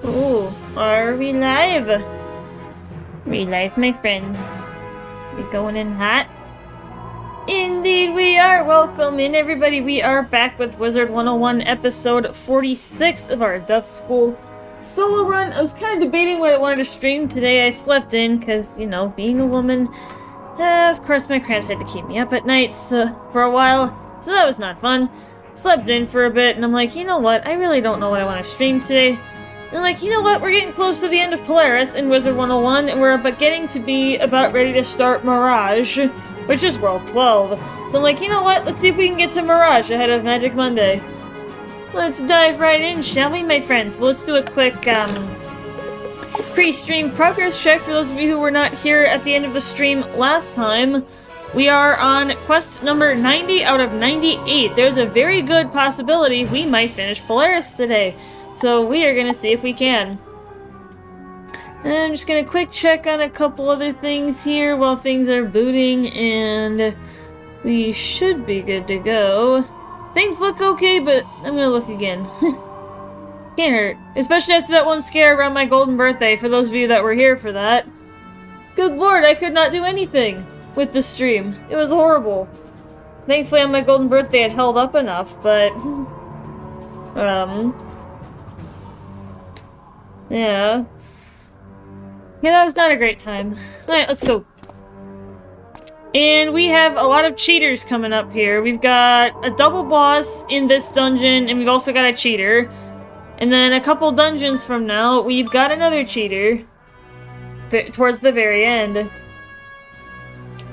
Ooh, are we live? We live, my friends. We going in hot? Indeed we are! Welcome in, everybody. We are back with Wizard101 episode 46 of our Duff School solo run. I was kind of debating what I wanted to stream today. I slept in because, you know, being a woman, of course my cramps had to keep me up at night for a while, so that was not fun. Slept in for a bit, and I'm like, you know what? I really don't know what I want to stream today. And I'm like, you know what? We're getting close to the end of Polaris in Wizard101, and we're getting to be about ready to start Mirage, which is World 12. So I'm like, you know what? Let's see if we can get to Mirage ahead of Magic Monday. Let's dive right in, shall we, my friends? Well, let's do a quick, pre-stream progress check for those of you who were not here at the end of the stream last time. We are on quest number 90 out of 98. There's a very good possibility we might finish Polaris today. So we are gonna see if we can. And I'm just gonna quick check on a couple other things here while things are booting, and we should be good to go. Things look okay, but I'm gonna look again. Can't hurt. Especially after that one scare around my golden birthday, for those of you that were here for that. Good lord, I could not do anything with the stream. It was horrible. Thankfully on my golden birthday it held up enough, but... yeah. Yeah, that was not a great time. Alright, let's go. And we have a lot of cheaters coming up here. We've got a double boss in this dungeon, and we've also got a cheater. And then a couple dungeons from now, we've got another cheater. Towards the very end.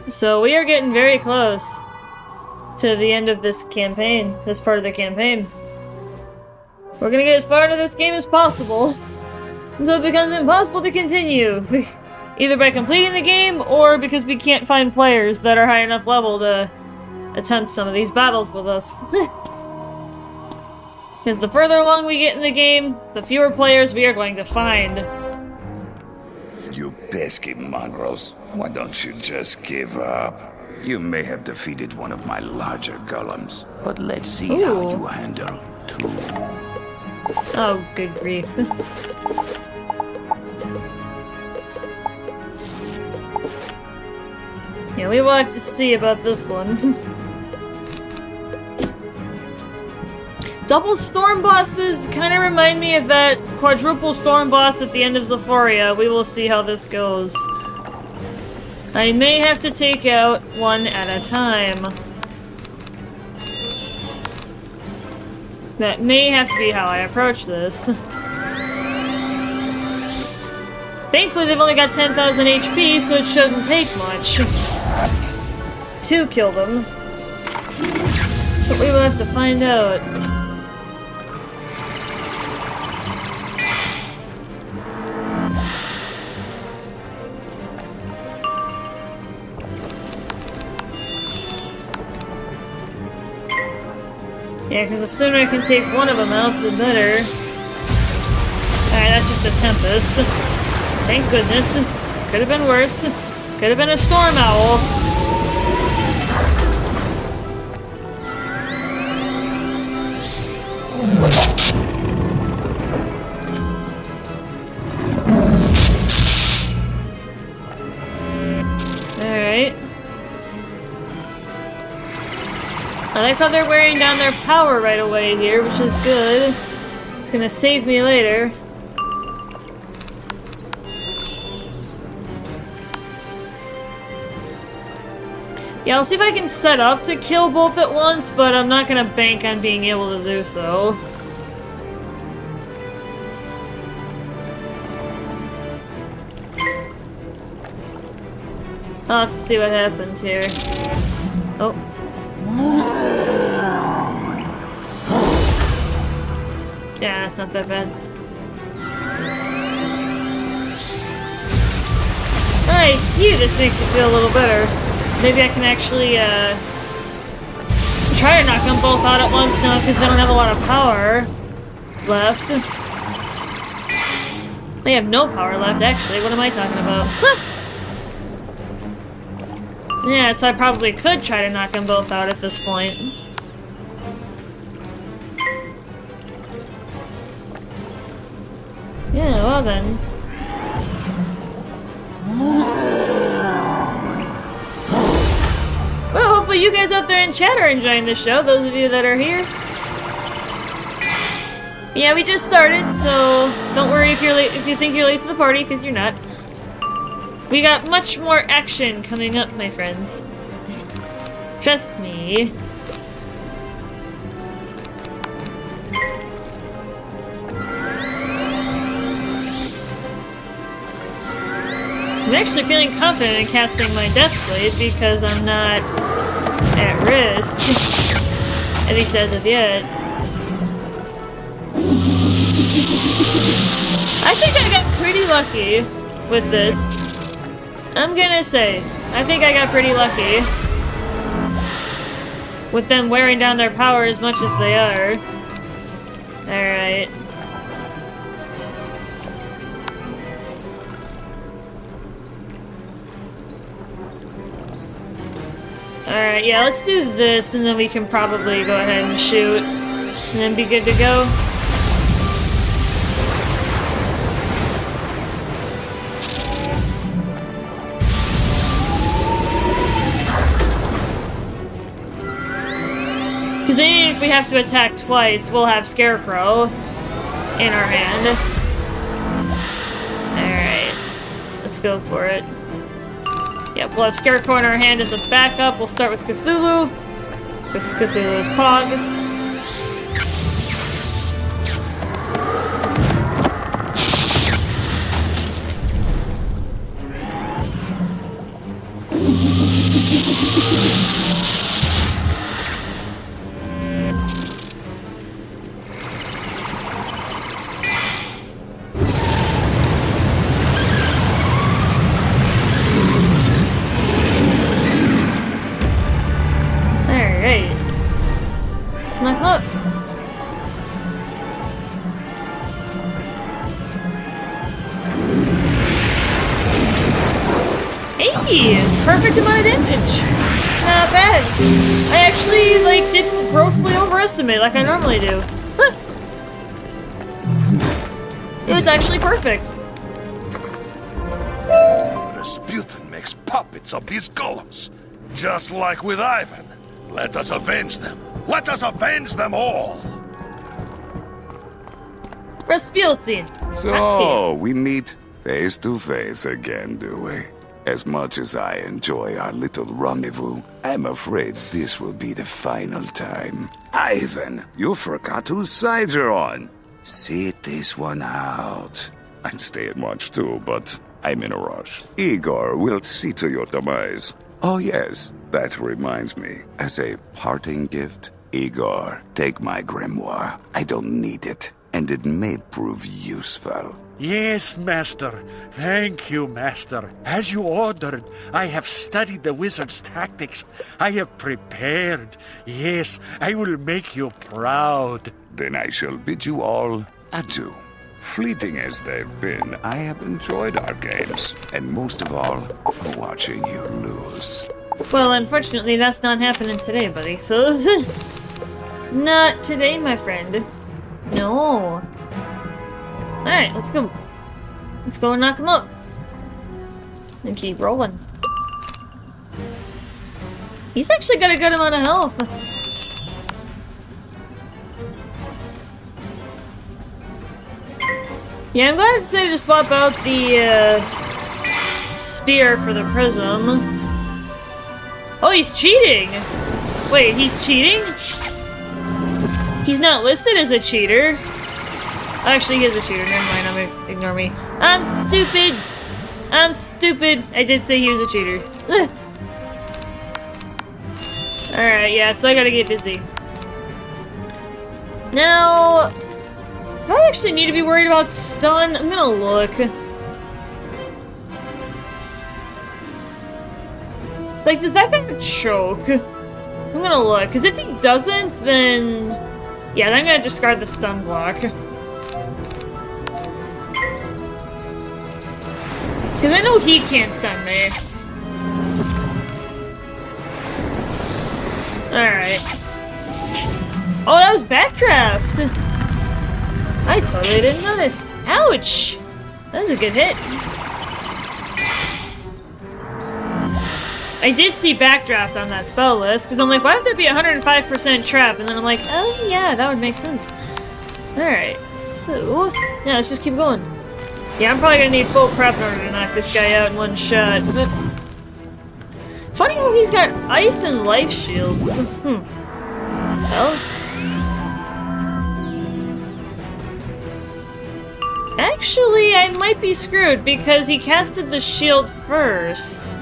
So we are getting very close to the end of this campaign, this part of the campaign. We're gonna get as far into this game as possible, until it becomes impossible to continue. Either by completing the game, or because we can't find players that are high enough level to attempt some of these battles with us. Because the further along we get in the game, the fewer players we are going to find. You pesky mongrels. Why don't you just give up? You may have defeated one of my larger golems, but let's see how you handle two. Oh, good grief. Yeah, we will have to see about this one. Double storm bosses kind of remind me of that quadruple storm boss at the end of Zephoria. We will see how this goes. I may have to take out one at a time. That may have to be how I approach this. Thankfully, they've only got 10,000 HP, so it shouldn't take much to kill them. But we will have to find out. Yeah, because the sooner I can take one of them out, the better. Alright, that's just a Tempest. Thank goodness. Could have been worse. Could have been a Storm Owl. Alright. I like how they're wearing down their power right away here, which is good. It's gonna save me later. Yeah, I'll see if I can set up to kill both at once, but I'm not gonna bank on being able to do so. I'll have to see what happens here. Oh. Yeah, that's not that bad. Alright, this makes me feel a little better. Maybe I can actually, try to knock them both out at once now, because they don't have a lot of power left. They have no power left, actually. What am I talking about? Yeah, so I probably could try to knock them both out at this point. Yeah, well then. Well, hopefully you guys out there in chat are enjoying the show, those of you that are here. Yeah, we just started, so don't worry if you're late, if you think you're late to the party, because you're not. We got much more action coming up, my friends. Trust me. I'm actually feeling confident in casting my Death Blade because I'm not at risk. At least as of yet. I think I got pretty lucky with this. I'm gonna say, I think I got pretty lucky with them wearing down their power as much as they are. Alright. Alright, yeah, let's do this, and then we can probably go ahead and shoot, and then be good to go. Because even if we have to attack twice, we'll have Scarecrow in our hand. Alright, let's go for it. Yep, we'll have Scarecrow in our hand as a backup. We'll start with Cthulhu, because Cthulhu is Pog. Look. Hey, perfect amount of damage. Not bad. I actually didn't grossly overestimate like I normally do. Huh. It was actually perfect. Rasputin makes puppets of these golems, just like with Ivan. Let us avenge them. Let us avenge them all! Rasputin. So, we meet face to face again, do we? As much as I enjoy our little rendezvous, I'm afraid this will be the final time. Ivan, you forgot whose side you're on. Sit this one out. I'd stay at much too, but I'm in a rush. Igor will see to your demise. Oh yes, that reminds me. As a parting gift, Igor, take my grimoire. I don't need it, and it may prove useful. Yes, Master. Thank you, Master. As you ordered, I have studied the wizard's tactics. I have prepared. Yes, I will make you proud. Then I shall bid you all adieu. Fleeting as they've been, I have enjoyed our games, and most of all, watching you lose. Well, unfortunately, that's not happening today, buddy. So, not today, my friend. No. Alright, let's go. Let's go and knock him up. And keep rolling. He's actually got a good amount of health. Yeah, I'm glad I decided to swap out the spear for the prism. Oh, he's cheating! Wait, he's cheating? He's not listed as a cheater. Actually, he is a cheater. Never mind, ignore me. I'm stupid! I'm stupid! I did say he was a cheater. Alright, yeah, so I gotta get busy. Now... do I actually need to be worried about stun? I'm gonna look. Like, does that guy choke? I'm gonna look, because if he doesn't, then... yeah, then I'm gonna discard the stun block. Because I know he can't stun me. Alright. Oh, that was backdraft! I totally didn't notice. Ouch! That was a good hit. I did see backdraft on that spell list, because I'm like, why would there be 105% trap? And then I'm like, oh yeah, that would make sense. Alright, so... yeah, let's just keep going. Yeah, I'm probably gonna need full prep in order to knock this guy out in one shot, but... funny how he's got ice and life shields. Well... actually, I might be screwed, because he casted the shield first.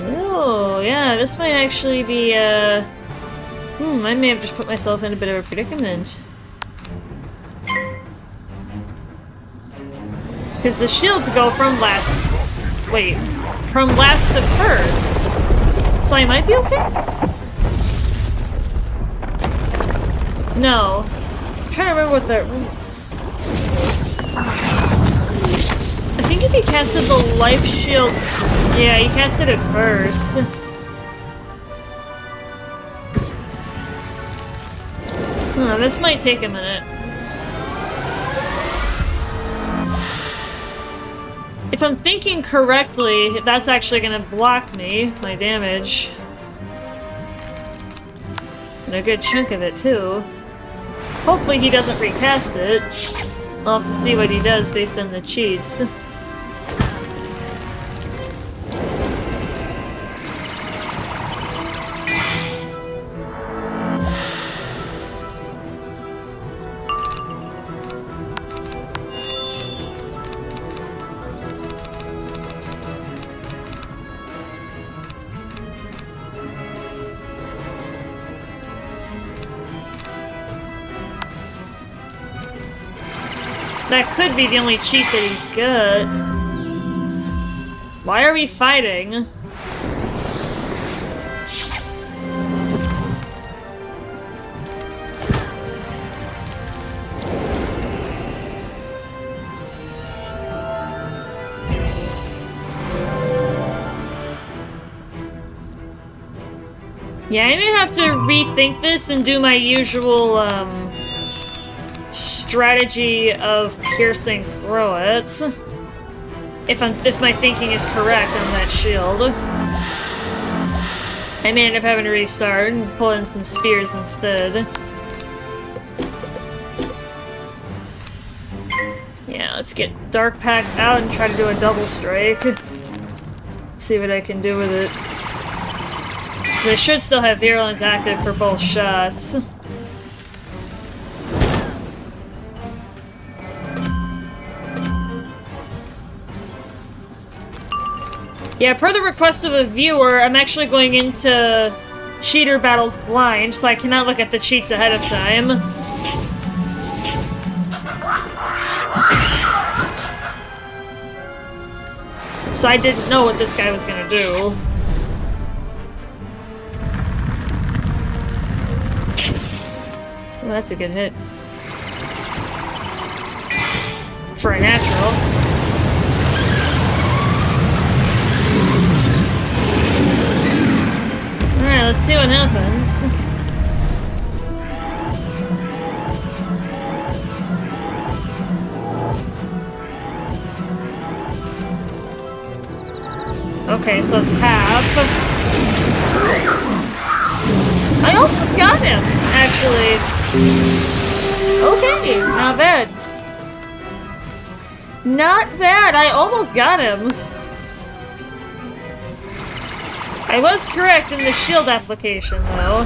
Oh, yeah, this might actually be, I may have just put myself in a bit of a predicament. Because the shields go from last... wait. From last to first. So I might be okay? No. I'm trying to remember what that was. I think if he casted the life shield... yeah, he casted it first. This might take a minute. If I'm thinking correctly, that's actually gonna block me, my damage. And a good chunk of it, too. Hopefully he doesn't recast it. I'll have to see what he does based on the cheats. That could be the only cheat that he's got. Why are we fighting? Yeah, I may have to rethink this and do my usual, strategy of piercing through it. If my thinking is correct on that shield. I may end up having to restart and pull in some spears instead. Yeah, let's get Dark Pact out and try to do a double strike. See what I can do with it. 'Cause I should still have Virulence active for both shots. Yeah, per the request of a viewer, I'm actually going into cheater battles blind, so I cannot look at the cheats ahead of time. So I didn't know what this guy was gonna do. Oh, that's a good hit. For a natural. Alright, let's see what happens. Okay, so it's half. I almost got him, actually. Okay, not bad. Not bad, I almost got him. I was correct in the shield application, though.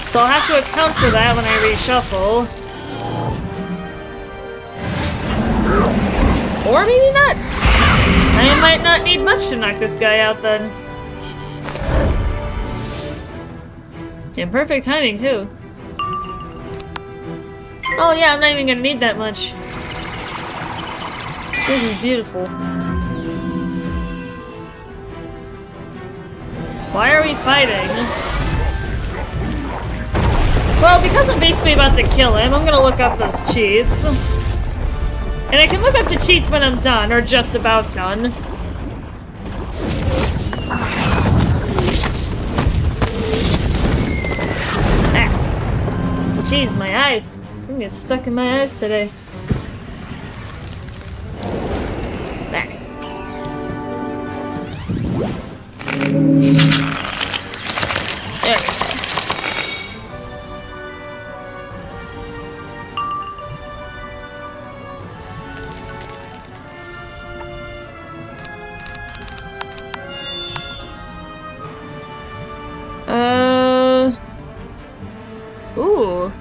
So I'll have to account for that when I reshuffle. Or maybe not. I might not need much to knock this guy out, then. And perfect timing, too. Oh yeah, I'm not even gonna need that much. This is beautiful. Why are we fighting? Well, because I'm basically about to kill him, I'm gonna look up those cheats. And I can look up the cheats when I'm done, or just about done. Ah. Jeez, my eyes. I'm gonna get stuck in my eyes today. There we go. Ooh.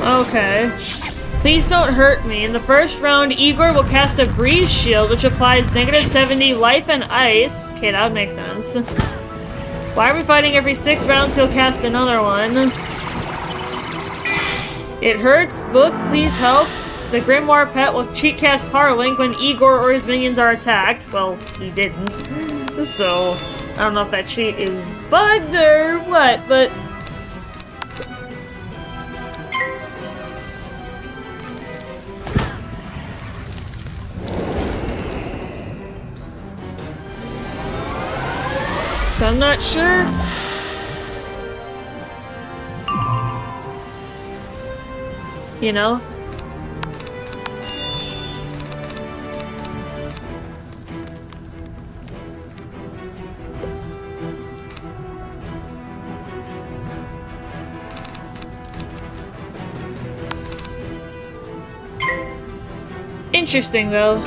Okay. Please don't hurt me. In the first round, Igor will cast a breeze shield, which applies -70 life and ice. Okay, that would make sense. Why are we fighting every 6 rounds? He'll cast another one. It hurts. Book, please help. The Grimoire pet will cheat cast Power Link when Igor or his minions are attacked. Well, he didn't. So, I don't know if that cheat is bugged or what, but... So I'm not sure. You know? Interesting, though.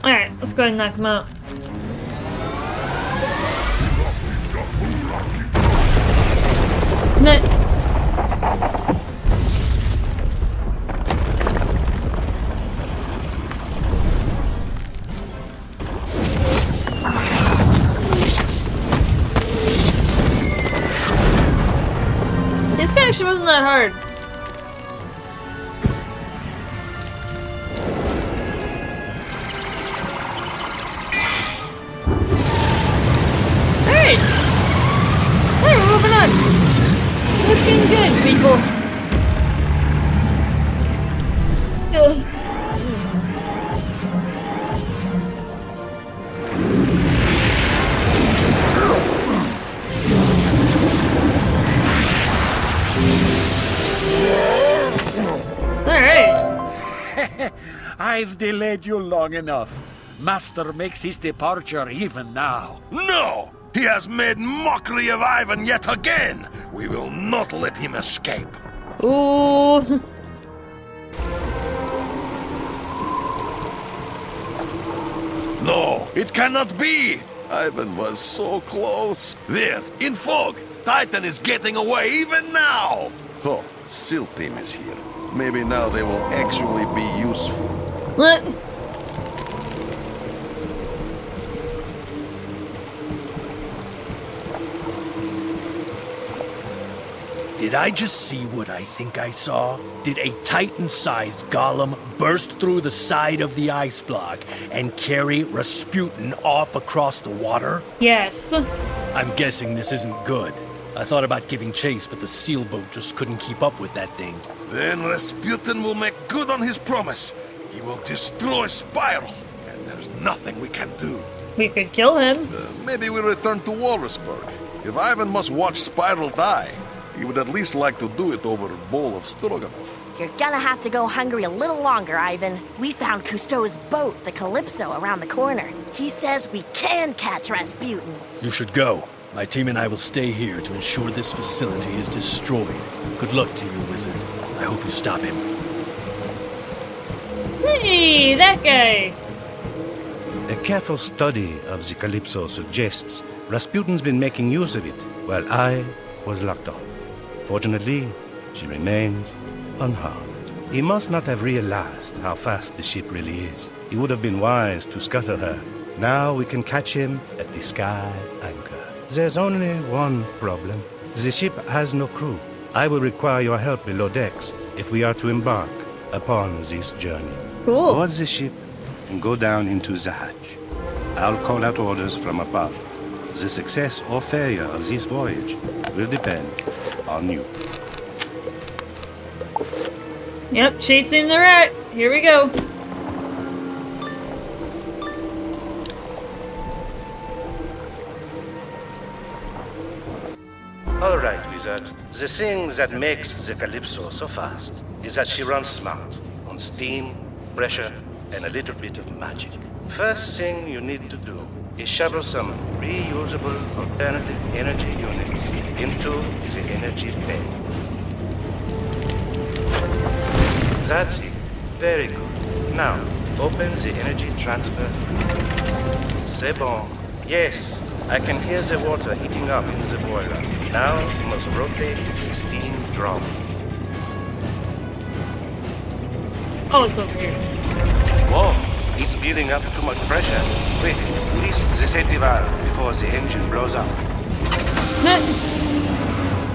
Alright, let's go ahead and knock him out. Nut. This guy actually wasn't that hard. Alright! Hey, we're moving on! Looking good, people! Ugh. Alright! I've delayed you long enough. Master makes his departure even now. No! He has made mockery of Ivan yet again! We will not let him escape. Ooh. No, it cannot be! Ivan was so close. There, in fog, Titan is getting away even now! Oh, SEAL team is here. Maybe now they will actually be useful. What? Did I just see what I think I saw? Did a Titan-sized golem burst through the side of the ice block and carry Rasputin off across the water? Yes. I'm guessing this isn't good. I thought about giving chase, but the seal boat just couldn't keep up with that thing. Then Rasputin will make good on his promise. He will destroy Spiral, and there's nothing we can do. We could kill him. Maybe we return to Walrusburg. If Ivan must watch Spiral die, he would at least like to do it over a bowl of stroganoff. You're gonna have to go hungry a little longer, Ivan. We found Cousteau's boat, the Calypso, around the corner. He says we can catch Rasputin. You should go. My team and I will stay here to ensure this facility is destroyed. Good luck to you, Wizard. I hope you stop him. Hey, that guy. A careful study of the Calypso suggests Rasputin's been making use of it, while I was locked on. Fortunately, she remains unharmed. He must not have realized how fast the ship really is. He would have been wise to scuttle her. Now we can catch him at the sky anchor. There's only one problem. The ship has no crew. I will require your help below decks if we are to embark upon this journey. Cool. Board the ship and go down into the hatch. I'll call out orders from above. The success or failure of this voyage will depend on you. Yep, chasing the rat. Here we go. All right, Wizard. The thing that makes the Calypso so fast is that she runs smart on steam, pressure, and a little bit of magic. First thing you need to do is shovel some reusable alternative energy units into the energy bay. That's it. Very good. Now, open the energy transfer flue. C'est bon. Yes, I can hear the water heating up in the boiler. Now, you must rotate the steam drum. Oh, it's over here. Whoa, it's building up too much pressure. Quick, release the safety valve before the engine blows up.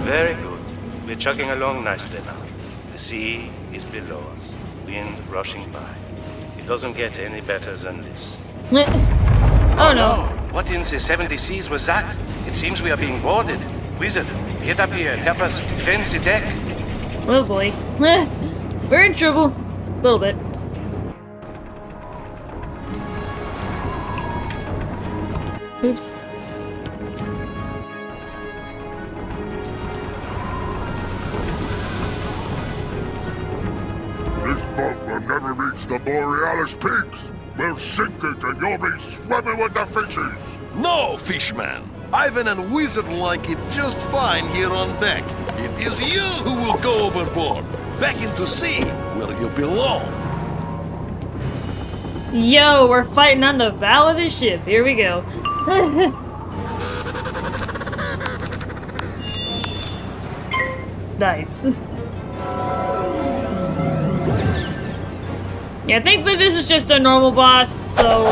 Very good. We're chugging along nicely now. The sea is below us, wind rushing by. It doesn't get any better than this. Oh no. What in the 70 seas was that? It seems we are being boarded. Wizard, get up here and help us defend the deck. Oh boy. We're in trouble. A little bit. Oops. This boat will never reach the Borealis Peaks. We'll sink it and you'll be swimming with the fishes. No, fishman. Ivan and Wizard like it just fine here on deck. It is you who will go overboard, back into sea, where you belong. Yo, we're fighting on the bow of the ship. Here we go. Nice. Yeah, thankfully this is just a normal boss, so...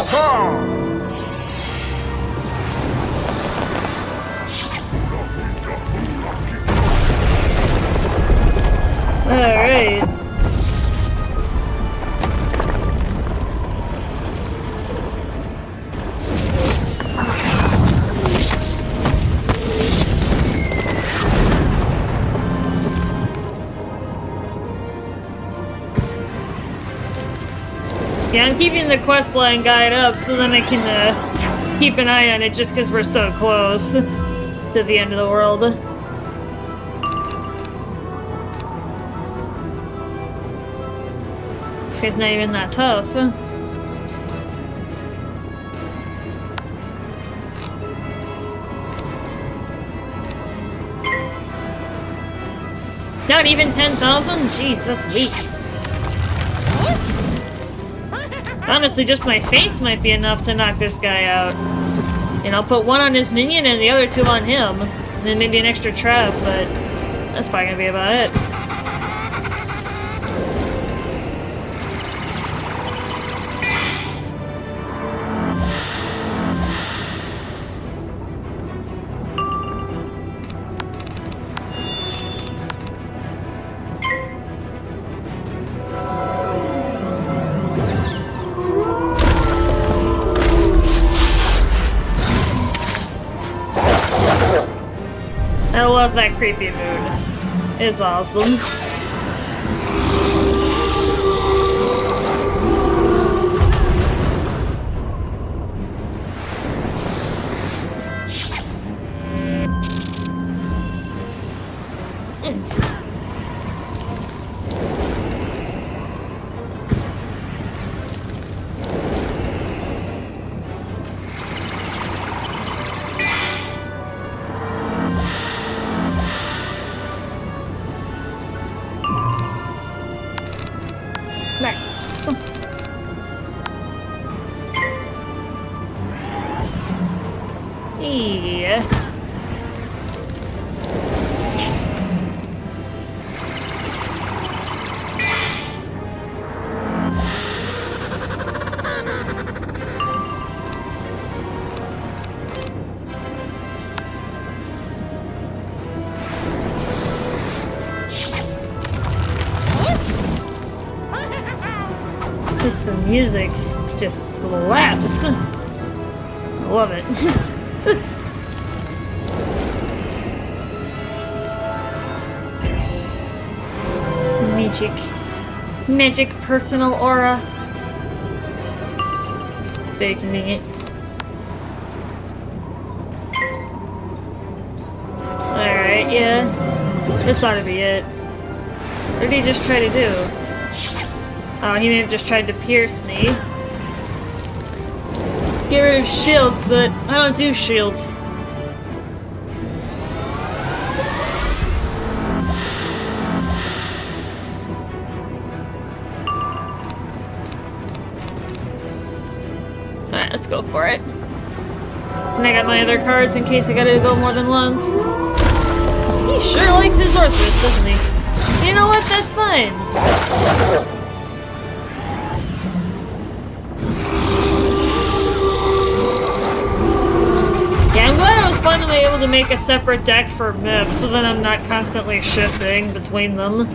Alright. Yeah, I'm keeping the questline guide up so then I can keep an eye on it just because we're so close to the end of the world. This guy's not even that tough. Not even 10,000? Jeez, that's weak. Honestly, just my feints might be enough to knock this guy out. And I'll put one on his minion and the other two on him. And then maybe an extra trap, but that's probably gonna be about it. I love that creepy mood. It's awesome. Nice. Yeah. Just the music just slaps. I love it. Magic personal aura. It's very convenient. Alright. This ought to be it. What did he just try to do? Oh, he may have just tried to pierce me. Get rid of shields, but I don't do shields. Alright, let's go for it. And I got my other cards in case I gotta go more than once. He sure likes his Orthrus, doesn't he? You know what? That's fine. Yeah, I'm glad I was finally able to make a separate deck for myths so that I'm not constantly shifting between them.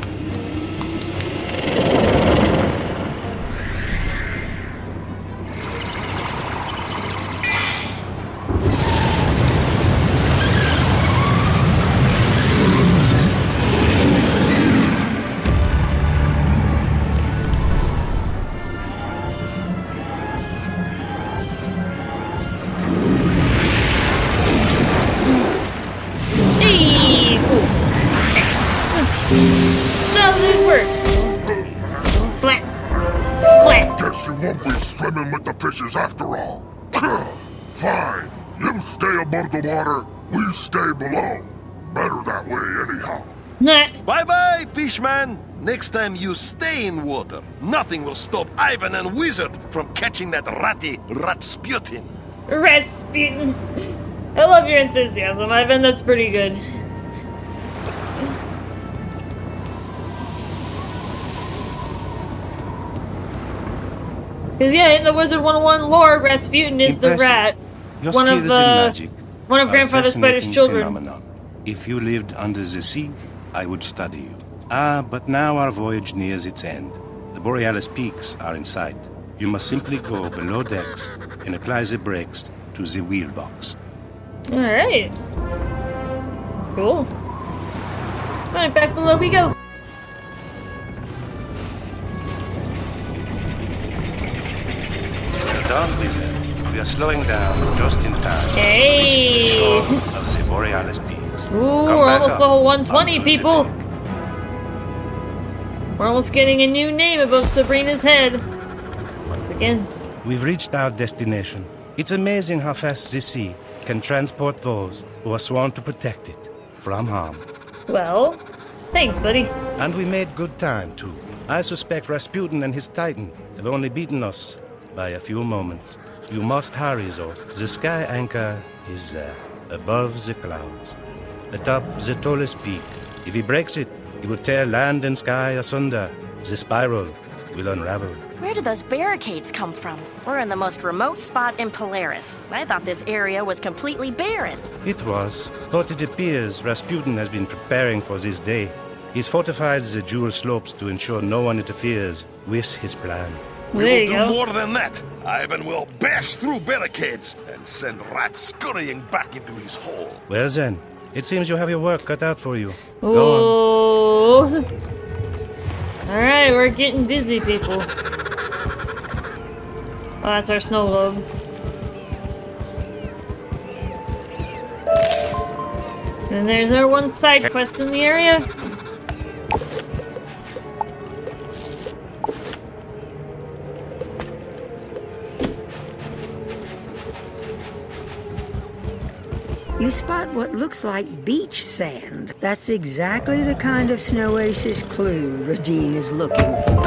Won't be swimming with the fishes after all. Fine. You stay above the water, we stay below. Better that way anyhow. Bye-bye, fishman. Next time you stay in water, nothing will stop Ivan and Wizard from catching that ratty Rasputin. Rasputin. I love your enthusiasm, Ivan. That's pretty good. Because yeah, in the Wizard101 lore, Rasputin is the rat. Your one skills of in magic one of are Grandfather Spider's fascinating children. phenomenon. If you lived under the sea, I would study you. But now our voyage nears its end. The Borealis peaks are in sight. You must simply go below decks and apply the brakes to the wheel box. Alright. Cool. Alright, back below we go. Done, Wizard. We are slowing down just in time. Hey! Of the Borealis peaks. Ooh, we're almost level 120, people! We're almost getting a new name above Sabrina's head. Once again. We've reached our destination. It's amazing how fast the sea can transport those who are sworn to protect it from harm. Well, thanks, buddy. And we made good time, too. I suspect Rasputin and his Titan have only beaten us by a few moments. You must hurry, though. The sky anchor is there, above the clouds. Atop the tallest peak. If he breaks it, he will tear land and sky asunder. The spiral will unravel. Where did those barricades come from? We're in the most remote spot in Polaris. I thought this area was completely barren. It was, but it appears Rasputin has been preparing for this day. He's fortified the jewel slopes to ensure no one interferes with his plan. We There will you do go. more than that. Ivan will bash through barricades and send rats scurrying back into his hole. Well then, it seems you have your work cut out for you. Go on. Ooh. Alright, we're getting busy, people. Oh, that's our snow globe. And there's our one side quest in the area. You spot what looks like beach sand. That's exactly the kind of snow oasis clue Radine is looking for.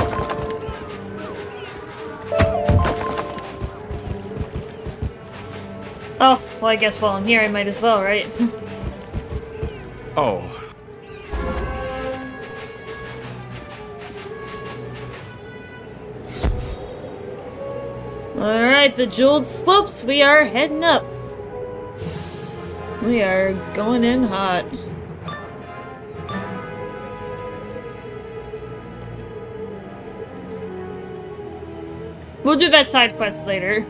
Oh, well, I guess while I'm here, I might as well, right? Oh. Alright, the jeweled slopes, we are heading up. We are going in hot. We'll do that side quest later.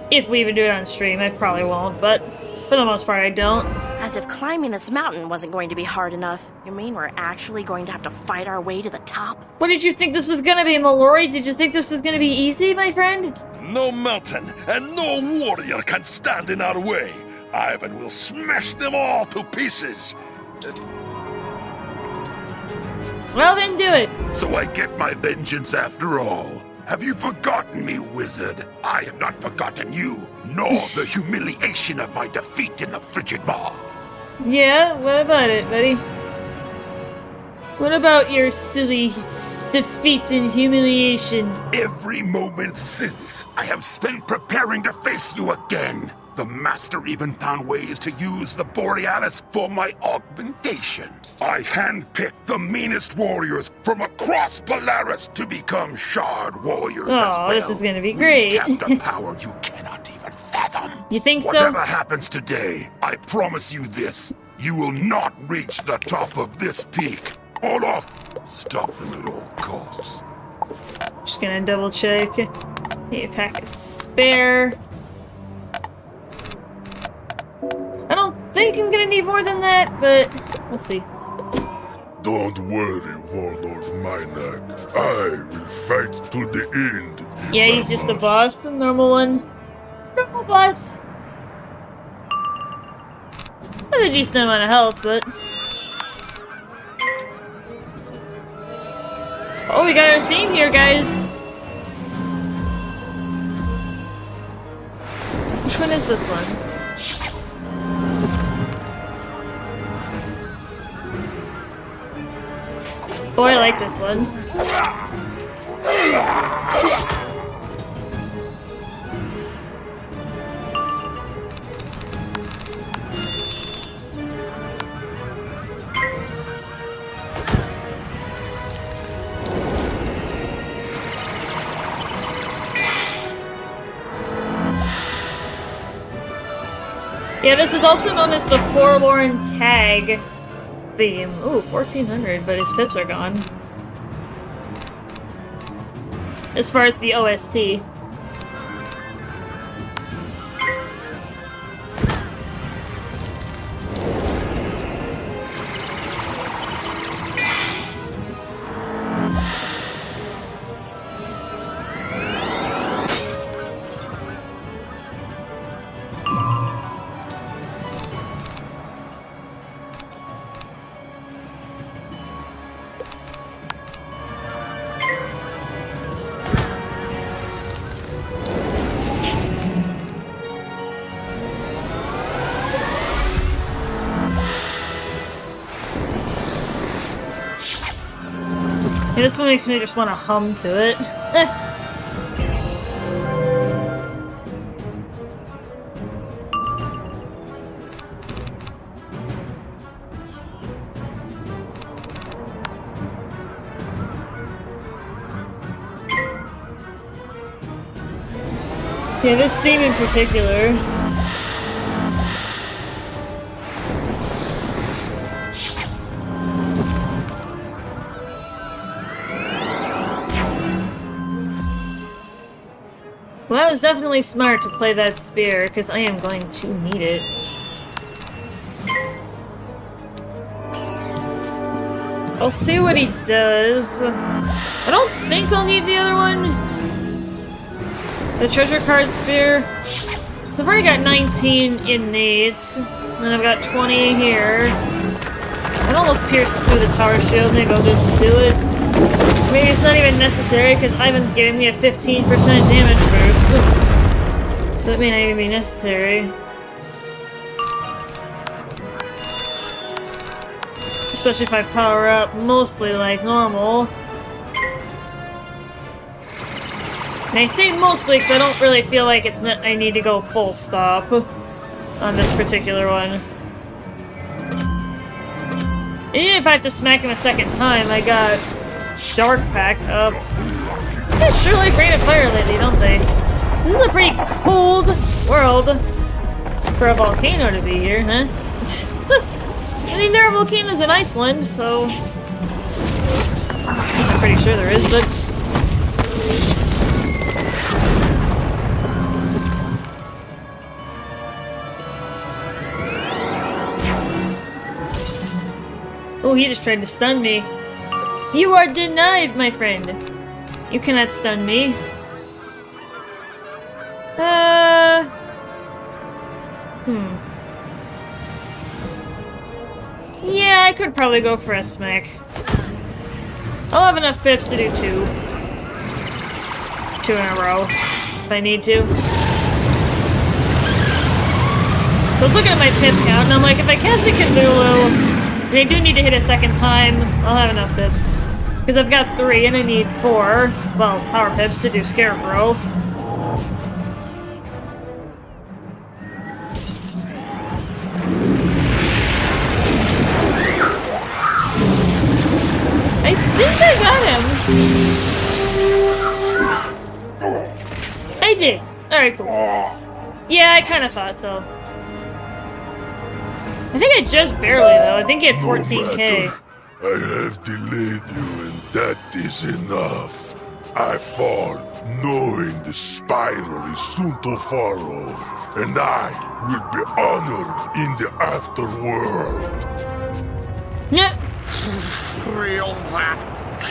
If we even do it on stream, I probably won't, but for the most part I don't. As if climbing this mountain wasn't going to be hard enough. You mean we're actually going to have to fight our way to the top? What did you think this was gonna be, Mallory? Did you think this was gonna be easy, my friend? No mountain and no warrior can stand in our way. Ivan will smash them all to pieces. Well, then do it. So I get my vengeance after all. Have you forgotten me, wizard? I have not forgotten you, nor the humiliation of my defeat in the frigid maw. Yeah, what about it, buddy? What about your silly defeat and humiliation? Every moment since, I have spent preparing to face you again. The Master even found ways to use the Borealis for my augmentation. I handpicked the meanest warriors from across Polaris to become Shard warriors as well. This is gonna be great. We tapped a power you cannot even fathom. You think so? Whatever happens today, I promise you this. You will not reach the top of this peak. Olaf, stop them at all costs. Just gonna double check. Need a pack of spare. I don't think I'm gonna need more than that, but we'll see. Don't worry, Warlord Minak. I will fight to the end. Yeah, he's just a boss, a normal one. Normal boss. With a decent amount of health, but... Oh, we got our theme here, guys. Which one is this one? Oh, I like this one. Yeah, this is also known as the Forlorn Tag theme. Ooh, 1400, but his pips are gone. As far as the OST. Yeah, this one makes me just want to hum to it. Yeah, this theme in particular. Well, that was definitely smart to play that spear, because I am going to need it. I'll see what he does. I don't think I'll need the other one. The treasure card spear. So I've already got 19 innate, and then I've got 20 here. It almost pierces through the tower shield. Maybe I'll just do it. Maybe it's not even necessary because Ivan's giving me a 15% damage burst. So it may not even be necessary. Especially if I power up mostly like normal. And I say mostly because I don't really feel like I need to go full stop on this particular one. Even if I have to smack him a second time, I got Dark packed up. These guys sure like Rain of Fire lately, don't they? This is a pretty cold world for a volcano to be here, huh? I mean, there are volcanoes in Iceland, so... At least I'm pretty sure there is, but... Oh, he just tried to stun me. You are denied, my friend. You cannot stun me. Yeah, could probably go for a smack. I'll have enough pips to do 2. 2 in a row, if I need to. So I was looking at my pip count, and I'm like, if I cast a Cthulhu, and I do need to hit a second time, I'll have enough pips. Because I've got 3, and I need 4, well, power pips to do Scarecrow. I think I got him. I did. Alright, cool. Yeah, I kind of thought so. I think I just barely, though. I think he had 14k. I have delayed you, and that is enough. I fall, knowing the spiral is soon to follow, and I will be honored in the afterworld. Yeah. Feel that?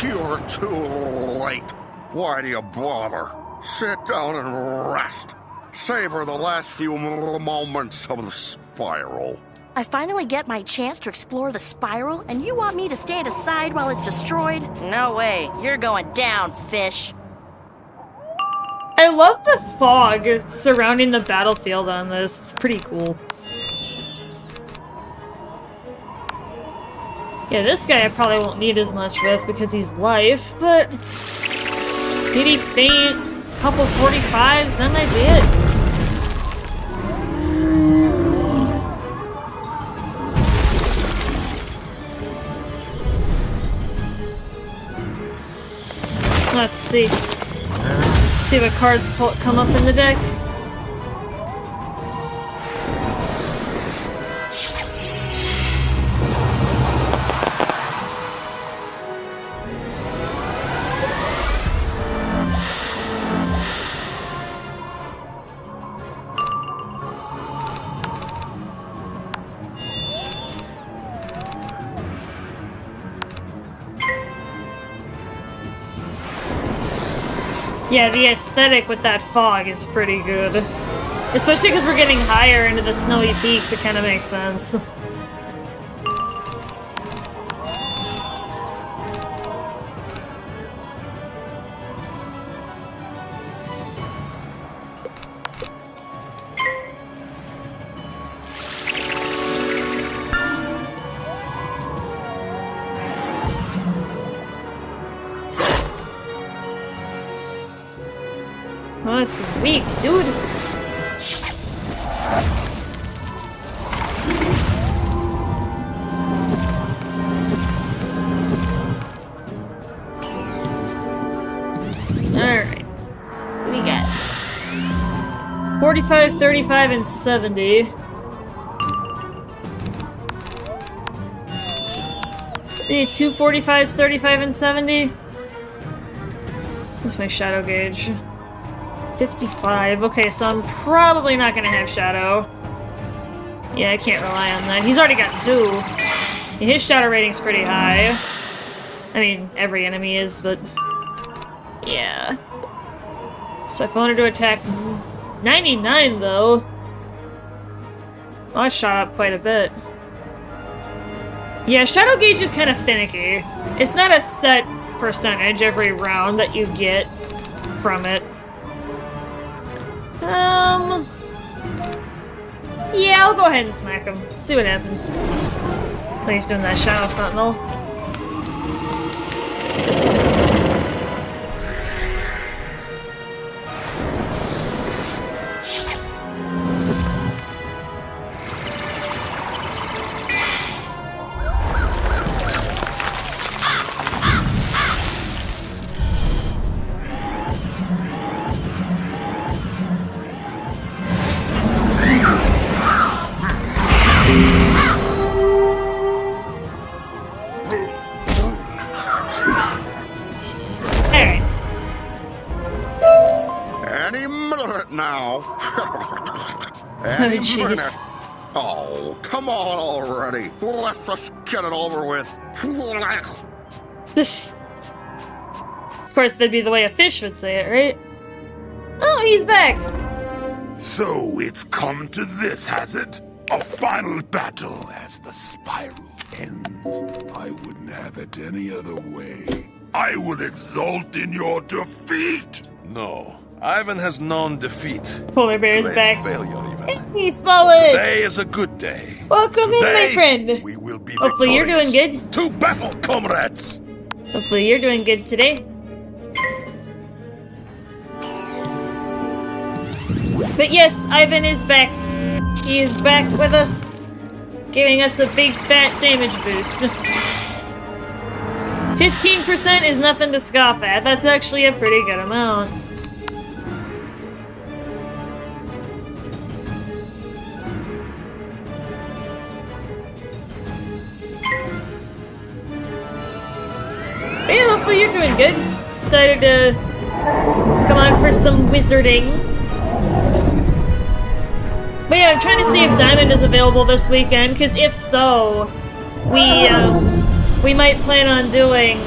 You're too late. Why do you bother? Sit down and rest. Savor the last few moments of the spiral. I finally get my chance to explore the spiral, and you want me to stand aside while it's destroyed? No way. You're going down, fish. I love the fog surrounding the battlefield on this. It's pretty cool. Yeah, this guy I probably won't need as much with because he's life, but maybe faint, couple 45s, that might be it. Let's see. See what cards come up in the deck. Yeah, the aesthetic with that fog is pretty good. Especially because we're getting higher into the snowy peaks, it kind of makes sense. Oh, it's weak, dude. Alright. What do we got? 45, 35, and 70. We need 2 45s, 35, and 70. What's my shadow gauge? 55. Okay, so I'm probably not gonna have Shadow. Yeah, I can't rely on that. He's already got 2. His Shadow rating's pretty high. I mean, every enemy is, but... yeah. So if I wanted to attack 99, though... oh, I shot up quite a bit. Yeah, Shadow Gauge is kind of finicky. It's not a set percentage every round that you get from it. Yeah, I'll go ahead and smack him. See what happens. I think he's doing that Shadow Sentinel. Any minute. Oh, come on already. Let's just get it over with. This. Of course, that'd be the way a fish would say it, right? Oh, he's back. So it's come to this, has it? A final battle as the spiral ends. I wouldn't have it any other way. I will exult in your defeat! No, Ivan has known defeat. Polar bear's Great back. failure, even. Hey, Smallest! Today is a good day. Welcome in, my friend. We will be Hopefully you're doing victorious. good. To battle, comrades! Hopefully you're doing good today. But yes, Ivan is back. He is back with us, giving us a big fat damage boost. 15% is nothing to scoff at. That's actually a pretty good amount. But yeah, hopefully you're doing good. Decided to come on for some wizarding. But yeah, I'm trying to see if Diamond is available this weekend, because if so, we might plan on doing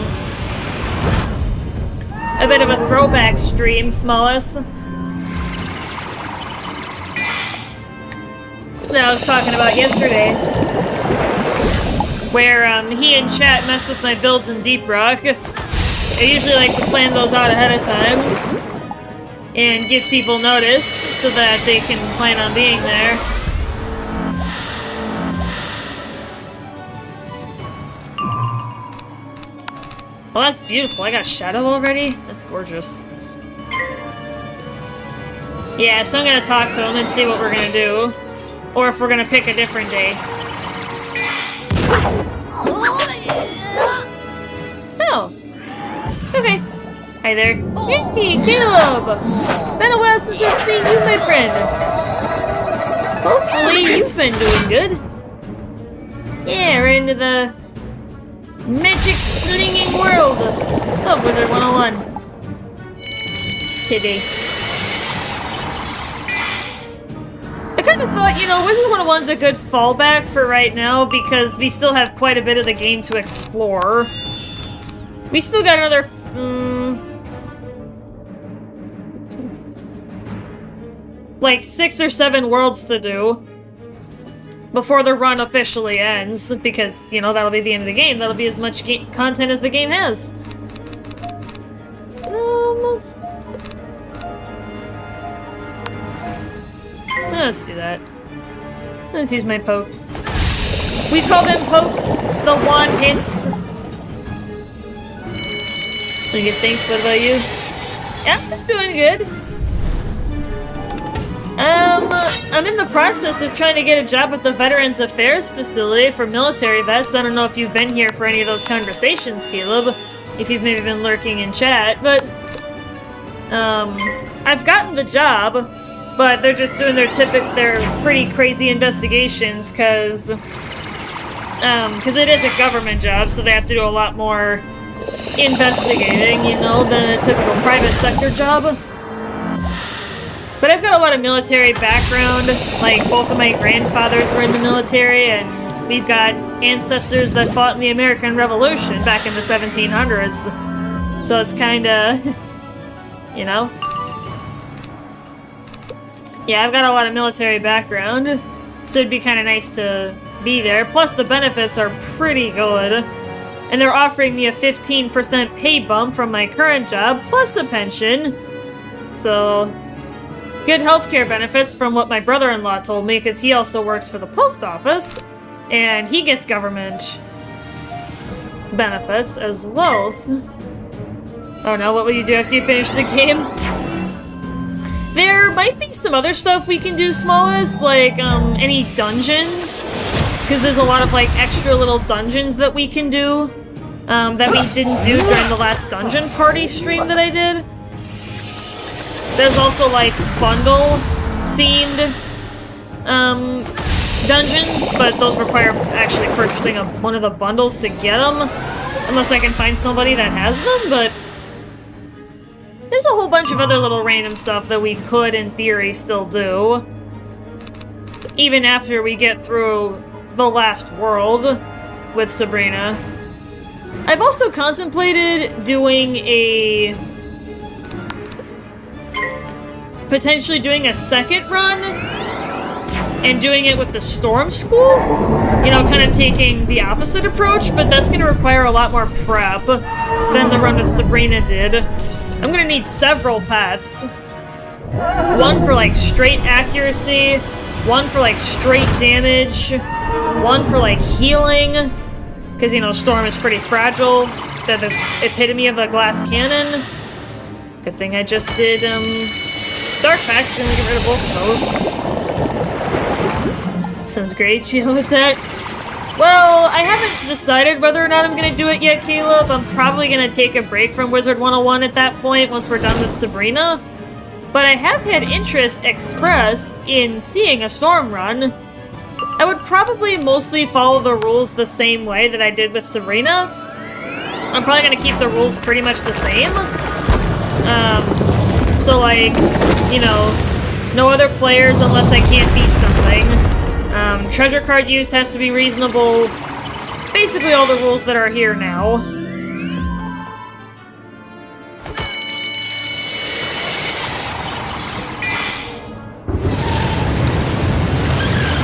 a bit of a throwback stream, Smallest. That I was talking about yesterday, where he and chat mess with my builds in Deep Rock. I usually like to plan those out ahead of time and give people notice so that they can plan on being there. Oh, that's beautiful. I got Shadow already? That's gorgeous. Yeah, so I'm gonna talk to him and see what we're gonna do. Or if we're gonna pick a different day. Oh. Okay. Hi there. Hey, Caleb! Been a while since I've seen you, my friend. Hopefully you've been doing good. Yeah, we're into the magic slinging world of Wizard101 today. I kind of thought, you know, Wizard101's a good fallback for right now because we still have quite a bit of the game to explore. We still got another... like 6 or 7 worlds to do before the run officially ends, because, you know, that'll be the end of the game. That'll be as much content as the game has. Let's do that. Let's use my poke. We call them pokes, the wand hits. Okay, thanks, what about you? Yeah, I'm doing good. I'm in the process of trying to get a job at the Veterans Affairs facility for military vets. I don't know if you've been here for any of those conversations, Caleb, if you've maybe been lurking in chat, but I've gotten the job, but they're just doing their pretty crazy investigations because it is a government job, so they have to do a lot more investigating, you know, than a typical private sector job. But I've got a lot of military background, like both of my grandfathers were in the military, and we've got ancestors that fought in the American Revolution back in the 1700s. So it's kinda, you know? Yeah, I've got a lot of military background, so it'd be kinda nice to be there. Plus the benefits are pretty good. And they're offering me a 15% pay bump from my current job, plus a pension. So... good healthcare benefits from what my brother-in-law told me, because he also works for the post office, and he gets government benefits as well. Oh no, what will you do after you finish the game? There might be some other stuff we can do, Smallest, like any dungeons, because there's a lot of like extra little dungeons that we can do that we didn't do during the last dungeon party stream that I did. There's also, like, bundle-themed dungeons, but those require actually purchasing one of the bundles to get them, unless I can find somebody that has them, but there's a whole bunch of other little random stuff that we could, in theory, still do, even after we get through the last world with Sabrina. I've also contemplated doing potentially doing a second run and doing it with the Storm School. You know, kind of taking the opposite approach, but that's going to require a lot more prep than the run with Sabrina did. I'm going to need several pets. One for, like, straight accuracy, one for, like, straight damage, one for, like, healing, because, you know, Storm is pretty fragile. They're the epitome of a glass cannon. Good thing I just did, Dark Pact, gonna get rid of both of those. Sounds great, chill with that. Well, I haven't decided whether or not I'm gonna do it yet, Caleb. I'm probably gonna take a break from Wizard101 at that point once we're done with Sabrina. But I have had interest expressed in seeing a Storm run. I would probably mostly follow the rules the same way that I did with Sabrina. I'm probably gonna keep the rules pretty much the same. So like, you know, no other players unless I can't beat something. Treasure card use has to be reasonable. Basically all the rules that are here now.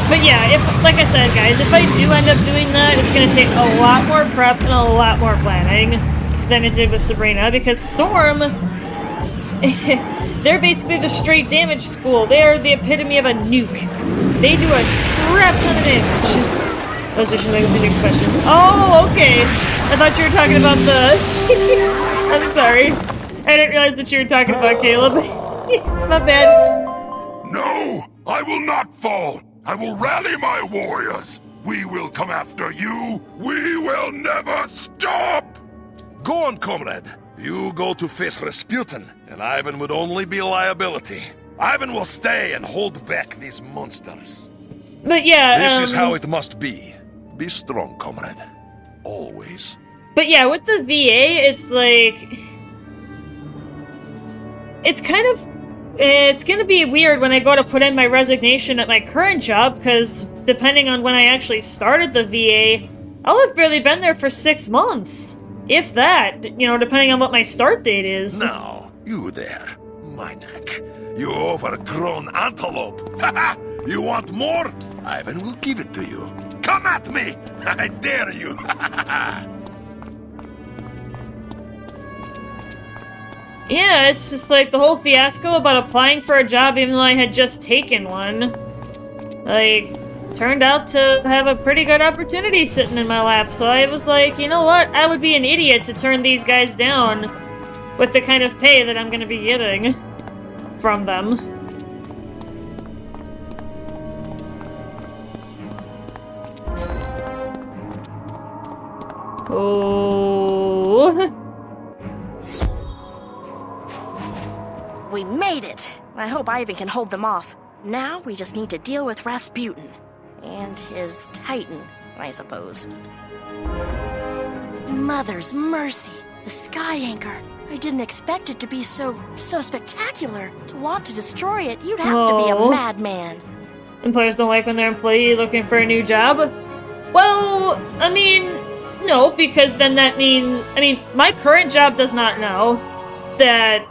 But yeah, like I said, guys, if I do end up doing that, it's going to take a lot more prep and a lot more planning than it did with Sabrina, because Storm, they're basically the straight damage school. They are the epitome of a nuke. They do a crap ton of damage. I was just like a big question. Oh, okay. I thought you were talking about the... I'm sorry. I didn't realize that you were talking about Caleb. My bad. No, I will not fall. I will rally my warriors. We will come after you. We will never stop. Go on, comrade. You go to face Rasputin, and Ivan would only be a liability. Ivan will stay and hold back these monsters. But yeah, this is how it must be. Be strong, comrade. Always. But yeah, with the VA, it's like... It's kind of... It's gonna be weird when I go to put in my resignation at my current job, because depending on when I actually started the VA, I'll have barely been there for 6 months. If that, you know, depending on what my start date is. Now, you there, my neck. You overgrown antelope. You want more? Ivan will give it to you. Come at me! I dare you! Yeah, it's just like the whole fiasco about applying for a job even though I had just taken one. Like, turned out to have a pretty good opportunity sitting in my lap, so I was like, you know what? I would be an idiot to turn these guys down with the kind of pay that I'm gonna be getting from them. Oh... We made it! I hope Ivan can hold them off. Now we just need to deal with Rasputin. And his Titan, I suppose. Mother's mercy! The Sky Anchor! I didn't expect it to be so spectacular. To want to destroy it, you'd have to be a madman. Employers don't like when their employee looking for a new job? Well, I mean, no, because then that means... I mean, my current job does not know that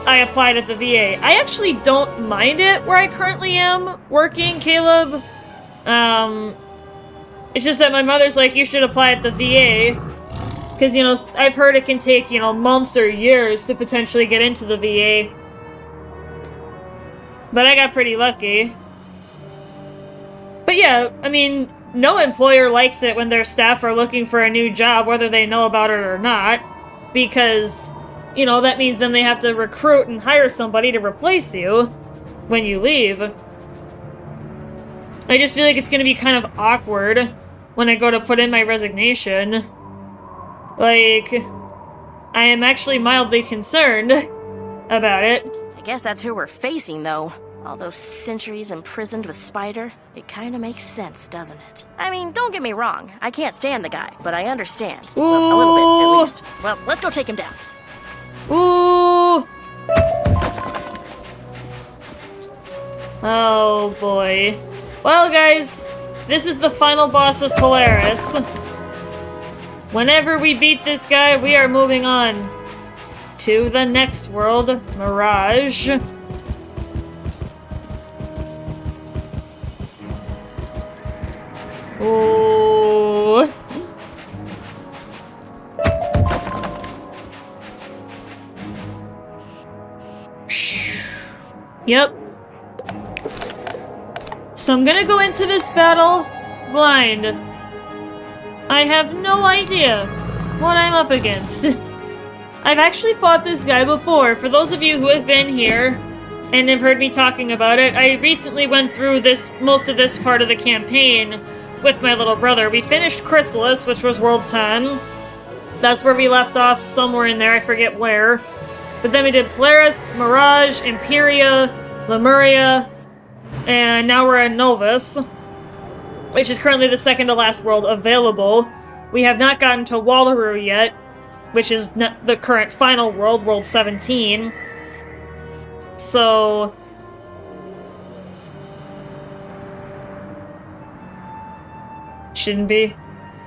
I applied at the VA. I actually don't mind it where I currently am working, Caleb. It's just that my mother's like, you should apply at the VA. Because, you know, I've heard it can take, you know, months or years to potentially get into the VA. But I got pretty lucky. But yeah, I mean, no employer likes it when their staff are looking for a new job, whether they know about it or not. Because... you know, that means then they have to recruit and hire somebody to replace you when you leave. I just feel like it's going to be kind of awkward when I go to put in my resignation. Like, I am actually mildly concerned about it. I guess that's who we're facing, though. All those centuries imprisoned with Spider, it kind of makes sense, doesn't it? I mean, don't get me wrong. I can't stand the guy, but I understand. Ooh. Well, a little bit, at least. Well, let's go take him down. Ooh! Oh boy. Well guys, this is the final boss of Polaris. Whenever we beat this guy, we are moving on to the next world, Mirage. Oh. Yep. So I'm gonna go into this battle blind. I have no idea what I'm up against. I've actually fought this guy before. For those of you who have been here and have heard me talking about it, I recently went through most of this part of the campaign with my little brother. We finished Chrysalis, which was World 10. That's where we left off, somewhere in there, I forget where. But then we did Polaris, Mirage, Imperia, Lemuria, and now we're at Novus, which is currently the second to last world available. We have not gotten to Wallaroo yet, which is the current final world, World 17. So... shouldn't be.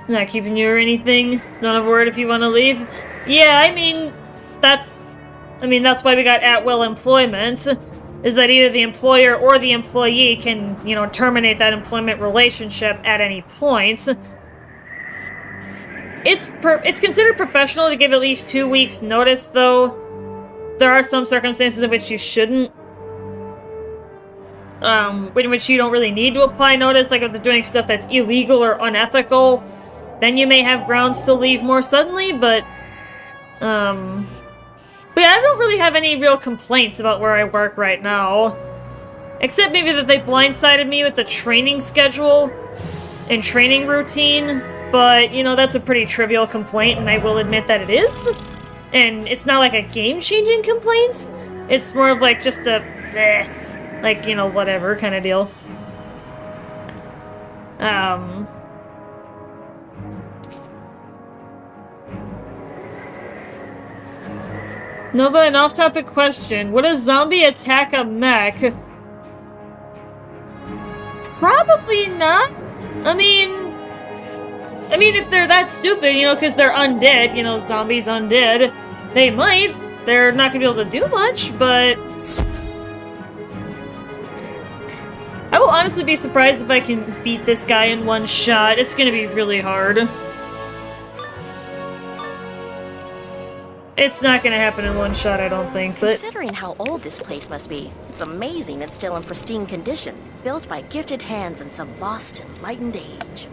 I'm not keeping you or anything. Not a word if you want to leave. Yeah, I mean, that's why we got at-will employment, is that either the employer or the employee can, you know, terminate that employment relationship at any point. It's considered professional to give at least 2 weeks notice, though. There are some circumstances in which you shouldn't. In which you don't really need to apply notice, like if they're doing stuff that's illegal or unethical, then you may have grounds to leave more suddenly, but yeah, I don't really have any real complaints about where I work right now. Except maybe that they blindsided me with the training schedule and training routine, but, you know, that's a pretty trivial complaint, and I will admit that it is. And it's not like a game-changing complaint. It's more of like just a, like, you know, whatever kind of deal. Nova, an off-topic question. Would a zombie attack a mech? Probably not. I mean, if they're that stupid, you know, because they're undead, you know, zombies undead, they might. They're not gonna be able to do much, but... I will honestly be surprised if I can beat this guy in one shot. It's gonna be really hard. It's not gonna happen in one shot, I don't think, but... Considering how old this place must be, it's amazing it's still in pristine condition. Built by gifted hands in some lost, enlightened age.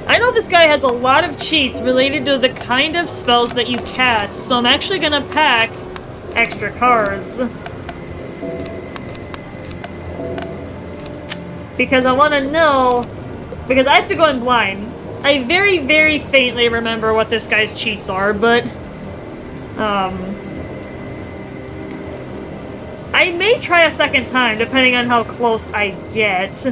I know this guy has a lot of cheats related to the kind of spells that you cast, so I'm actually gonna pack extra cards. Because I want to know... Because I have to go in blind. I very, very faintly remember what this guy's cheats are, but... I may try a second time, depending on how close I get.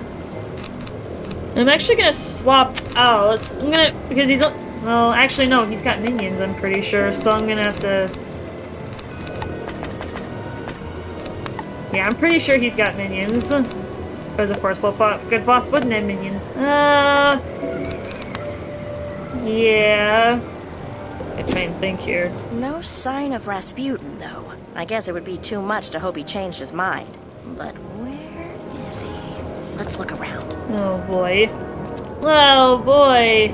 I'm actually gonna swap out. I'm gonna... Because he's... Well, actually, no. He's got minions, I'm pretty sure. So I'm gonna have to... Yeah, I'm pretty sure he's got minions. Because, of course, well, good boss wouldn't have minions. Yeah... I try and think here. No sign of Rasputin, though. I guess it would be too much to hope he changed his mind. But where is he? Let's look around. Oh, boy. Oh, boy.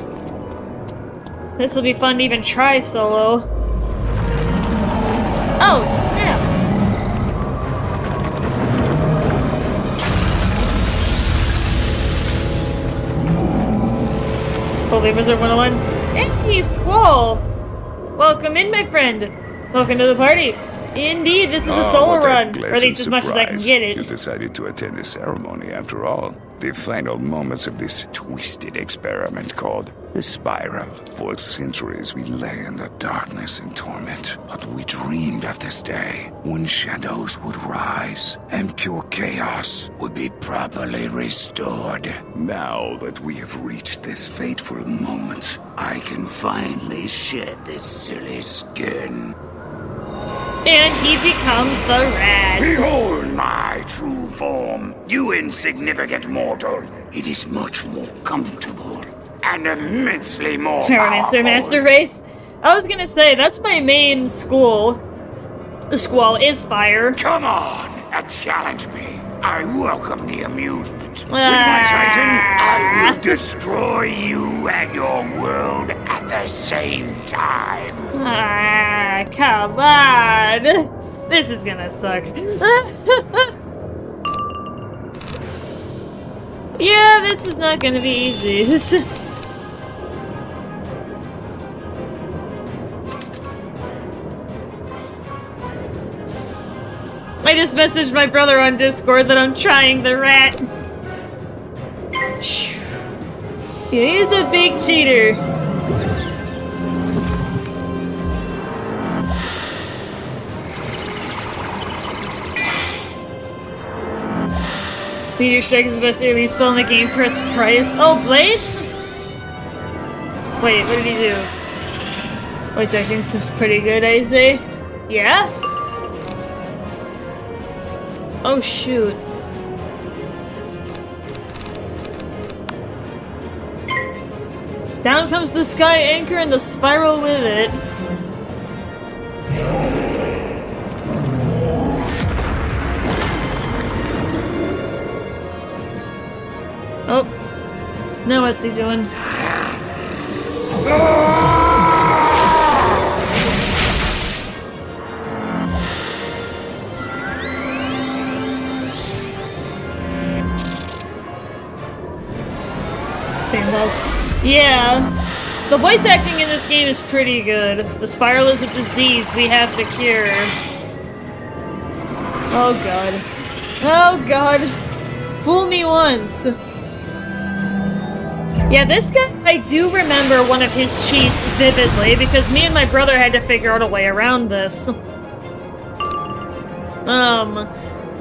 This will be fun to even try solo. Oh, snap! Holy Wizard101. Hey, Squall! Welcome in, my friend. Welcome to the party. Indeed, this is a solo run, or at least as much as I can get it. You decided to attend the ceremony after all. The final moments of this twisted experiment called the Spiral. For centuries we lay in the darkness and torment, but we dreamed of this day when shadows would rise and pure chaos would be properly restored. Now that we have reached this fateful moment, I can finally shed this silly skin. And he becomes the rat. Behold my true form, you insignificant mortal. It is much more comfortable and immensely more powerful. Master Race. I was gonna say, that's my main school. The Squall is fire. Come on, and challenge me. I welcome the amusement. With my Titan, I will destroy you and your world at the same time. Ah, come on. This is gonna suck. Yeah, this is not gonna be easy. I just messaged my brother on Discord that I'm trying the rat. He's a big cheater. Meteor Strike is the best AoE spell in the game for its price. Oh, Blaze? Wait, what did he do? Wait, I think this is pretty good, I say. Yeah? Oh, shoot. Down comes the sky anchor and the spiral with it. Oh. Now what's he doing? Yeah, the voice acting in this game is pretty good. The spiral is a disease we have to cure. Oh god. Oh god. Fool me once. Yeah, this guy, I do remember one of his cheats vividly because me and my brother had to figure out a way around this.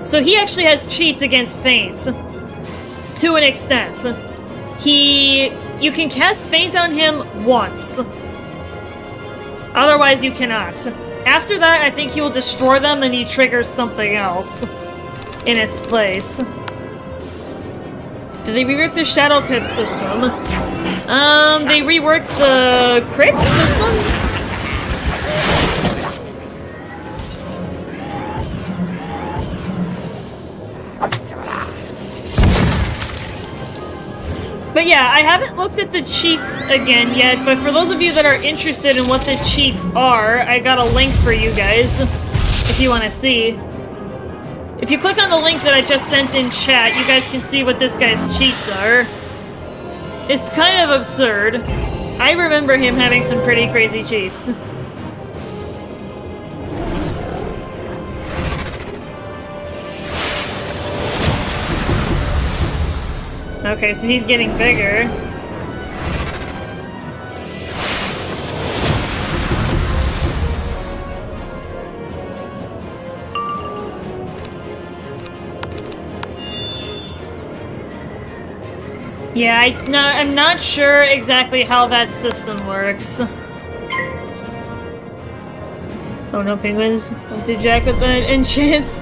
So he actually has cheats against feints. To an extent. You can cast Feint on him once. Otherwise, you cannot. After that, I think he will destroy them and he triggers something else in its place. Did they rework the Shadow Pip system? They reworked the crit system? But yeah, I haven't looked at the cheats again yet, but for those of you that are interested in what the cheats are, I got a link for you guys, if you want to see. If you click on the link that I just sent in chat, you guys can see what this guy's cheats are. It's kind of absurd. I remember him having some pretty crazy cheats. Okay, so he's getting bigger. Yeah, I'm not sure exactly how that system works. Oh no, penguins. Don't do jack with the enchants.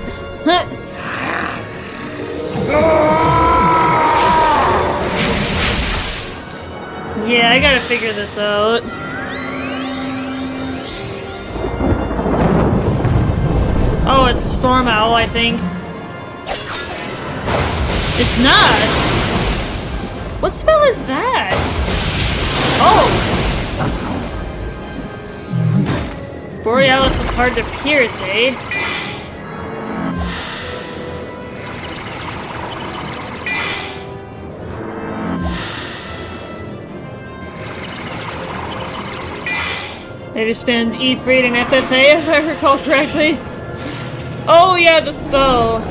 Yeah, I gotta figure this out. Oh, it's the Storm Owl, I think. It's not! What spell is that? Oh! Borealis was hard to pierce, eh? I just spammed E for eating FFA, if I recall correctly. Oh yeah, the spell.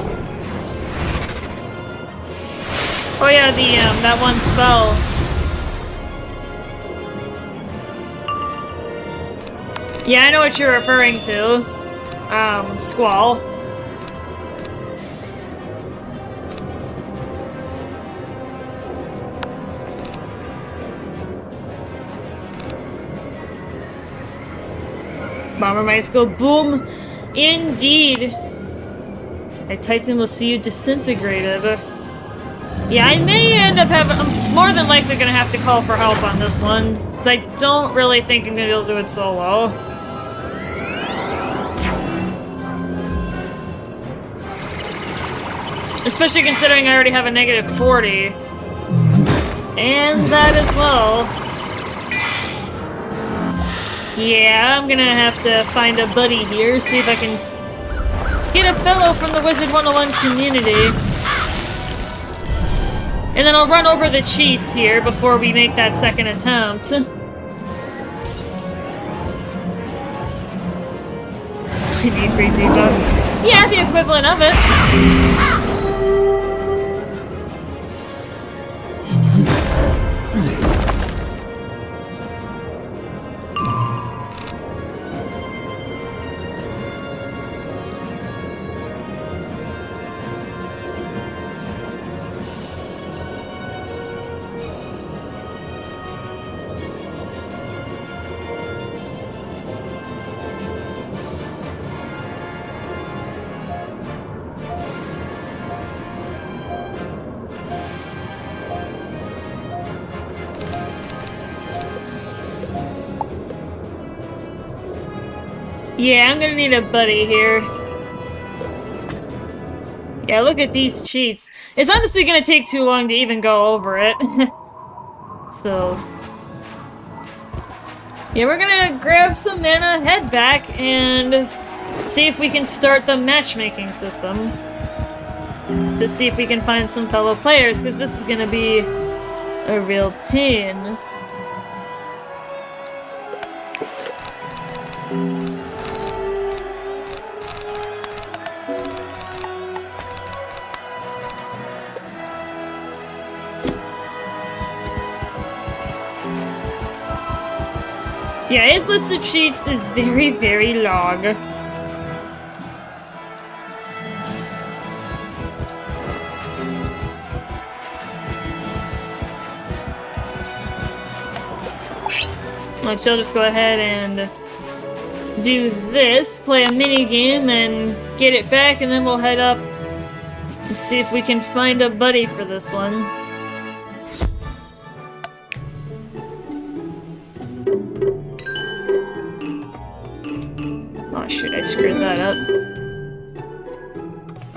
Oh yeah, that one spell. Yeah, I know what you're referring to. Squall. Bomber might go boom. Indeed. A Titan will see you disintegrated. Yeah, I may end up I'm more than likely gonna have to call for help on this one, because I don't really think I'm gonna be able to do it solo. Especially considering I already have a negative 40. And that as well. Yeah, I'm gonna have to find a buddy here, see if I can get a fellow from the Wizard101 community. And then I'll run over the cheats here before we make that second attempt. I need free debuff. Yeah, the equivalent of it. Yeah, I'm gonna need a buddy here. Yeah, look at these cheats. It's honestly gonna take too long to even go over it. So... yeah, we're gonna grab some mana, head back, and see if we can start the matchmaking system. To see if we can find some fellow players, because this is gonna be a real pain. Yeah, his list of cheats is very, very long. Like, she'll just go ahead and do this, play a mini game, and get it back, and then we'll head up and see if we can find a buddy for this one. Oh shit, I screwed that up.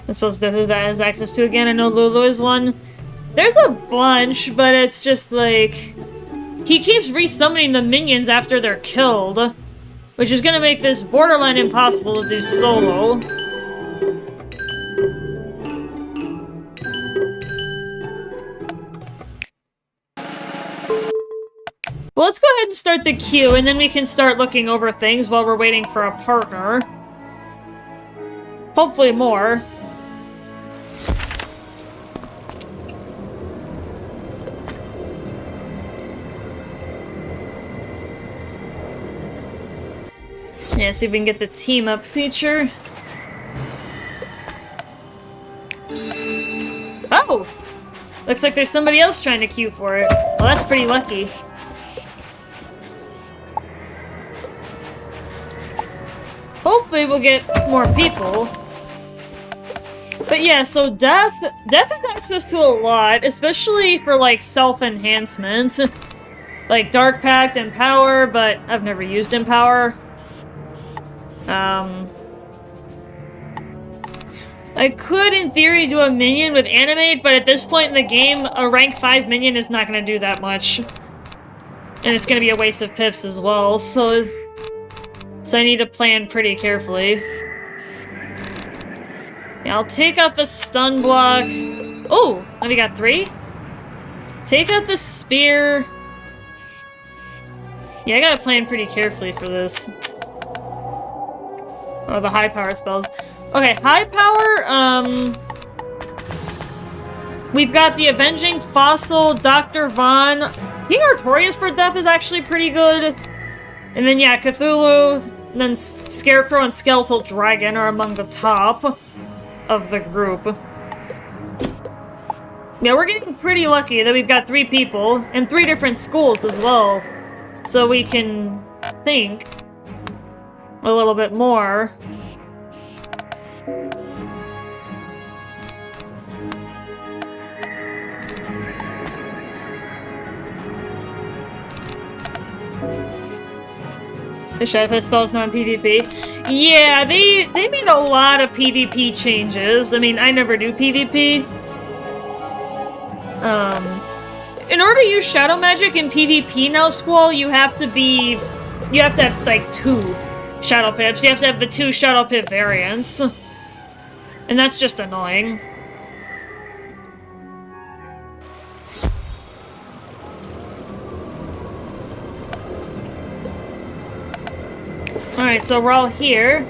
I'm supposed to know who that has access to again. I know Lulu is one. There's a bunch, but it's just like... he keeps resummoning the minions after they're killed, which is gonna make this borderline impossible to do solo. Well, let's go ahead and start the queue, and then we can start looking over things while we're waiting for a partner. Hopefully more. Yeah, see if we can get the team up feature. Oh! Looks like there's somebody else trying to queue for it. Well, that's pretty lucky. Hopefully we'll get more people. But yeah, so Death has access to a lot, especially for like self-enhancement. Like Dark Pact, Empower, but I've never used Empower. I could, in theory, do a minion with Animate, but at this point in the game, a rank 5 minion is not going to do that much. And it's going to be a waste of pips as well, so I need to plan pretty carefully. Yeah, I'll take out the stun block. Oh, we got 3? Take out the spear. Yeah, I gotta plan pretty carefully for this. Oh, the high power spells. Okay, high power, we've got the Avenging Fossil, Dr. Von. King Artorias for Death is actually pretty good. And then, yeah, Cthulhu, and then Scarecrow and Skeletal Dragon are among the top of the group. Yeah, we're getting pretty lucky that we've got 3 people, and 3 different schools as well. So we can think a little bit more. The Shadow spell is non-PvP. Yeah, they made a lot of PvP changes. I mean, I never do PvP. In order to use shadow magic in PvP now, Squall, you have to have like 2 shadow pips. You have to have the 2 shadow pip variants. And that's just annoying. Alright, so we're all here.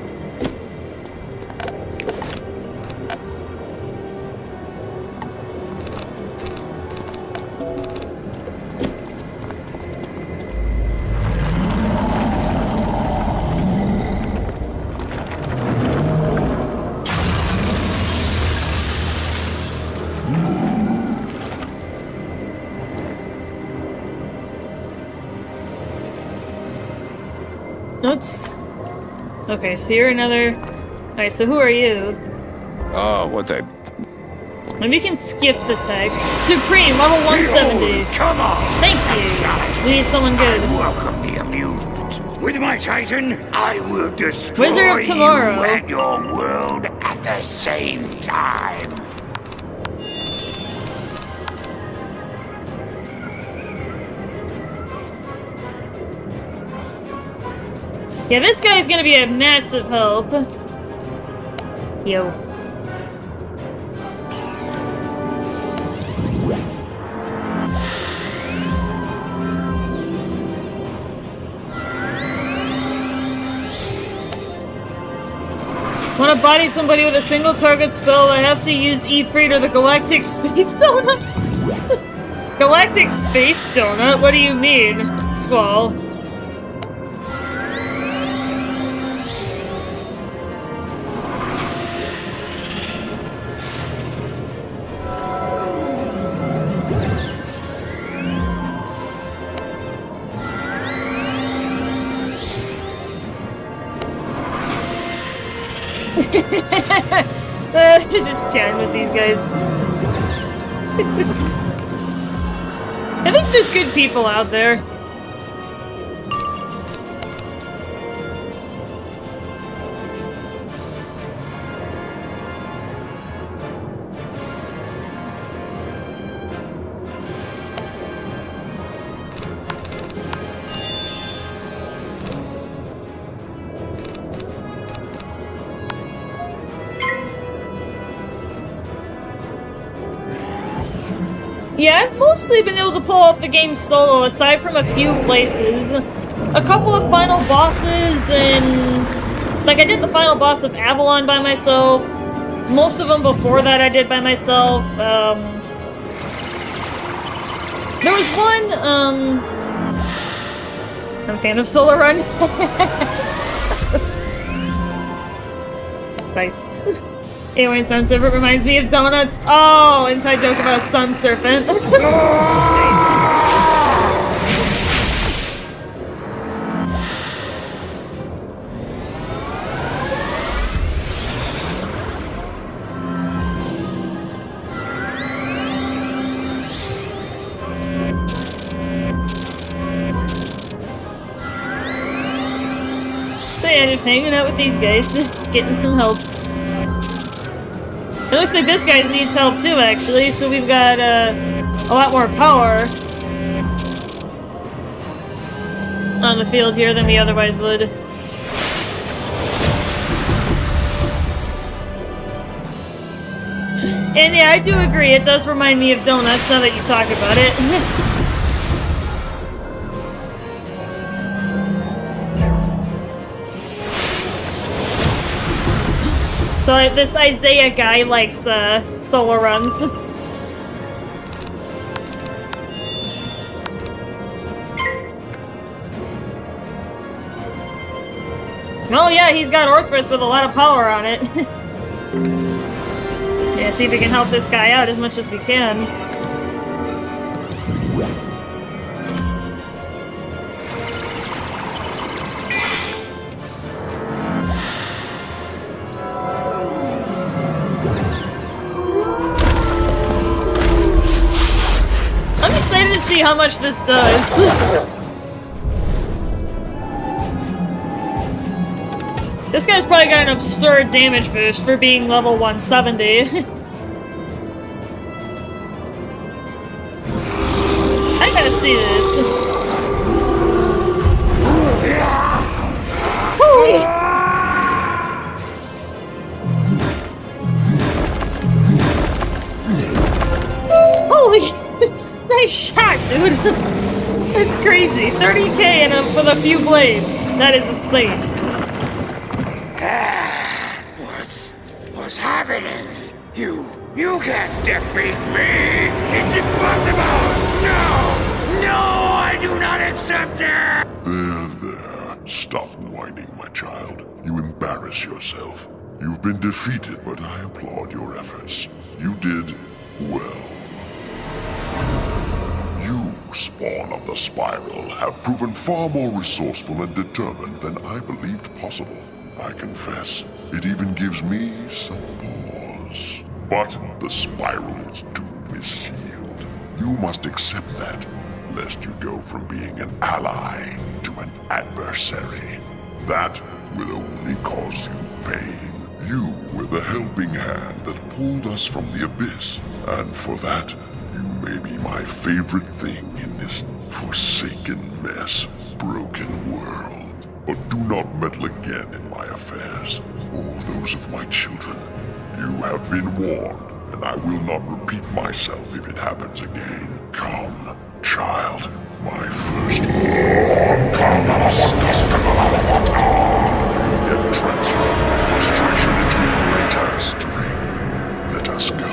Okay, so you're another... Alright, so who are you? Oh, what a... Maybe you can skip the text. Supreme, level 170. Behold, come on! Thank you! We need someone good. I welcome the amusement. With my Titan, I will destroy Wizard of Tomorrow. you and your world at the same time. Yeah, this guy's gonna be a massive help. Yo. Want to body somebody with a single target spell, I have to use Ifrit or the Galactic Space Donut? Galactic Space Donut? What do you mean, Squall? Just chatting with these guys. At least there's good people out there. Yeah, I've mostly been able to pull off the game solo, aside from a few places. A couple of final bosses, and... Like, I did the final boss of Avalon by myself. Most of them before that I did by myself. There was one, I'm a fan of Solo Run. Nice. Anyway, Sun Serpent reminds me of donuts. Oh, inside joke about Sun Serpent. So yeah, just hanging out with these guys, getting some help. It looks like this guy needs help too, actually, so we've got a lot more power on the field here than we otherwise would. And yeah, I do agree, it does remind me of donuts now that you talk about it. So this Isaiah guy likes solo runs. Oh yeah, he's got Orthrus with a lot of power on it. Yeah, see if we can help this guy out as much as we can. I'm excited to see how much this does. This guy's probably got an absurd damage boost for being level 170. I gotta see this. Holy! Holy! Nice shot, dude! That's crazy. 30k with a few blades. That is insane. What's happening? You can't defeat me! It's impossible! No, I do not accept it! There. Stop whining, my child. You embarrass yourself. You've been defeated, but I applaud your efforts. You did well. You, spawn of the Spiral, have proven far more resourceful and determined than I believed possible. I confess, it even gives me some pause. But the Spiral's doom is sealed. You must accept that, lest you go from being an ally to an adversary. That will only cause you pain. You were the helping hand that pulled us from the abyss, and for that, you may be my favorite thing in this forsaken mess, broken world. But do not meddle again in my affairs, or those of my children. You have been warned, and I will not repeat myself if it happens again. Come, child, my firstborn. Come, get transformed with frustration into greater strength. Let us go.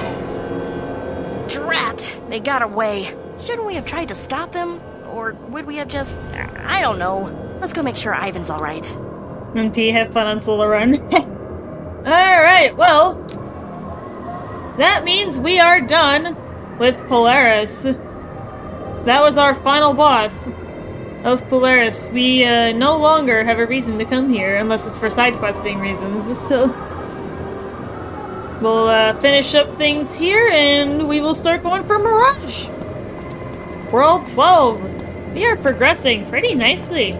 Drat! They got away. Shouldn't we have tried to stop them? Or would we have just... I don't know. Let's go make sure Ivan's alright. MP, have fun on Solo Run. Alright, well... that means we are done with Polaris. That was our final boss of Polaris. We no longer have a reason to come here, unless it's for side questing reasons, so... we'll finish up things here, and we will start going for Mirage! World 12! We are progressing pretty nicely.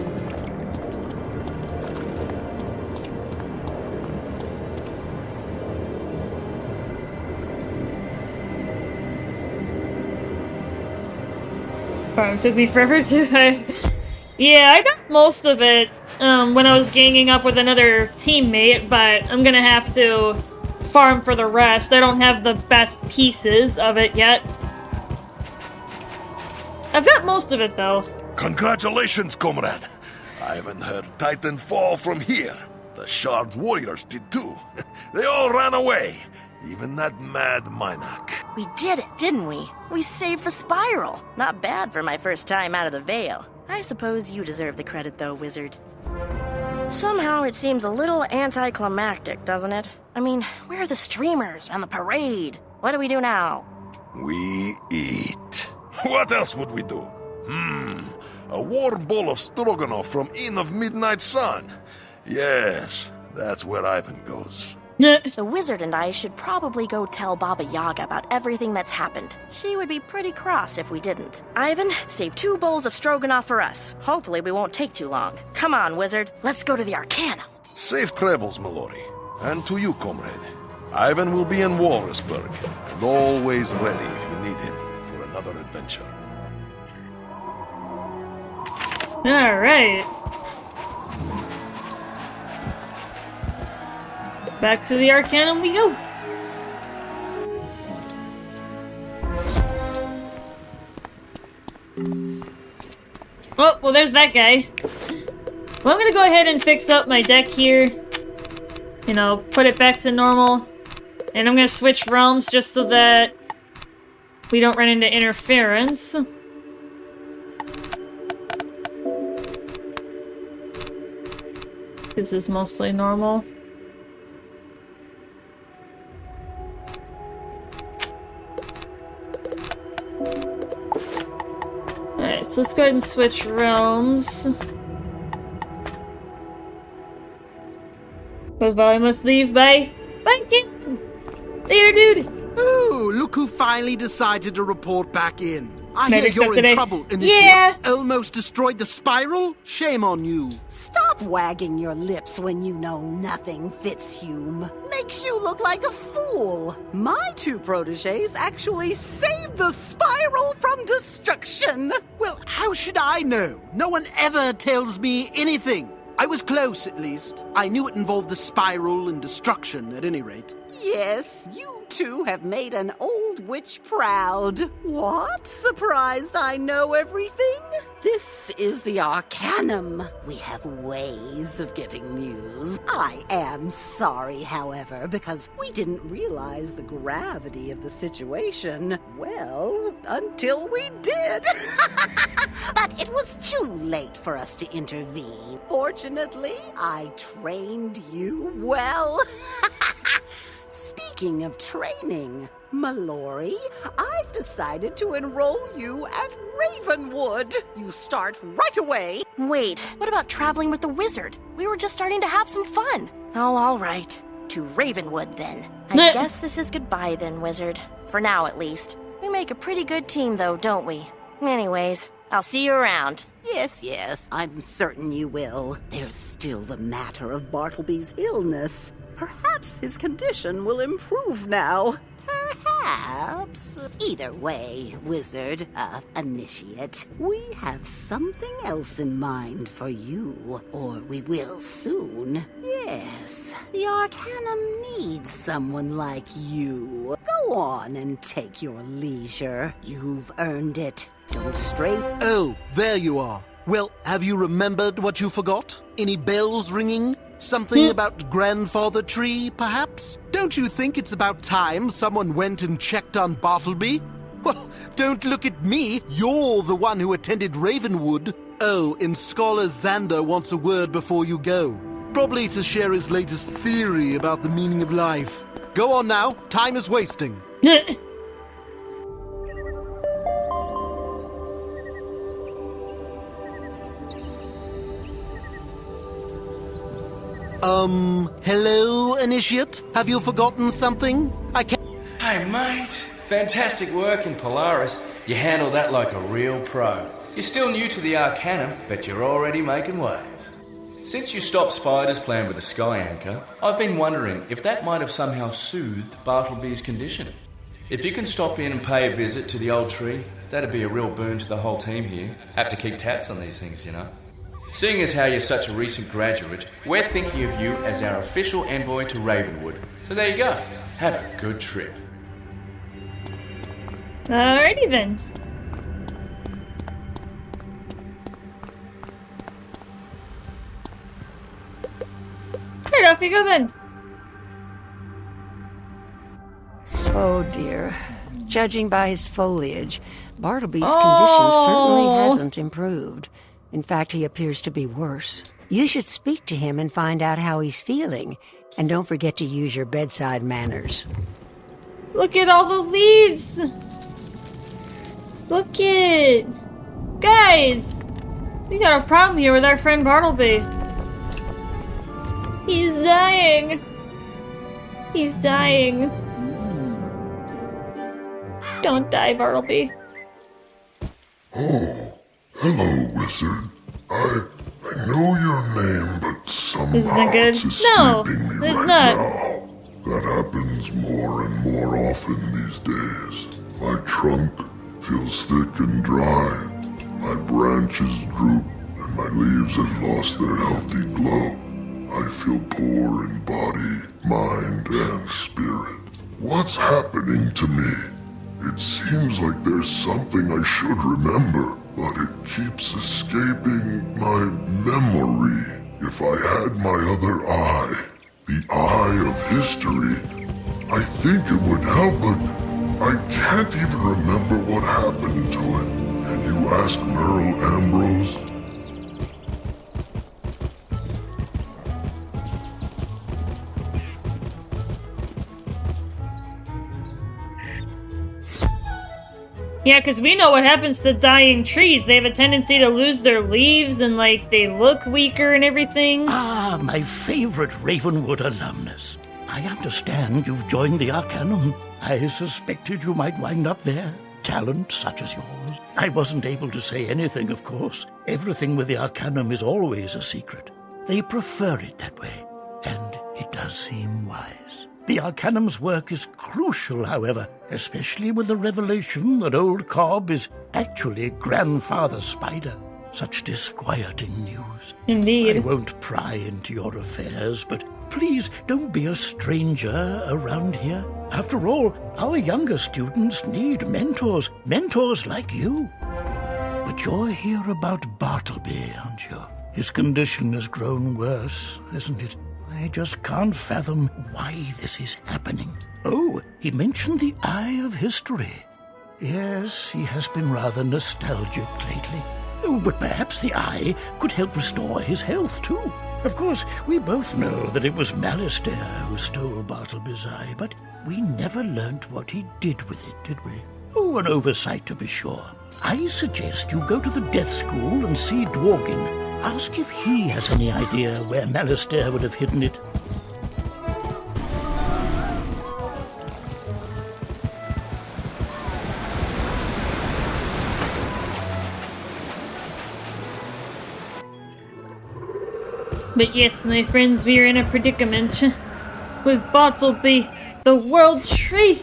Took me forever to... yeah, I got most of it when I was ganging up with another teammate, but I'm gonna have to farm for the rest. I don't have the best pieces of it yet. I've got most of it, though. Congratulations, comrade. I haven't heard Titan fall from here. The Shard warriors did too. They all ran away. Even that mad Minak. We did it, didn't we? We saved the Spiral. Not bad for my first time out of the Veil. I suppose you deserve the credit, though, Wizard. Somehow it seems a little anticlimactic, doesn't it? I mean, where are the streamers and the parade? What do we do now? We eat. What else would we do? A warm bowl of stroganoff from Inn of Midnight Sun. Yes, that's where Ivan goes. The wizard and I should probably go tell Baba Yaga about everything that's happened. She would be pretty cross if we didn't. Ivan, save 2 bowls of stroganoff for us. Hopefully we won't take too long. Come on, wizard. Let's go to the Arcanum. Safe travels, Mallory. And to you, comrade. Ivan will be in Walrusburg, and always ready if you need him for another adventure. Alright. Back to the Arcanum we go. Oh, well there's that guy. Well, I'm gonna go ahead and fix up my deck here. You know, put it back to normal. And I'm gonna switch realms just so that we don't run into interference. This is mostly normal. Alright, so let's go ahead and switch realms. But I must leave. Bye. Bye, kid. Later, dude. Ooh, look who finally decided to report back in. I hear Medics you're up in today. trouble, Initiate. Yeah. Almost destroyed the spiral? Shame on you. Stop wagging your lips when you know nothing, Fitzhume. Makes you look like a fool. My two protégés actually saved the spiral from destruction. Well, how should I know? No one ever tells me anything. I was close, at least. I knew it involved the spiral and destruction, at any rate. Yes, you two have made an old witch proud. What? Surprised I know everything? This is the Arcanum. We have ways of getting news. I am sorry, however, because we didn't realize the gravity of the situation. Well, until we did. But it was too late for us to intervene. Fortunately, I trained you well. Speaking of training, Mallory, I've decided to enroll you at Ravenwood. You start right away. Wait, what about traveling with the wizard? We were just starting to have some fun. Oh, all right. To Ravenwood, then. I guess this is goodbye, then, wizard. For now, at least. We make a pretty good team, though, don't we? Anyways, I'll see you around. Yes, I'm certain you will. There's still the matter of Bartleby's illness. Perhaps his condition will improve now. Perhaps. Either way, wizard, initiate, we have something else in mind for you, or we will soon. Yes, the Arcanum needs someone like you. Go on and take your leisure. You've earned it. Don't stray. Oh, there you are. Well, have you remembered what you forgot? Any bells ringing? Something about grandfather tree, perhaps? Don't you think it's about time someone went and checked on Bartleby? Well, don't look at me. You're the one who attended Ravenwood. Oh, and Scholar Xander wants a word before you go. Probably to share his latest theory about the meaning of life. Go on now. Time is wasting. Hello, Initiate? Have you forgotten something? I can't... Hey, mate. Fantastic work in Polaris. You handled that like a real pro. You're still new to the Arcanum, but you're already making waves. Since you stopped Spider's plan with the Sky Anchor, I've been wondering if that might have somehow soothed Bartleby's condition. If you can stop in and pay a visit to the old tree, that'd be a real boon to the whole team here. Have to keep tabs on these things, you know. Seeing as how you're such a recent graduate, we're thinking of you as our official envoy to Ravenwood. So there you go. Have a good trip. Alrighty then. Right, off you go then. Oh dear. Judging by his foliage, Bartleby's condition certainly hasn't improved. In fact, he appears to be worse. You should speak to him and find out how he's feeling. And don't forget to use your bedside manners. Look at all the leaves! Look it! Guys! We got a problem here with our friend Bartleby. He's dying. He's dying. Don't die, Bartleby. Oh, hello, wizard. I know your name, but somehow This isn't good. it's No, escaping me it's right not. now. That happens more and more often these days. My trunk feels thick and dry. My branches droop, and my leaves have lost their healthy glow. I feel poor in body, mind, and spirit. What's happening to me? It seems like there's something I should remember, but it keeps escaping my memory. If I had my other eye, the eye of history, I think it would help, but I can't even remember what happened to it. Can you ask Merle Ambrose? Yeah, because we know what happens to dying trees. They have a tendency to lose their leaves and, like, they look weaker and everything. Ah, my favorite Ravenwood alumnus. I understand you've joined the Arcanum. I suspected you might wind up there. talent such as yours. I wasn't able to say anything, of course. Everything with the Arcanum is always a secret. They prefer it that way, and it does seem wise. The Arcanum's work is crucial, however, especially with the revelation that old Cobb is actually Grandfather Spider. Such disquieting news. Indeed. I won't pry into your affairs, but please don't be a stranger around here. After all, our younger students need mentors like you. But you're here about Bartleby, aren't you? His condition has grown worse, hasn't it? I just can't fathom why this is happening. Oh, he mentioned the Eye of History. Yes, he has been rather nostalgic lately. Oh, but perhaps the eye could help restore his health, too. Of course, we both know that it was Malistaire who stole Bartleby's eye, but we never learnt what he did with it, did we? Oh, an oversight to be sure. I suggest you go to the Death School and see Dworgin. Ask if he has any idea where Malistaire would have hidden it. But yes, my friends, we are in a predicament with Bartleby, the World Tree.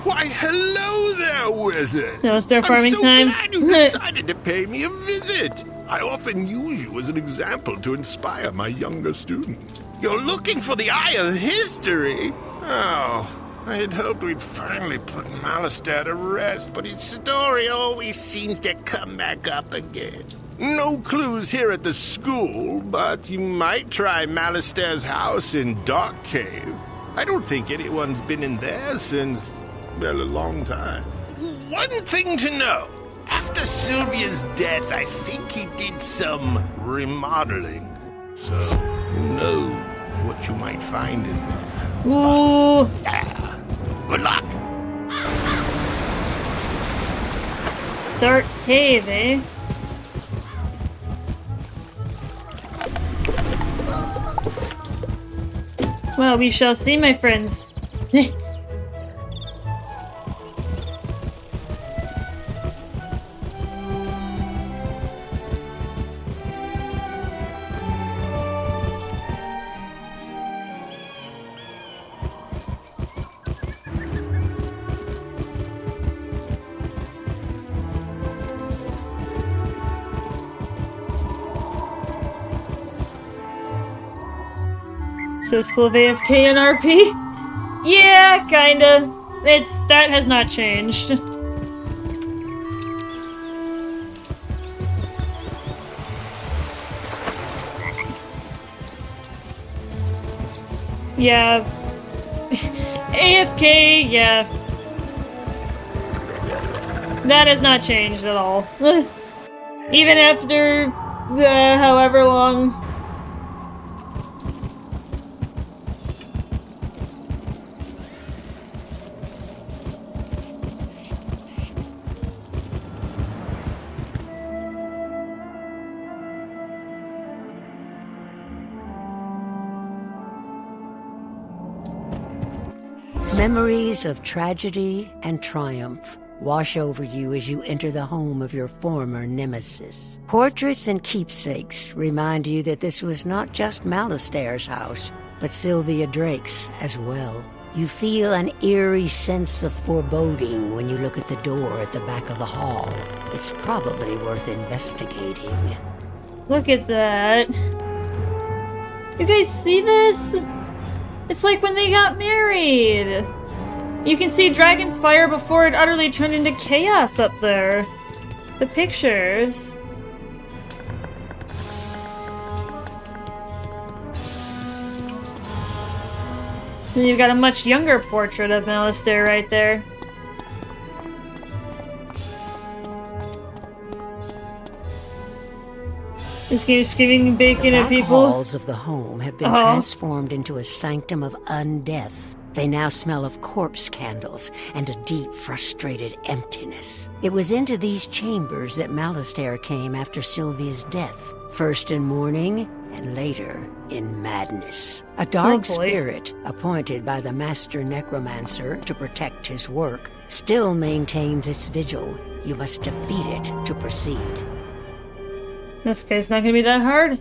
Why, hello there, Wizard! Now it's their farming time. I'm so glad you decided to pay me a visit. I often use you as an example to inspire my younger students. You're looking for the Eye of History? Oh, I had hoped we'd finally put Malistaire to rest, but his story always seems to come back up again. No clues here at the school, but you might try Malistaire's house in Dark Cave. I don't think anyone's been in there since, well, a long time. One thing to know. After Sylvia's death, I think he did some remodeling. So, who knows what you might find in there. Ooh. Good luck. Dark Cave, eh? Well, we shall see, my friends. So it's full of AFK and RP? Yeah, kinda. That has not changed. Yeah. AFK, yeah. That has not changed at all. Even after however long. Memories of tragedy and triumph wash over you as you enter the home of your former nemesis. Portraits and keepsakes remind you that this was not just Malistaire's house, but Sylvia Drake's as well. You feel an eerie sense of foreboding when you look at the door at the back of the hall. It's probably worth investigating. Look at that. You guys see this? It's like when they got married. You can see Dragonspire before it utterly turned into chaos up there. The pictures. And you've got a much younger portrait of Malistaire right there. This game is screaming bacon at people. The halls of the home have been transformed into a sanctum of undeath. They now smell of corpse candles and a deep, frustrated emptiness. It was into these chambers that Malistaire came after Sylvia's death, first in mourning and later in madness. A dark spirit, appointed by the master necromancer to protect his work, still maintains its vigil. You must defeat it to proceed. This guy's not gonna be that hard.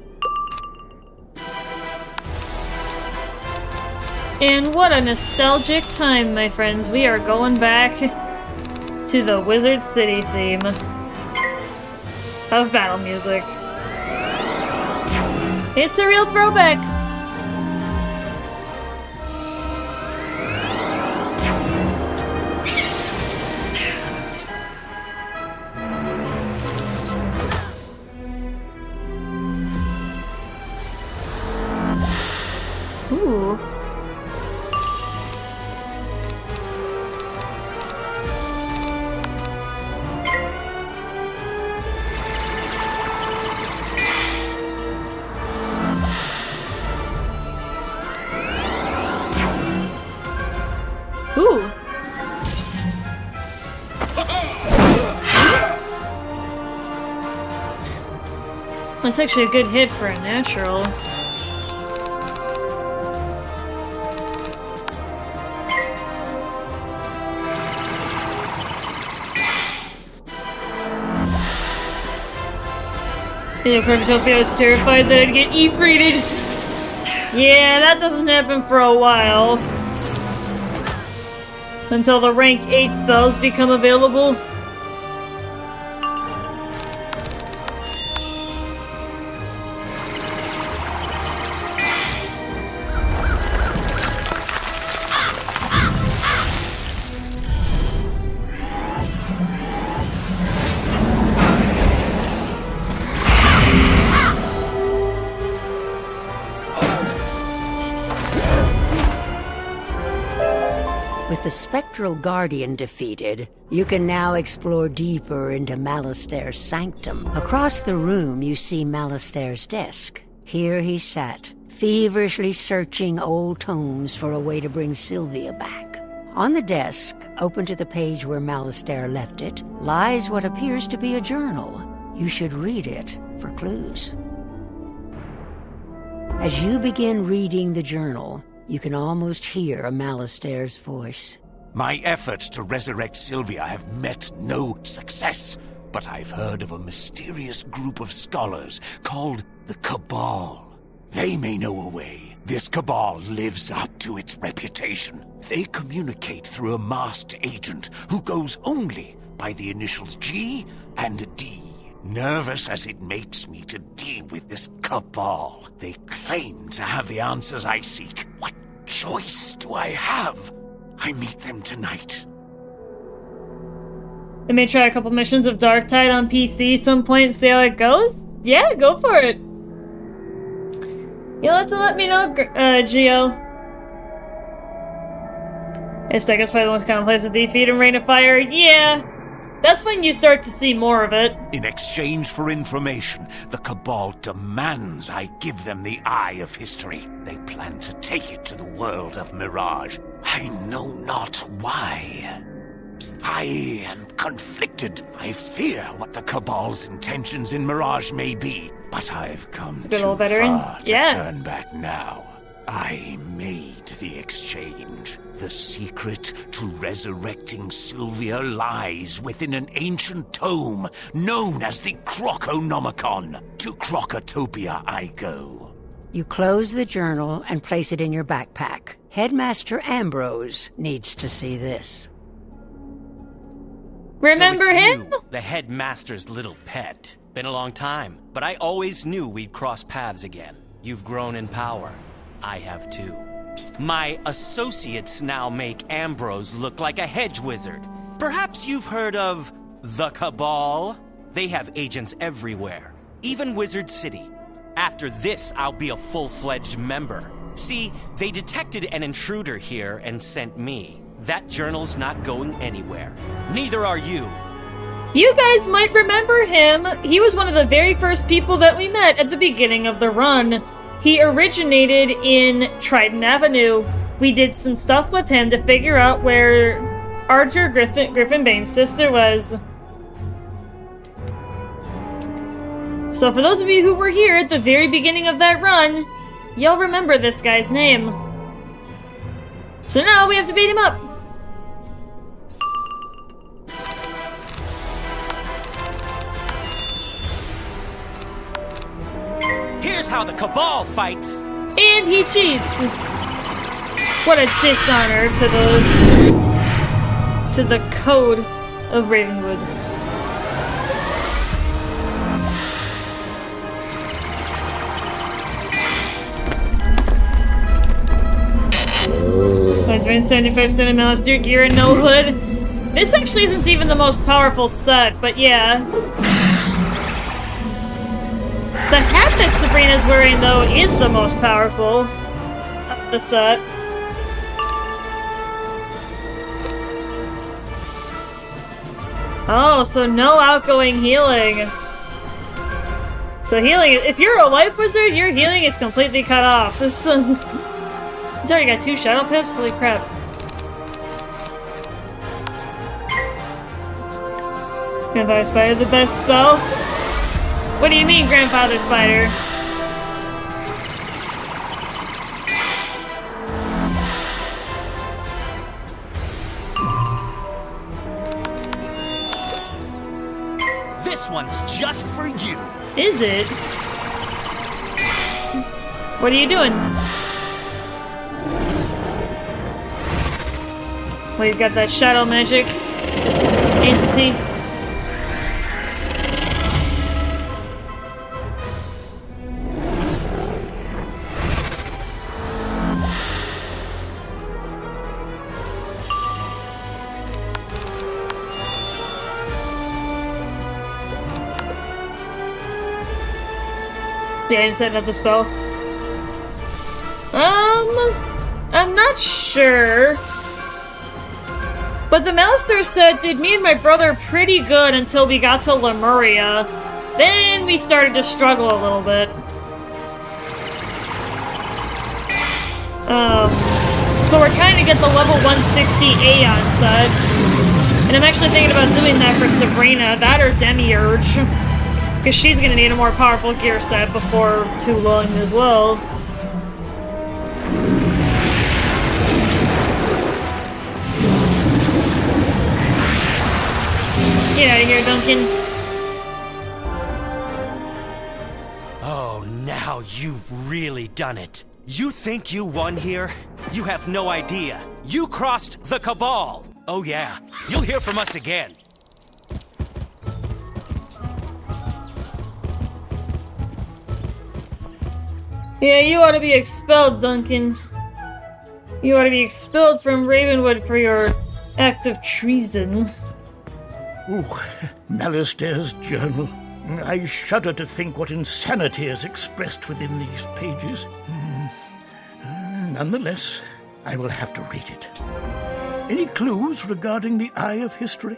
And what a nostalgic time, my friends. We are going back to the Wizard City theme of battle music. It's a real throwback. Ooh. Ooh. That's actually a good hit for a natural. Yeah, Perfectopia was terrified that I'd get E-freated. Yeah, that doesn't happen for a while. Until the rank 8 spells become available. With the Spectral Guardian defeated, you can now explore deeper into Malastaire's sanctum. Across the room, you see Malastaire's desk. Here he sat, feverishly searching old tomes for a way to bring Sylvia back. On the desk, open to the page where Malastaire left it, lies what appears to be a journal. You should read it for clues. As you begin reading the journal, you can almost hear Malastaire's voice. My efforts to resurrect Sylvia have met no success, but I've heard of a mysterious group of scholars called the Cabal. They may know a way. This Cabal lives up to its reputation. They communicate through a masked agent who goes only by the initials G and D. Nervous as it makes me to deal with this Cabal, they claim to have the answers I seek. What choice do I have? I meet them tonight. I may try a couple missions of Darktide on PC some point and see how it goes? Yeah, go for it. You'll have to let me know, Geo. This deck is probably the most common place to defeat and Rain of Fire. Yeah. That's when you start to see more of it. In exchange for information, the Cabal demands I give them the Eye of History. They plan to take it to the world of Mirage. I know not why. I am conflicted. I fear what the Cabal's intentions in Mirage may be, but I've come too far to turn back now. I made the exchange. The secret to resurrecting Sylvia lies within an ancient tome known as the Croconomicon. To Crocotopia I go. You close the journal and place it in your backpack. Headmaster Ambrose needs to see this. Remember so it's him? You, the headmaster's little pet. Been a long time, but I always knew we'd cross paths again. You've grown in power. I have too. My associates now make Ambrose look like a hedge wizard. Perhaps you've heard of the Cabal? They have agents everywhere, even Wizard City. After this, I'll be a full-fledged member. See, they detected an intruder here and sent me. That journal's not going anywhere. Neither are you. You guys might remember him. He was one of the very first people that we met at the beginning of the run. He originated in Trident Avenue. We did some stuff with him to figure out where Arthur Griffin Bane's sister was. So for those of you who were here at the very beginning of that run, y'all remember this guy's name. So now we have to beat him up. Here's how the Cabal fights. And he cheats. What a dishonor to the code of Ravenwood. Mine's been 75% of Malister gear and no hood. This actually isn't even the most powerful set, but yeah. The hat that Sabrina's wearing, though, is the most powerful of the set. Oh, so no outgoing healing. So healing, if you're a life wizard, your healing is completely cut off. This, he's already got 2 shadow pips? Holy crap. Grandfather Spider, the best spell? What do you mean, Grandfather Spider? This one's just for you. Is it? What are you doing? Well, he's got that shadow magic entity. Yeah, I'm setting up the spell. I'm not sure. But the Master set did me and my brother pretty good until we got to Lemuria. Then we started to struggle a little bit. So we're trying to get the level 160 Aeon set. And I'm actually thinking about doing that for Sabrina, that or Demiurge. Because she's gonna need a more powerful gear set before too long as well. Get out of here, Duncan. Oh, now you've really done it. You think you won here? You have no idea. You crossed the Cabal. Oh yeah, you'll hear from us again. Yeah, you ought to be expelled, Duncan. You ought to be expelled from Ravenwood for your act of treason. Ooh, Malister's journal. I shudder to think what insanity is expressed within these pages. Nonetheless, I will have to read it. Any clues regarding the Eye of History?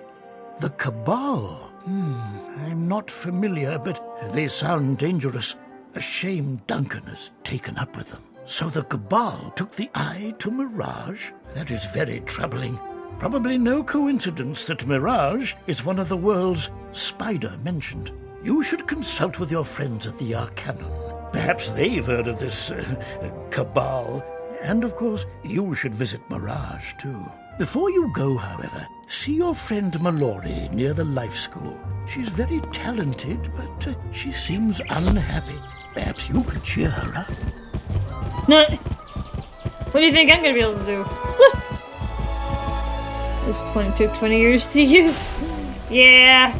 The Cabal? I'm not familiar, but they sound dangerous. A shame Duncan has taken up with them. So the Cabal took the Eye to Mirage? That is very troubling. Probably no coincidence that Mirage is one of the world's Spider mentioned. You should consult with your friends at the Arcanum. Perhaps they've heard of this Cabal. And, of course, you should visit Mirage, too. Before you go, however, see your friend Mallory near the Life School. She's very talented, but she seems unhappy. Perhaps you could cheer her up. No. What do you think I'm gonna be able to do? This 20 years to use. Yeah.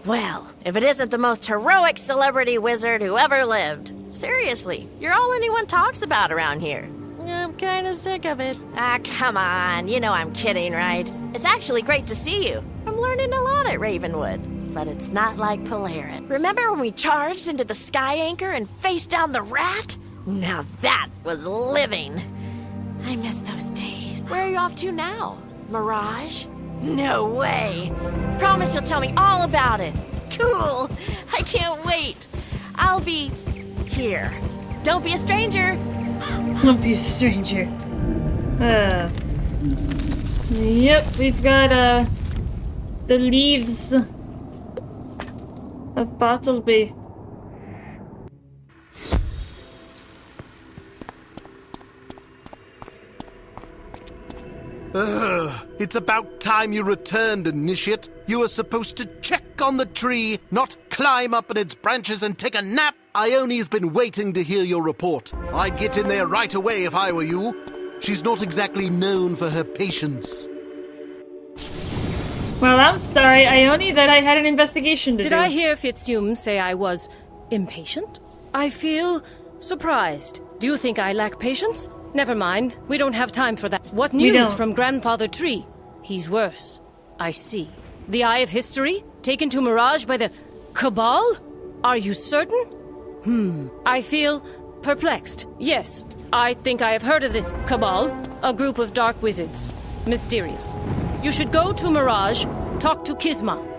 Well, if it isn't the most heroic celebrity wizard who ever lived. Seriously, you're all anyone talks about around here. I'm kinda sick of it. Ah, come on. You know I'm kidding, right? It's actually great to see you. I'm learning a lot at Ravenwood. But it's not like Polaris. Remember when we charged into the Sky Anchor and faced down the rat? Now that was living. I miss those days. Where are you off to now? Mirage? No way. Promise you'll tell me all about it. Cool. I can't wait. I'll be here. Don't be a stranger. Don't be a stranger. Yep, we've got, the leaves of Bottleby. It's about time you returned, Initiate. You were supposed to check on the tree, not climb up in its branches and take a nap. Ione's been waiting to hear your report. I'd get in there right away if I were you. She's not exactly known for her patience. Well, I'm sorry, Ione, that I had an investigation to do. Did I hear Fitzhume say I was impatient? I feel surprised. Do you think I lack patience? Never mind. We don't have time for that. What news from Grandfather Tree? He's worse. I see. The Eye of History? Taken to Mirage by the Cabal? Are you certain? I feel perplexed. Yes, I think I have heard of this Cabal. A group of dark wizards. Mysterious. You should go to Mirage, talk to Kisma.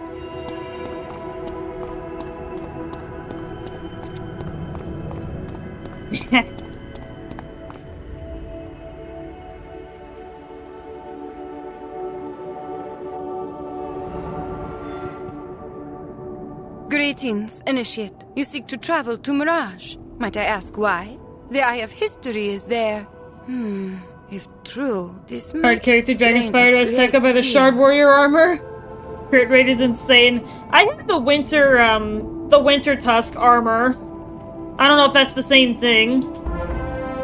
Greetings, Initiate. You seek to travel to Mirage. Might I ask why? The Eye of History is there. If true, this might Hard character Dragon explain Spire a was stuck up by the great Shard deal. Warrior armor. Crit rate is insane. I have the Winter Tusk armor. I don't know if that's the same thing.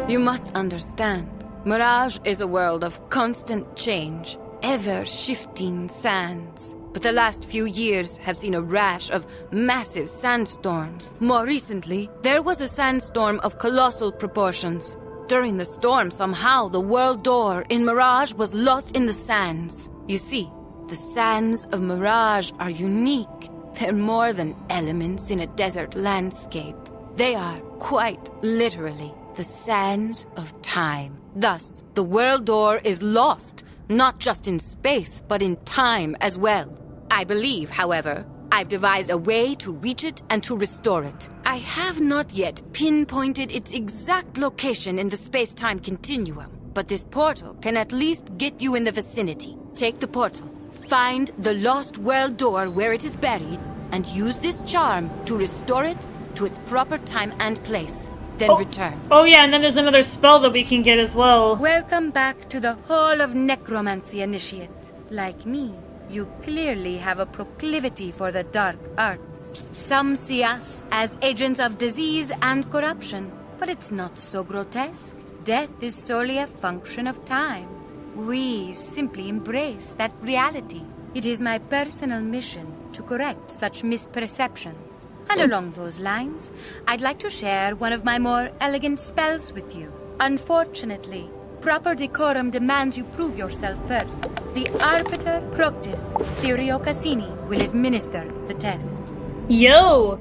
You must understand, Mirage is a world of constant change, ever-shifting sands. But the last few years have seen a rash of massive sandstorms. More recently, there was a sandstorm of colossal proportions. During the storm, somehow, the world door in Mirage was lost in the sands. You see, the sands of Mirage are unique. They're more than elements in a desert landscape. They are, quite literally, the sands of time. Thus, the world door is lost, not just in space, but in time as well. I believe, however, I've devised a way to reach it and to restore it. I have not yet pinpointed its exact location in the space-time continuum, but this portal can at least get you in the vicinity. Take the portal, find the lost world door where it is buried, and use this charm to restore it to its proper time and place. Then return. Oh yeah, and then there's another spell that we can get as well. Welcome back to the Hall of Necromancy, Initiate. Like me, you clearly have a proclivity for the dark arts. Some see us as agents of disease and corruption, but it's not so grotesque. Death is solely a function of time. We simply embrace that reality. It is my personal mission to correct such misperceptions. And along those lines, I'd like to share one of my more elegant spells with you. Unfortunately, proper decorum demands you prove yourself first. The Arbiter Proctus, Sirio Cassini, will administer the test. Yo!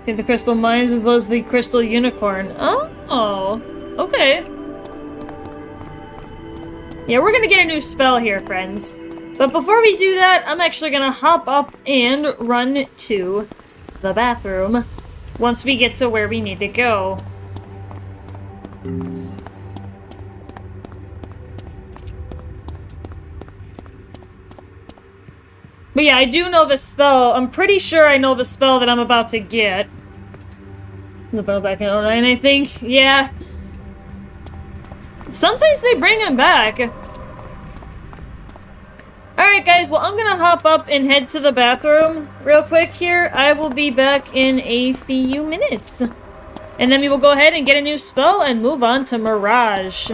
Get the crystal mines as well as the crystal unicorn. Oh, okay. Yeah, we're gonna get a new spell here, friends. But before we do that, I'm actually gonna hop up and run to the bathroom once we get to where we need to go. But yeah, I do know the spell. I'm pretty sure I know the spell that I'm about to get. The spell back in 09, I think. Yeah. Sometimes they bring him back. Alright guys, well I'm gonna hop up and head to the bathroom real quick here. I will be back in a few minutes. And then we will go ahead and get a new spell and move on to Mirage.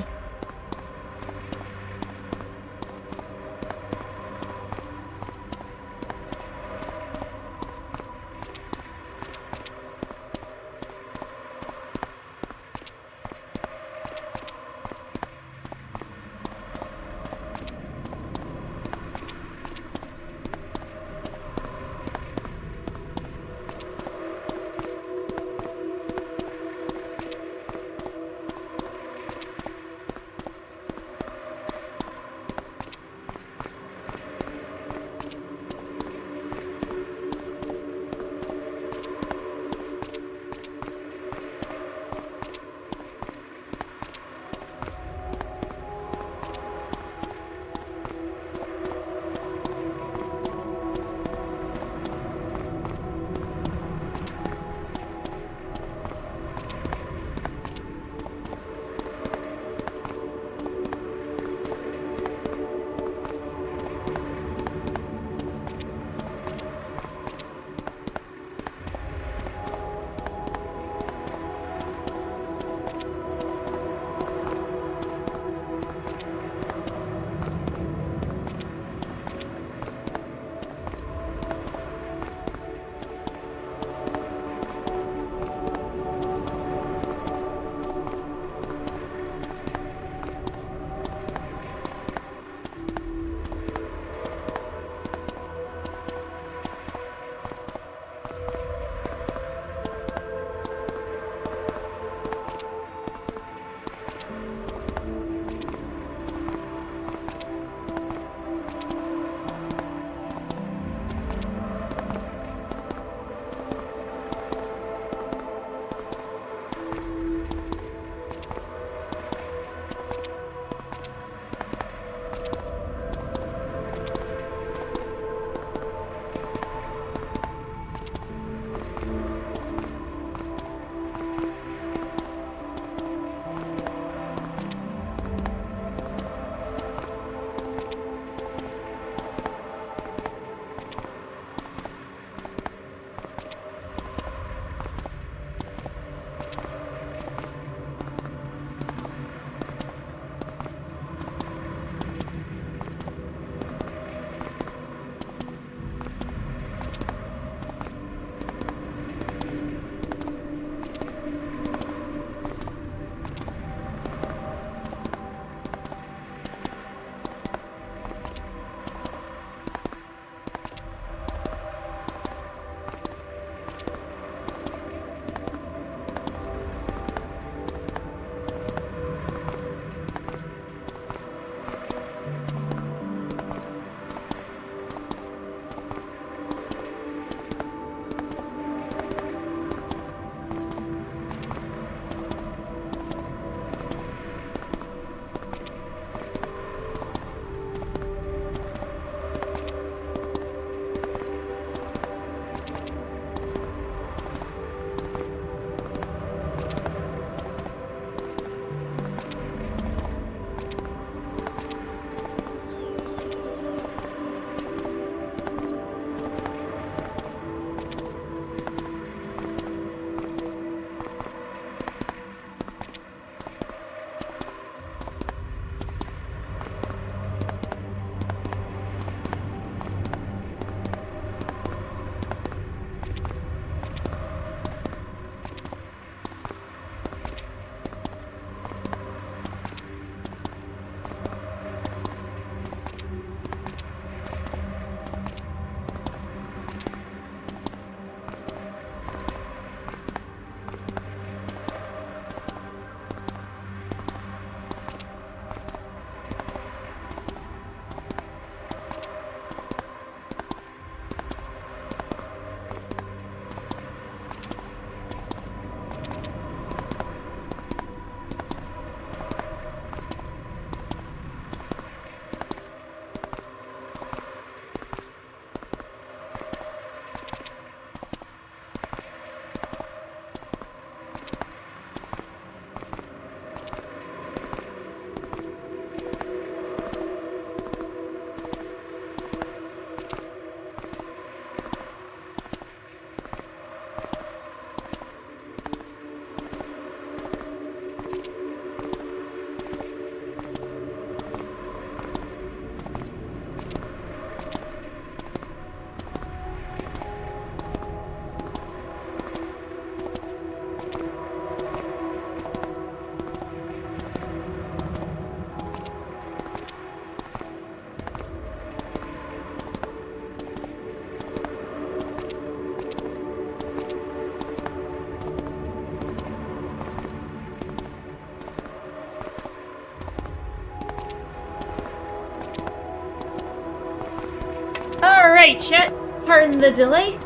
Alright, chat. Pardon the delay.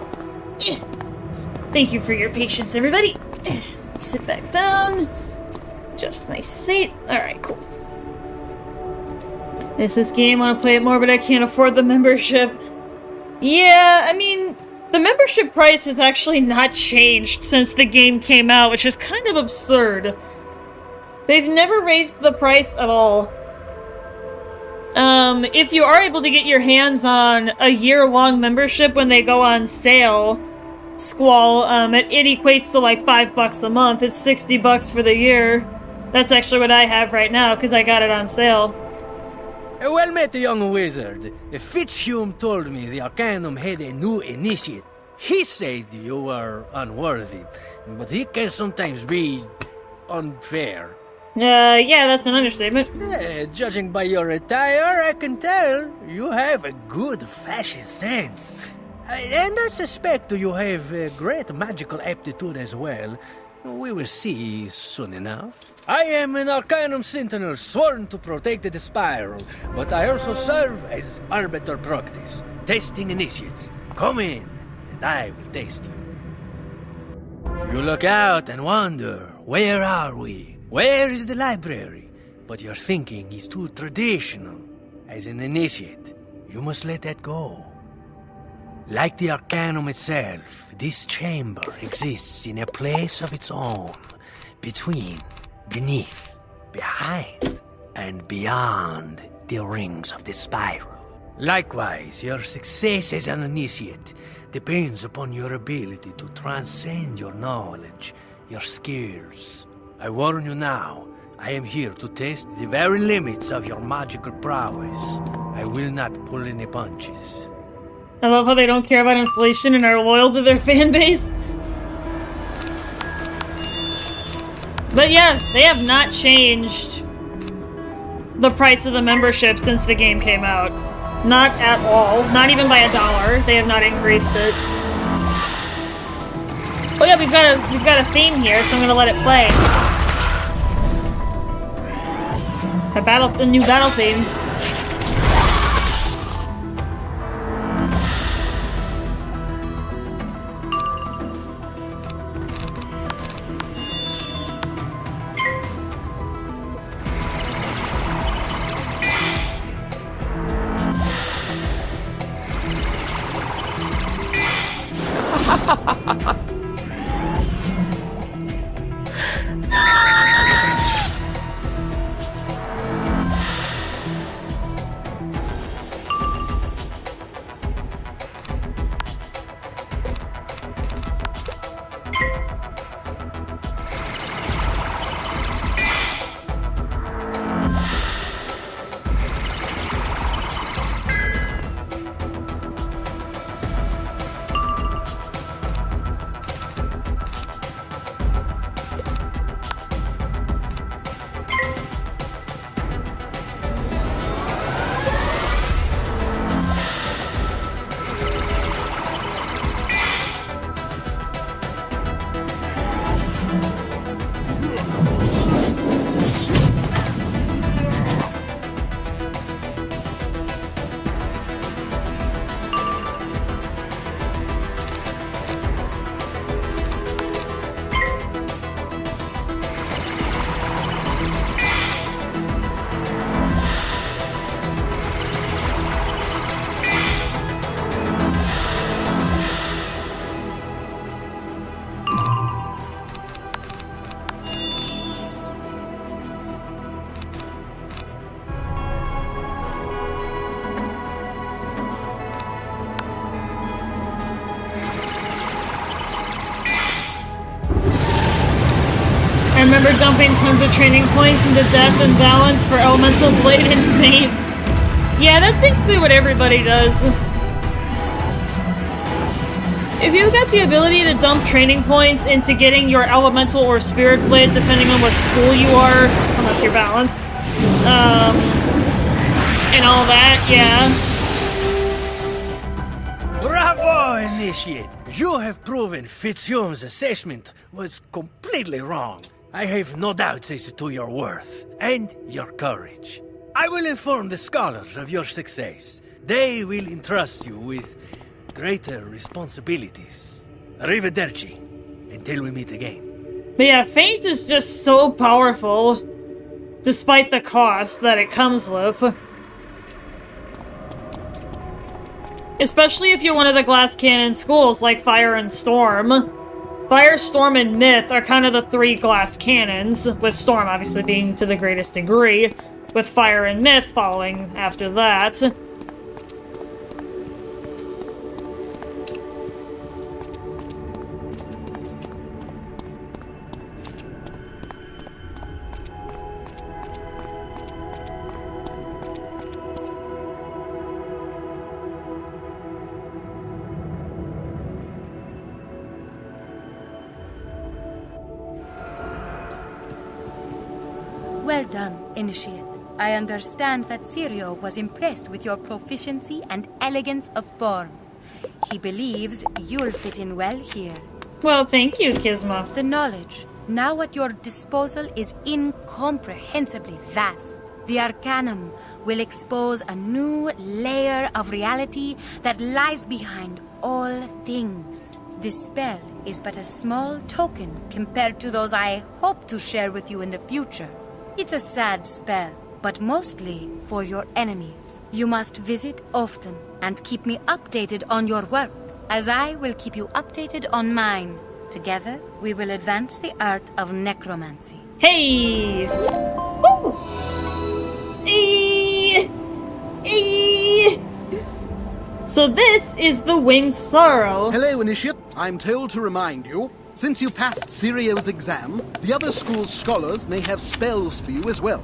Thank you for your patience, everybody. Sit back down. Just nice seat. Alright, cool. This game, I want to play it more, but I can't afford the membership. Yeah, I mean, the membership price has actually not changed since the game came out, which is kind of absurd. They've never raised the price at all. If you are able to get your hands on a year-long membership when they go on sale, Squall, it equates to like $5 a month. It's $60 for the year. That's actually what I have right now, because I got it on sale. Well met, young wizard. Fitzhume told me the Arcanum had a new initiate. He said you were unworthy, but he can sometimes be unfair. Yeah, that's an understatement. Judging by your attire, I can tell you have a good fashion sense. And I suspect you have a great magical aptitude as well. We will see soon enough. I am an Arcanum Sentinel sworn to protect the Spiral, but I also serve as Arbiter Proctis, testing initiates. Come in, and I will test you. You look out and wonder, where are we? Where is the library? But your thinking is too traditional. As an initiate, you must let that go. Like the Arcanum itself, this chamber exists in a place of its own, between, beneath, behind, and beyond the rings of the Spiral. Likewise, your success as an initiate depends upon your ability to transcend your knowledge, your skills. I warn you now, I am here to test the very limits of your magical prowess. I will not pull any punches. I love how they don't care about inflation and are loyal to their fan base. But yeah, they have not changed the price of the membership since the game came out. Not at all. Not even by $1. They have not increased it. Oh yeah, we've got a theme here, so I'm gonna let it play. A new battle theme. I remember dumping tons of training points into Death and Balance for Elemental Blade and Fate. Yeah, that's basically what everybody does. If you've got the ability to dump training points into getting your Elemental or Spirit Blade, depending on what school you are, unless you're Balance, and all that, yeah. Bravo, Initiate! You have proven Fitzhume's assessment was completely wrong. I have no doubts as to your worth and your courage. I will inform the scholars of your success. They will entrust you with greater responsibilities. Arrivederci, until we meet again. But yeah, Feint is just so powerful, despite the cost that it comes with. Especially if you're one of the glass cannon schools like Fire and Storm. Fire, Storm, and Myth are kind of the three glass cannons, with Storm obviously being to the greatest degree, with Fire and Myth following after that. Well done, Initiate. I understand that Sirio was impressed with your proficiency and elegance of form. He believes you'll fit in well here. Well, thank you, Kisma. The knowledge now at your disposal is incomprehensibly vast. The Arcanum will expose a new layer of reality that lies behind all things. This spell is but a small token compared to those I hope to share with you in the future. It's a sad spell, but mostly for your enemies. You must visit often and keep me updated on your work, as I will keep you updated on mine. Together, we will advance the art of necromancy. Hey! Woo! Eee! Eee! So this is the Winged Sorrow. Hello, Initiate. I'm told to remind you, since you passed Sirio's exam, the other school's scholars may have spells for you as well.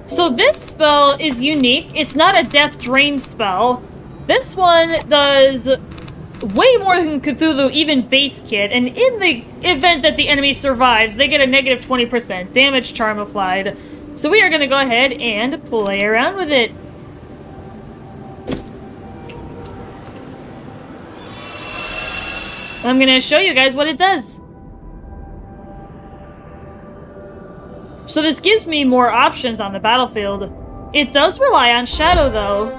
So this spell is unique. It's not a death drain spell. This one does way more than Cthulhu even base kit, and in the event that the enemy survives, they get a negative 20% damage charm applied. So we are going to go ahead and play around with it. I'm going to show you guys what it does. So this gives me more options on the battlefield. It does rely on shadow, though,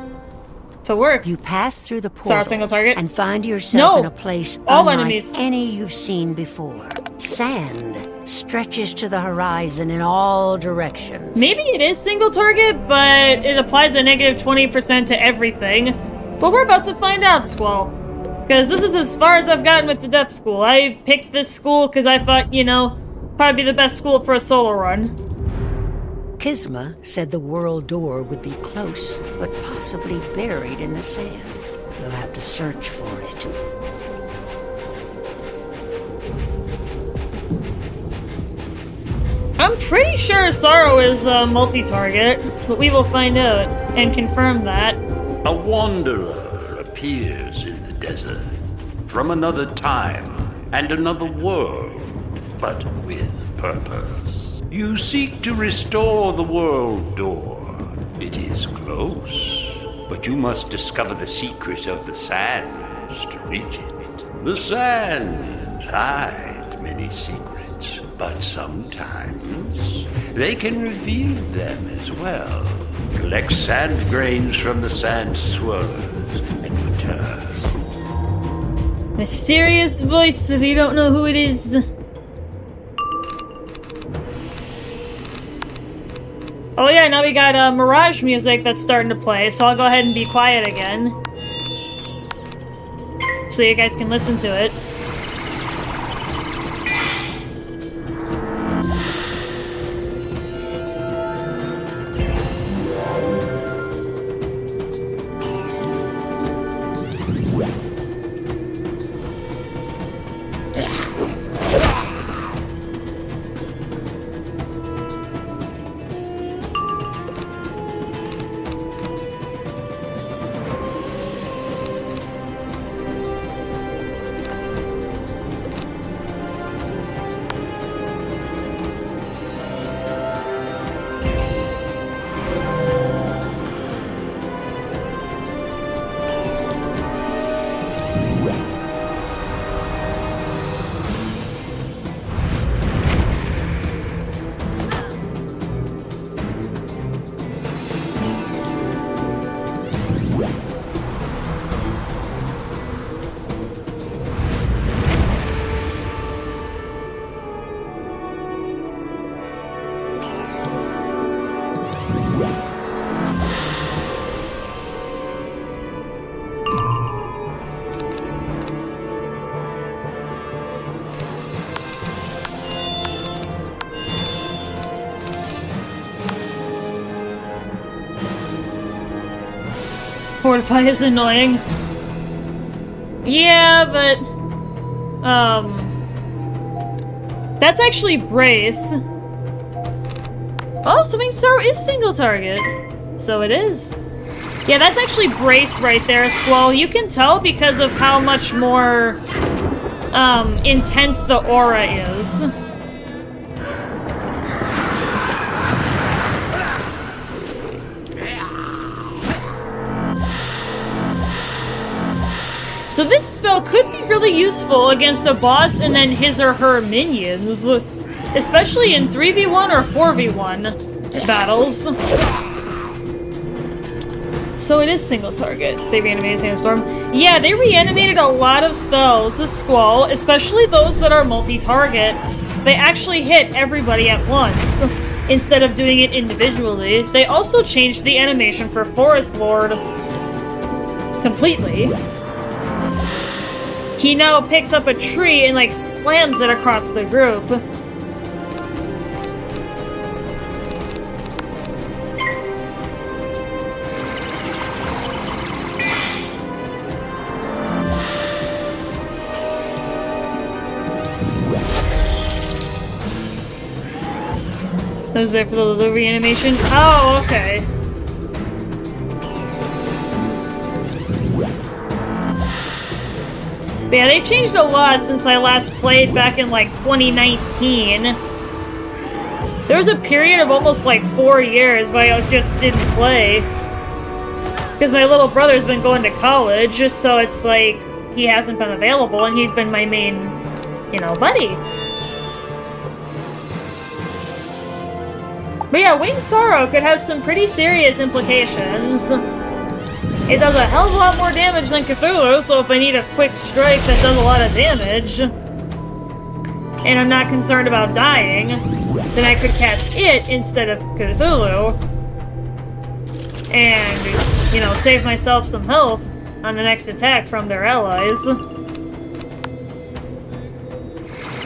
to work. You pass through the portal Start single target and find yourself in a place unlike enemies. Any you've seen before. Sand stretches to the horizon in all directions. Maybe it is single target, but it applies a negative 20% to everything. But we're about to find out, Squall. Because this is as far as I've gotten with the Death School. I picked this school because I thought, you know, probably be the best school for a solo run. Kisma said the world door would be close, but possibly buried in the sand. We'll have to search for it. I'm pretty sure Sorrow is multi-target, but we will find out and confirm that. A wanderer appears in the desert from another time and another world, but with purpose. You seek to restore the world door. It is close, but you must discover the secret of the sands to reach it. The sands hide many secrets, but sometimes they can reveal them as well. Collect sand grains from the sand swirlers and return. Mysterious voice if you don't know who it is. Oh yeah, now we got Mirage music that's starting to play, so I'll go ahead and be quiet again. So you guys can listen to it. Fortify is annoying. Yeah, but... That's actually brace. Oh, Swimming Star is single target. So it is. Yeah, that's actually brace right there, Squall. You can tell because of how much more intense the aura is. So this spell could be really useful against a boss and then his or her minions. Especially in 3v1 or 4v1 battles. So it is single target. They reanimated Sandstorm. Yeah, they reanimated a lot of spells, the Squall, especially those that are multi-target. They actually hit everybody at once, instead of doing it individually. They also changed the animation for Forest Lord completely. He now picks up a tree and, like, slams it across the group. I was there for the little reanimation. Oh, okay. But yeah, they've changed a lot since I last played back in like 2019. There was a period of almost like 4 years where I just didn't play. Because my little brother's been going to college, so it's like he hasn't been available and he's been my main, you know, buddy. But yeah, Winged Sorrow could have some pretty serious implications. It does a hell of a lot more damage than Cthulhu, so if I need a quick strike that does a lot of damage, and I'm not concerned about dying, then I could cast it instead of Cthulhu, and, you know, save myself some health on the next attack from their allies.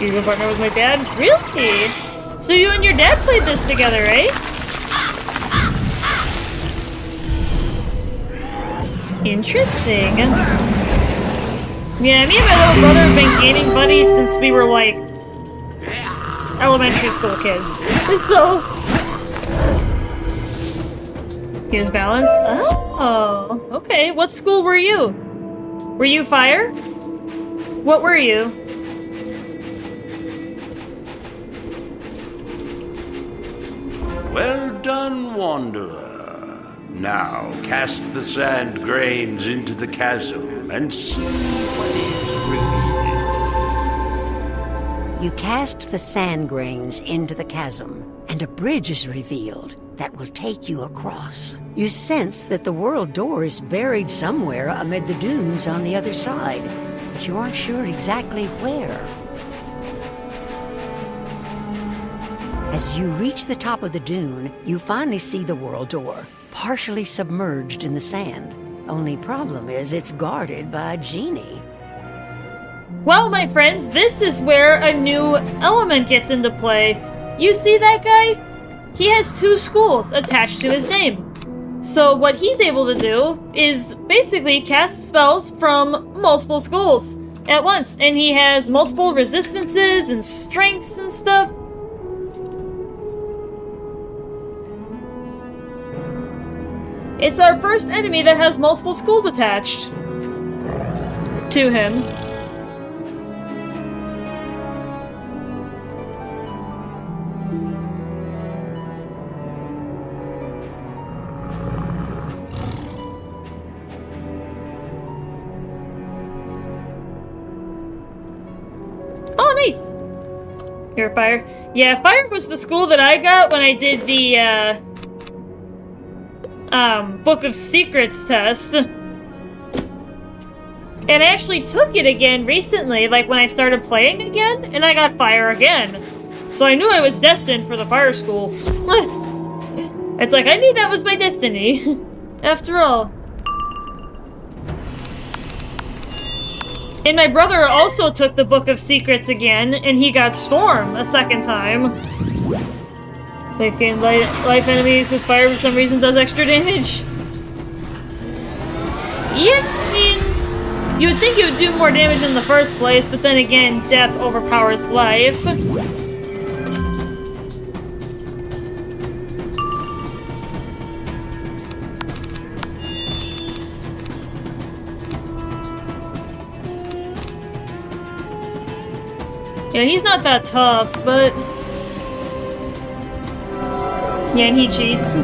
You go partner with my dad? Really? So you and your dad played this together, right? Interesting. Yeah, me and my little brother have been gaming buddies since we were, like, elementary school kids. So... Here's balance. Oh, okay. What school were you? Were you fire? What were you? Well done, Wanderer. Now cast the sand grains into the chasm and see what is revealed. You cast the sand grains into the chasm, and a bridge is revealed that will take you across. You sense that the world door is buried somewhere amid the dunes on the other side, but you aren't sure exactly where. As you reach the top of the dune, you finally see the world door, partially submerged in the sand. Only problem is it's guarded by a genie. Well, my friends, this is where a new element gets into play. You see that guy? He has 2 schools attached to his name. So what he's able to do is basically cast spells from multiple schools at once. And he has multiple resistances and strengths and stuff. It's our first enemy that has multiple schools attached to him. Oh, nice! You're fire. Yeah, fire was the school that I got when I did the, Book of Secrets test. And I actually took it again recently, like when I started playing again, and I got fire again. So I knew I was destined for the fire school. It's like, I knew that was my destiny. After all. And my brother also took the Book of Secrets again, and he got Storm a second time. They can life enemies whose fire for some reason does extra damage. Yeah, I mean, you would think you would do more damage in the first place, but then again, death overpowers life. Yeah, he's not that tough, but... Yeah, and he cheats.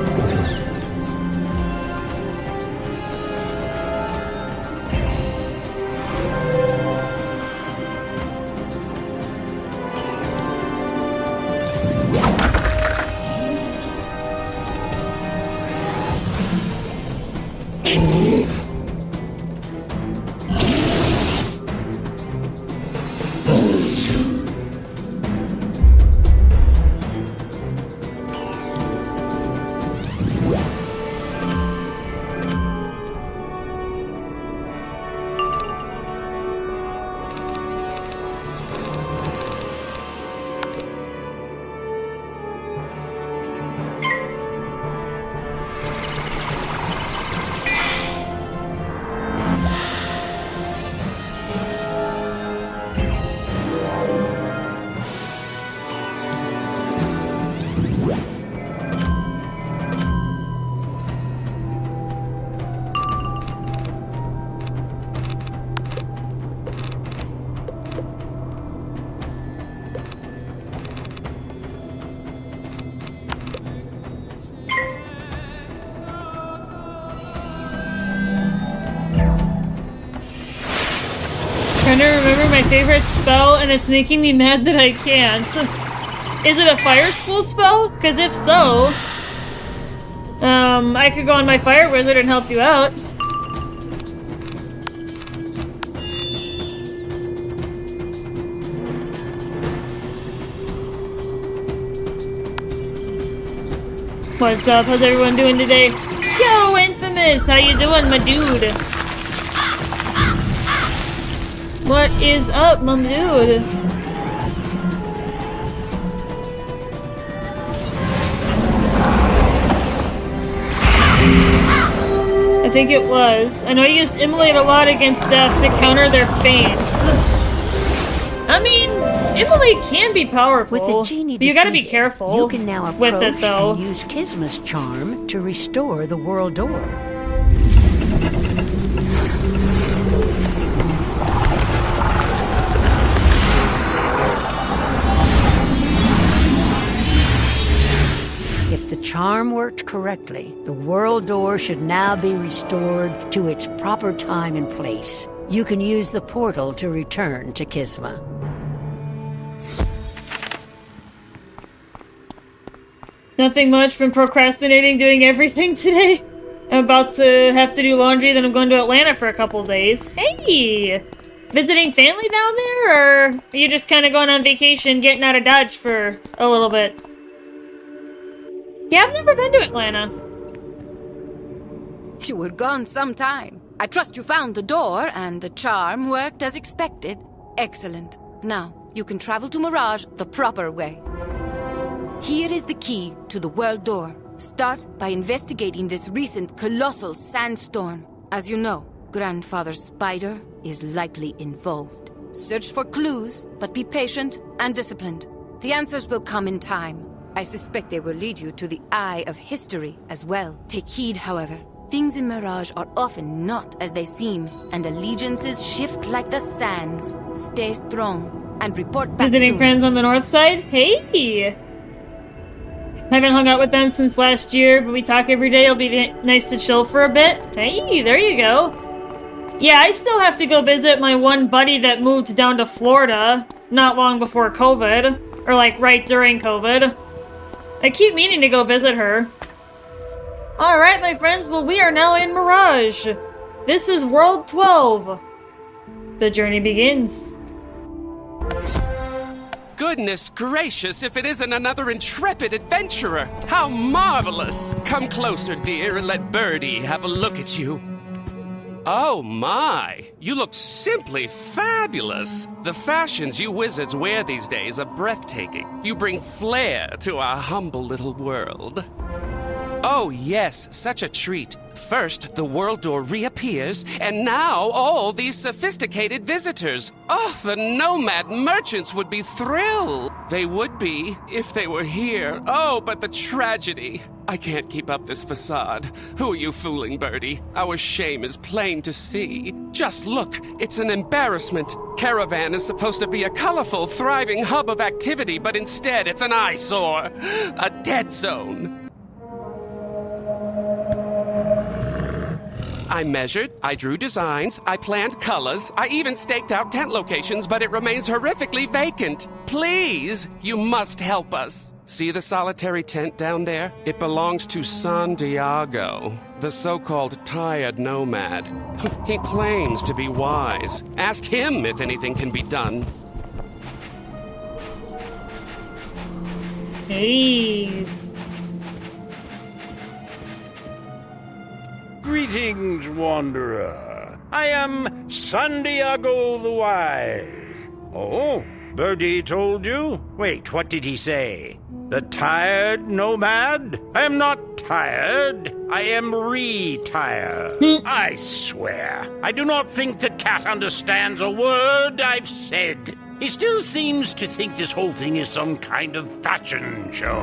Trying to remember my favorite spell, and it's making me mad that I can't. Is it a fire school spell? Because if so, I could go on my fire wizard and help you out. What's up? How's everyone doing today? Yo, Infamous! How you doing, my dude? What is up, my dude? I think it was. I know I used Immolate a lot against death to counter their feints. I mean, Immolate can be powerful, With the genie but you gotta be defeated, careful you can now with approach it, though. and use Kisma's charm to restore the world door. If the charm worked correctly, the world door should now be restored to its proper time and place. You can use the portal to return to Kisma. Nothing much from procrastinating doing everything today. I'm about to have to do laundry, then I'm going to Atlanta for a couple days. Hey! Visiting family down there, or are you just kind of going on vacation, getting out of Dodge for a little bit? Yeah, I've never been to Atlanta. You were gone some time. I trust you found the door, and the charm worked as expected. Excellent. Now, you can travel to Mirage the proper way. Here is the key to the world door. Start by investigating this recent colossal sandstorm. As you know, Grandfather Spider is likely involved. Search for clues, but be patient and disciplined. The answers will come in time. I suspect they will lead you to the Eye of History as well. Take heed, however. Things in Mirage are often not as they seem, and allegiances shift like the sands. Stay strong and report back Visiting soon. friends on the north side? Hey! Haven't hung out with them since last year, but we talk every day. It'll be nice to chill for a bit. Hey, there you go. Yeah, I still have to go visit my one buddy that moved down to Florida not long before COVID. Or like right during COVID. I keep meaning to go visit her. Alright, my friends, well, we are now in Mirage. This is World 12. The journey begins. Goodness gracious, if it isn't another intrepid adventurer! How marvelous! Come closer, dear, and let Birdie have a look at you. Oh my! You look simply fabulous! The fashions you wizards wear these days are breathtaking. You bring flair to our humble little world. Oh, yes, such a treat. First, the world door reappears, and now all these sophisticated visitors. Oh, the nomad merchants would be thrilled. They would be if they were here. Oh, but the tragedy. I can't keep up this facade. Who are you fooling, Birdie? Our shame is plain to see. Just look, it's an embarrassment. Caravan is supposed to be a colorful, thriving hub of activity, but instead it's an eyesore. A dead zone. I measured, I drew designs, I planned colors, I even staked out tent locations, but it remains horrifically vacant. Please, you must help us. See the solitary tent down there? It belongs to San Diego, the so-called tired nomad. He claims to be wise. Ask him if anything can be done. Hey. Greetings, wanderer. I am San Diego the Wise. Oh, Birdie told you? Wait, what did he say? The tired nomad? I am not tired. I am retired. I swear, I do not think the cat understands a word I've said. He still seems to think this whole thing is some kind of fashion show.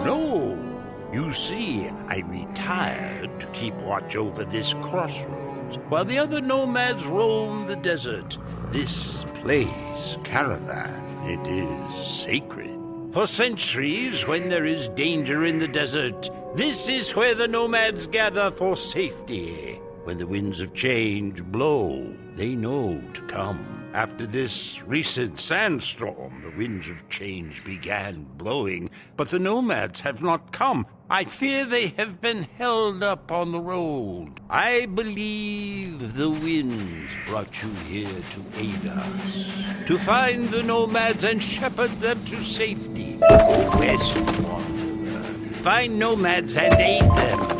No. You see, I retired to keep watch over this crossroads, while the other nomads roam the desert. This place, Caravan, it is sacred. For centuries, when there is danger in the desert, this is where the nomads gather for safety. When the winds of change blow, they know to come. After this recent sandstorm, the winds of change began blowing, but the nomads have not come. I fear they have been held up on the road. I believe the winds brought you here to aid us, to find the nomads and shepherd them to safety. Go west, wanderer. Find nomads and aid them.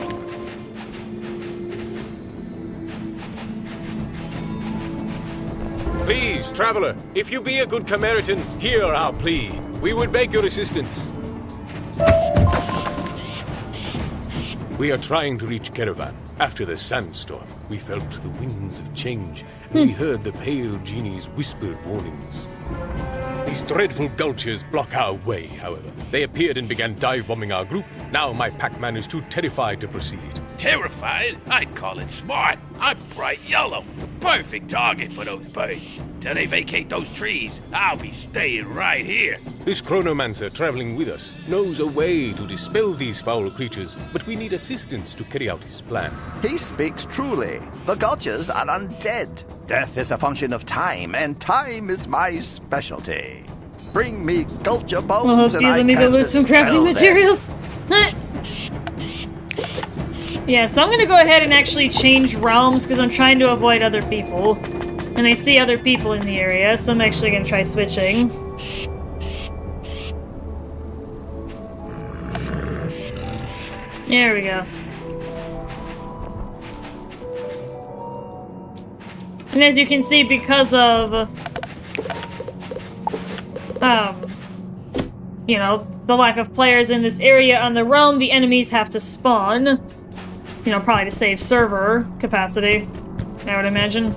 Please, traveler, if you be a good Samaritan, hear our plea. We would beg your assistance. We are trying to reach Caravan. After the sandstorm, we felt the winds of change, and we heard the pale genie's whispered warnings. These dreadful gulchers block our way, however. They appeared and began dive-bombing our group. Now my pack-man is too terrified to proceed. Terrified? I'd call it smart. I'm bright yellow. The perfect target for those birds. Till they vacate those trees, I'll be staying right here. This chronomancer traveling with us knows a way to dispel these foul creatures, but we need assistance to carry out his plan. He speaks truly. The Gulchers are undead. Death is a function of time, and time is my specialty. Bring me Gulcher bones and I let me go can loot some dispel crafting them. materials. Yeah, so I'm gonna go ahead and actually change realms because I'm trying to avoid other people. And I see other people in the area, so I'm actually gonna try switching. There we go. And as you can see, because of you know, the lack of players in this area on the realm, the enemies have to spawn. You know, probably to save server capacity, I would imagine.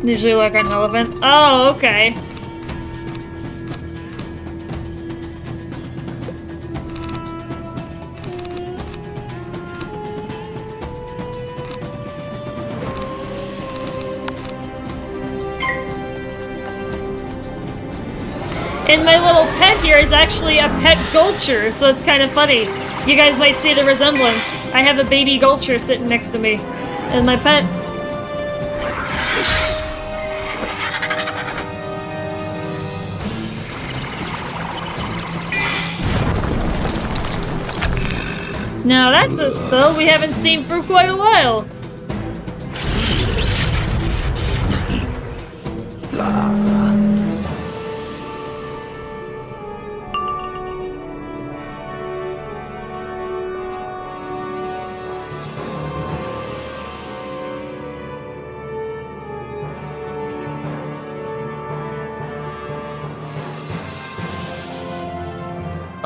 Usually like an elephant. Oh, okay. And my little pet here is actually a pet Gulcher, so it's kind of funny. You guys might see the resemblance. I have a baby Gulcher sitting next to me. And my pet. Now that's a spell we haven't seen for quite a while.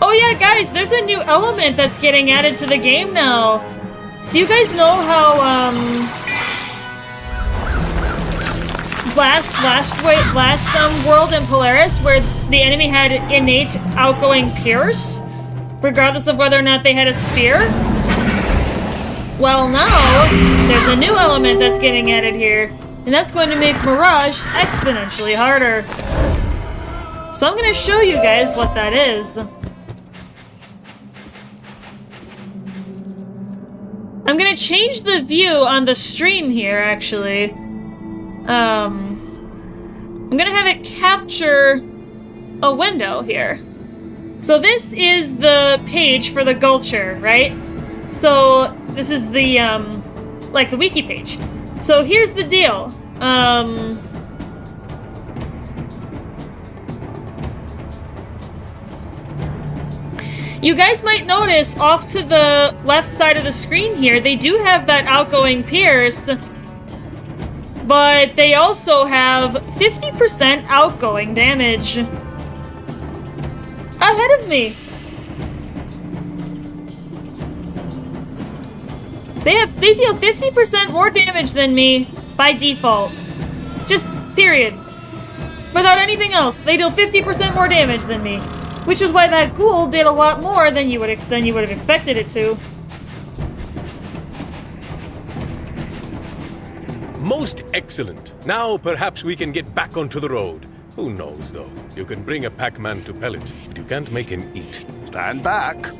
Oh yeah, guys, there's a new element that's getting added to the game now. So you guys know how, last world in Polaris, where the enemy had innate outgoing pierce, regardless of whether or not they had a spear? Well, now, there's a new element that's getting added here, and that's going to make Mirage exponentially harder. So I'm going to show you guys what that is. I'm gonna change the view on the stream here, actually. I'm gonna have it capture a window here. So this is the page for the Gulcher, right? So this is the, like the wiki page. So here's the deal. You guys might notice off to the left side of the screen here, they do have that outgoing pierce, but they also have 50% outgoing damage. Ahead of me. They deal 50% more damage than me by default. Just period. Without anything else, they deal 50% more damage than me. Which is why that ghoul did a lot more than you would have expected it to. Most excellent. Now perhaps we can get back onto the road. Who knows, though? You can bring a Pac-Man to pellet, but you can't make him eat. Stand back.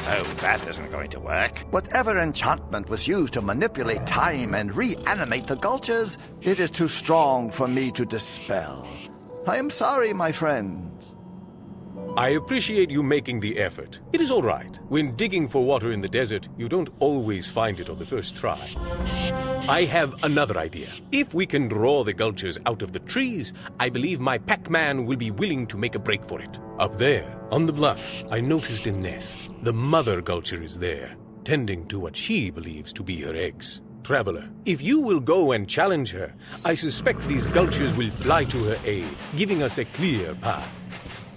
Oh, that isn't going to work. Whatever enchantment was used to manipulate time and reanimate the Gulchers, it is too strong for me to dispel. I am sorry, my friends. I appreciate you making the effort. It is all right. When digging for water in the desert, you don't always find it on the first try. I have another idea. If we can draw the Gulchers out of the trees, I believe my Pac-Man will be willing to make a break for it. Up there, on the bluff, I noticed a nest. The mother Gulcher is there, tending to what she believes to be her eggs. Traveler, if you will go and challenge her, I suspect these Gulchers will fly to her aid, giving us a clear path.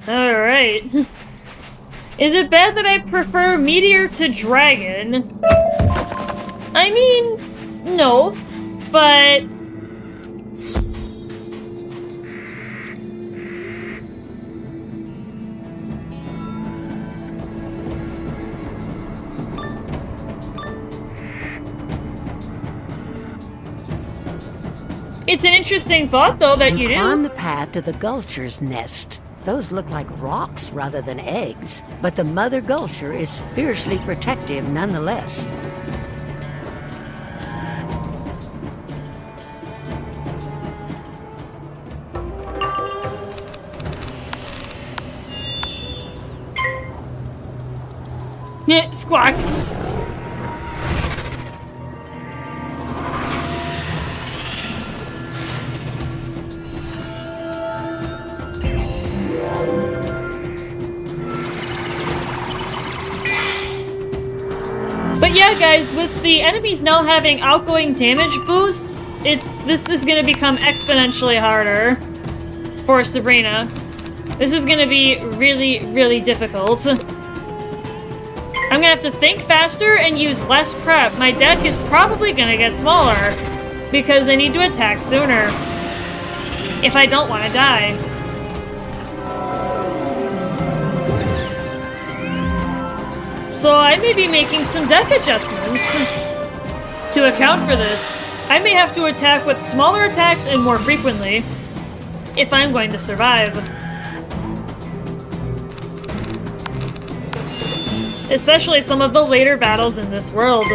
Alright. Is it bad that I prefer meteor to dragon? I mean, no, but... It's an interesting thought, though, that you do. Climb the path to the Gulcher's nest. Those look like rocks rather than eggs, but the mother Gulcher is fiercely protective nonetheless. Yeah, squawk. But yeah, guys, with the enemies now having outgoing damage boosts, this is gonna become exponentially harder for Sabrina. This is gonna be really, really difficult. I'm gonna have to think faster and use less prep. My deck is probably gonna get smaller because I need to attack sooner if I don't want to die. So I may be making some deck adjustments to account for this. I may have to attack with smaller attacks and more frequently if I'm going to survive. Especially some of the later battles in this world.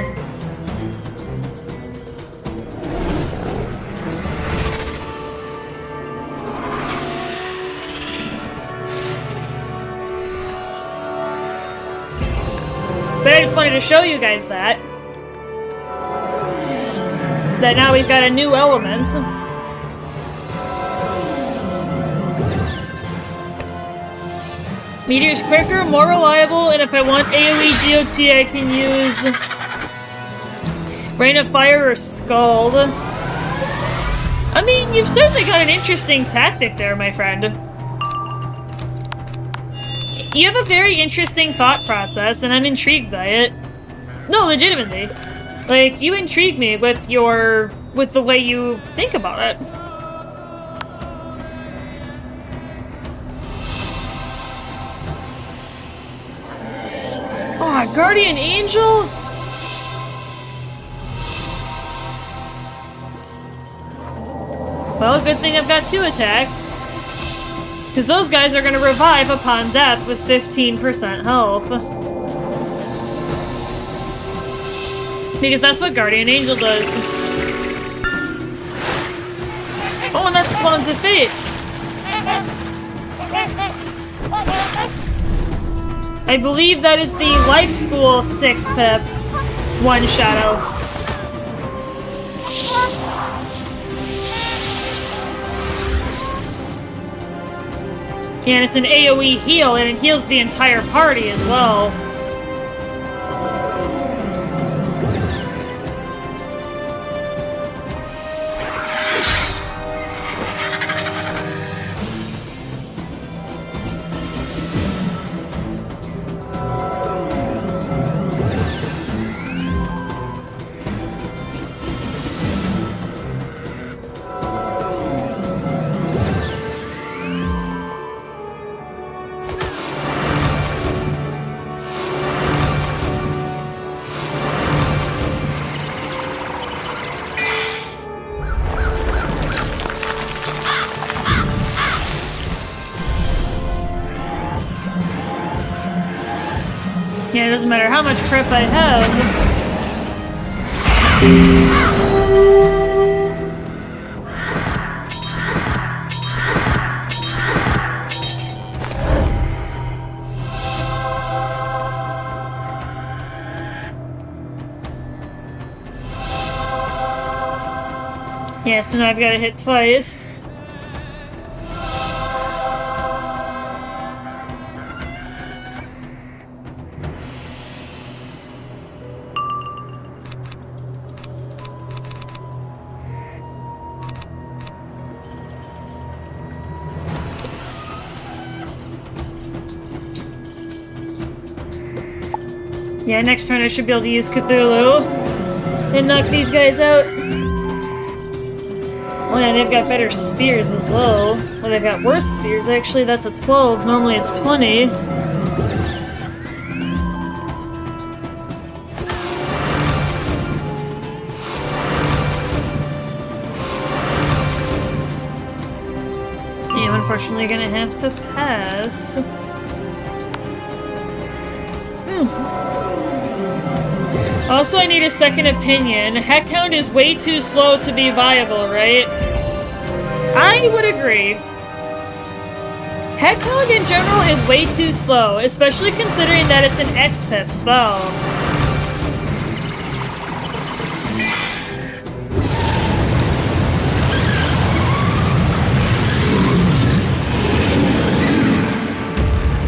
to show you guys that. That now we've got a new element. Meteor's quicker, more reliable, and if I want AoE GOT, I can use Rain of Fire or Scald. I mean, you've certainly got an interesting tactic there, my friend. You have a very interesting thought process, and I'm intrigued by it. No, legitimately. Like, you intrigue me with the way you think about it. Oh, Guardian Angel? Well, good thing I've got 2 attacks. Because those guys are going to revive upon death with 15% health. Because that's what Guardian Angel does. Oh, and that's Swans of Fate. I believe that is the Life School 6-pip 1 shadow. Yeah, and it's an AoE heal, and it heals the entire party as well. Yeah, it doesn't matter how much prep I have. Yeah, so now I've got to hit twice. Yeah, next turn I should be able to use Cthulhu and knock these guys out. Oh yeah, they've got better spears as well. Well, they've got worse spears, actually. That's a 12. Normally it's 20. Yeah, I'm unfortunately gonna have to pass. Also, I need a second opinion. Heckhound is way too slow to be viable, right? I would agree. Heckhound in general is way too slow, especially considering that it's an X-pip spell.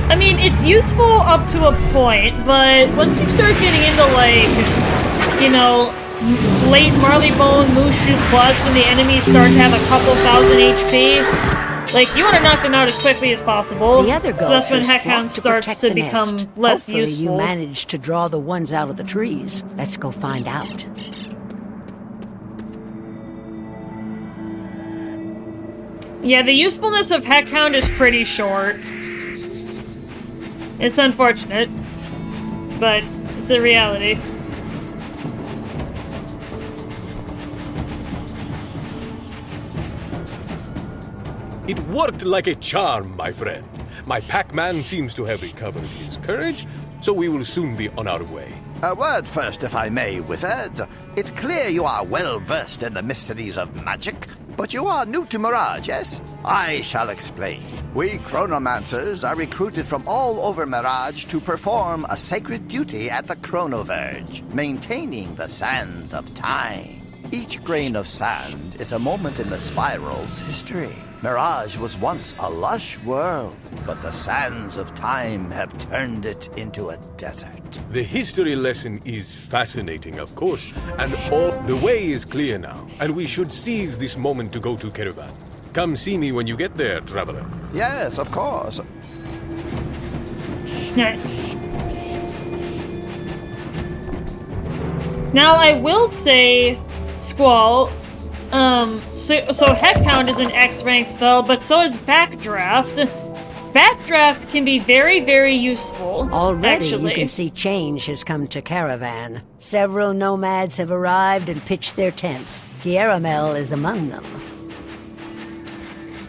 I mean, it's useful up to a point, but once you start getting into, like, you know, late Marleybone, Mushu Plus, when the enemies start to have a couple thousand HP, like, you want to knock them out as quickly as possible. The other so that's when Gulchers Heckhound flock starts protect to the become nest. less Hopefully useful. you managed to draw the ones out of the trees. Let's go find out. Yeah, the usefulness of Heckhound is pretty short. It's unfortunate, but it's a reality. It worked like a charm, my friend. My Pac-Man seems to have recovered his courage, so we will soon be on our way. A word first, if I may, Wizard. It's clear you are well versed in the mysteries of magic, but you are new to Mirage, yes? I shall explain. We chronomancers are recruited from all over Mirage to perform a sacred duty at the Chronoverge, maintaining the sands of time. Each grain of sand is a moment in the spiral's history. Mirage was once a lush world, but the sands of time have turned it into a desert. The history lesson is fascinating, of course, and all the way is clear now, and we should seize this moment to go to Caravan. Come see me when you get there, traveler. Yes, of course. Now, I will say, Squall, so Headhound is an X-rank spell, but so is Backdraft. Backdraft can be very, very useful. Already, actually. you can see change has come to Caravan. Several nomads have arrived and pitched their tents. Kieramel is among them.